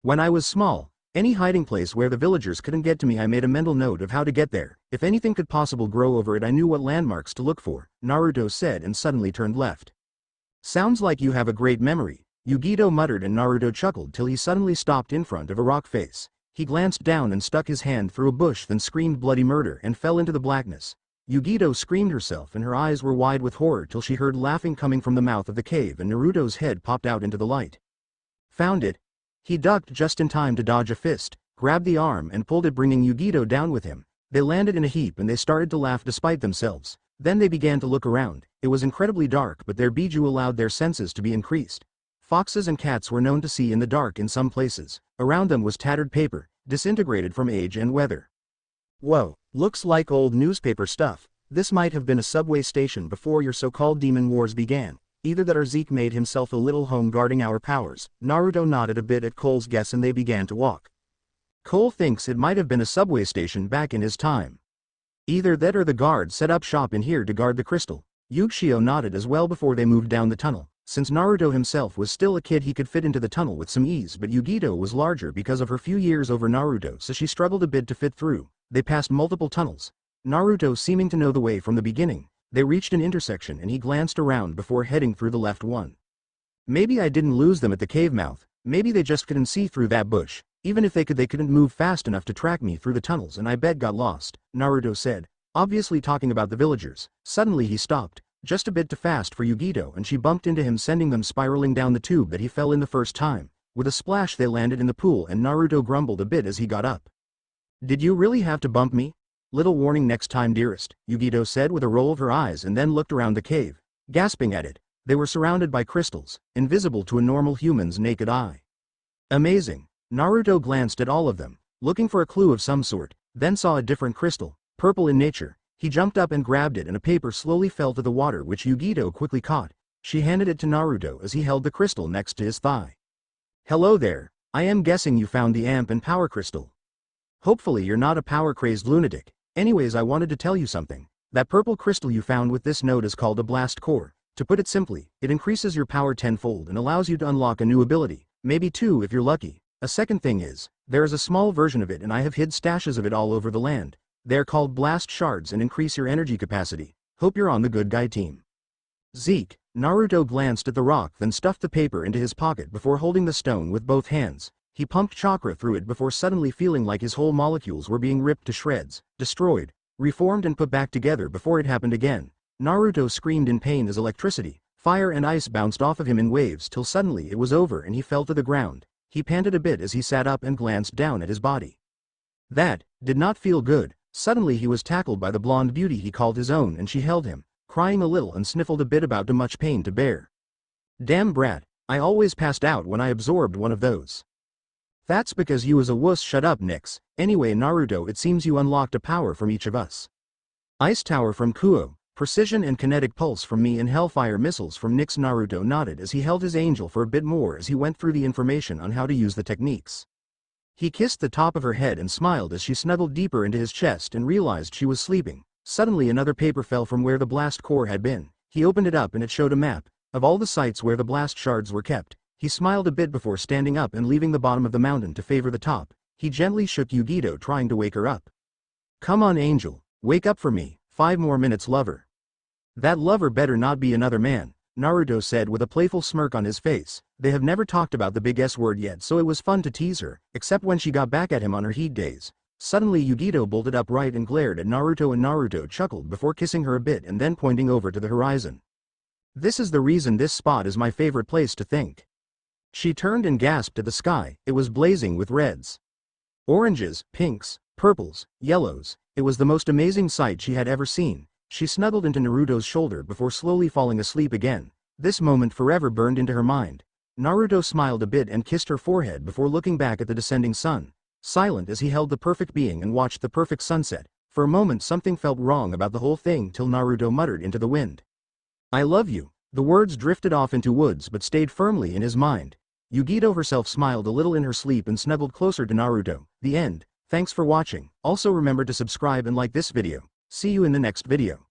When I was small, any hiding place where the villagers couldn't get to me, I made a mental note of how to get there. If anything could possibly grow over it, I knew what landmarks to look for, Naruto said and suddenly turned left. Sounds like you have a great memory, Yugito muttered, and Naruto chuckled till he suddenly stopped in front of a rock face. He glanced down and stuck his hand through a bush, then screamed bloody murder and fell into the blackness. Yugito screamed herself and her eyes were wide with horror till she heard laughing coming from the mouth of the cave and Naruto's head popped out into the light. Found it. He ducked just in time to dodge a fist, grabbed the arm and pulled it, bringing Yugito down with him. They landed in a heap and they started to laugh despite themselves. Then they began to look around. It was incredibly dark, but their biju allowed their senses to be increased. Foxes and cats were known to see in the dark in some places. Around them was tattered paper, disintegrated from age and weather. Whoa, looks like old newspaper stuff. This might have been a subway station before your so-called demon wars began. Either that or Zeke made himself a little home guarding our powers. Naruto nodded a bit at Cole's guess and they began to walk. Cole thinks it might have been a subway station back in his time. Either that or the guard set up shop in here to guard the crystal. Yugito nodded as well before they moved down the tunnel. Since Naruto himself was still a kid, he could fit into the tunnel with some ease, but Yugito was larger because of her few years over Naruto, so she struggled a bit to fit through. They passed multiple tunnels, Naruto seeming to know the way from the beginning. They reached an intersection and he glanced around before heading through the left one. Maybe I didn't lose them at the cave mouth. Maybe they just couldn't see through that bush. Even if they could, they couldn't move fast enough to track me through the tunnels, and I bet got lost, Naruto said, obviously talking about the villagers. Suddenly he stopped, just a bit too fast for Yugito, and she bumped into him, sending them spiraling down the tube that he fell in the first time. With a splash they landed in the pool and Naruto grumbled a bit as he got up. Did you really have to bump me? Little warning next time, dearest, Yugito said with a roll of her eyes, and then looked around the cave, gasping at it. They were surrounded by crystals, invisible to a normal human's naked eye. Amazing. Naruto glanced at all of them, looking for a clue of some sort, then saw a different crystal, purple in nature. He jumped up and grabbed it, and a paper slowly fell to the water, which Yugito quickly caught. She handed it to Naruto as he held the crystal next to his thigh. Hello there, I am guessing you found the amp and power crystal. Hopefully you're not a power-crazed lunatic. Anyways, I wanted to tell you something. That purple crystal you found with this note is called a blast core. To put it simply, it increases your power tenfold and allows you to unlock a new ability, maybe two if you're lucky. A second thing is, there is a small version of it and I have hid stashes of it all over the land. They're called blast shards and increase your energy capacity. Hope you're on the good guy team. Zeke. Naruto glanced at the rock, then stuffed the paper into his pocket before holding the stone with both hands. He pumped chakra through it before suddenly feeling like his whole molecules were being ripped to shreds, destroyed, reformed and put back together before it happened again. Naruto screamed in pain as electricity, fire and ice bounced off of him in waves till suddenly it was over and he fell to the ground. He panted a bit as he sat up and glanced down at his body. That did not feel good. Suddenly he was tackled by the blonde beauty he called his own, and she held him, crying a little and sniffled a bit about too much pain to bear. Damn brat, I always passed out when I absorbed one of those. That's because you was a wuss. Shut up, Nix. Anyway, Naruto, it seems you unlocked a power from each of us. Ice Tower from Kumo, Precision and Kinetic Pulse from me, and Hellfire Missiles from Nix. Naruto nodded as he held his angel for a bit more as he went through the information on how to use the techniques. He kissed the top of her head and smiled as she snuggled deeper into his chest and realized she was sleeping. Suddenly another paper fell from where the blast core had been. He opened it up and it showed a map of all the sites where the blast shards were kept. He smiled a bit before standing up and leaving the bottom of the mountain to favor the top. He gently shook Yugito, trying to wake her up. Come on, angel, wake up for me. 5 more minutes, lover. That lover better not be another man, Naruto said with a playful smirk on his face. They have never talked about the big S word yet, so it was fun to tease her, except when she got back at him on her heat days. Suddenly Yugito bolted upright and glared at Naruto, and Naruto chuckled before kissing her a bit and then pointing over to the horizon. This is the reason this spot is my favorite place to think. She turned and gasped at the sky. It was blazing with reds, oranges, pinks, purples, yellows. It was the most amazing sight she had ever seen. She snuggled into Naruto's shoulder before slowly falling asleep again. This moment forever burned into her mind. Naruto smiled a bit and kissed her forehead before looking back at the descending sun, silent as he held the perfect being and watched the perfect sunset. For a moment something felt wrong about the whole thing till Naruto muttered into the wind. I love you. The words drifted off into woods but stayed firmly in his mind. Yugito herself smiled a little in her sleep and snuggled closer to Naruto. The end. Thanks for watching. Also remember to subscribe and like this video. See you in the next video.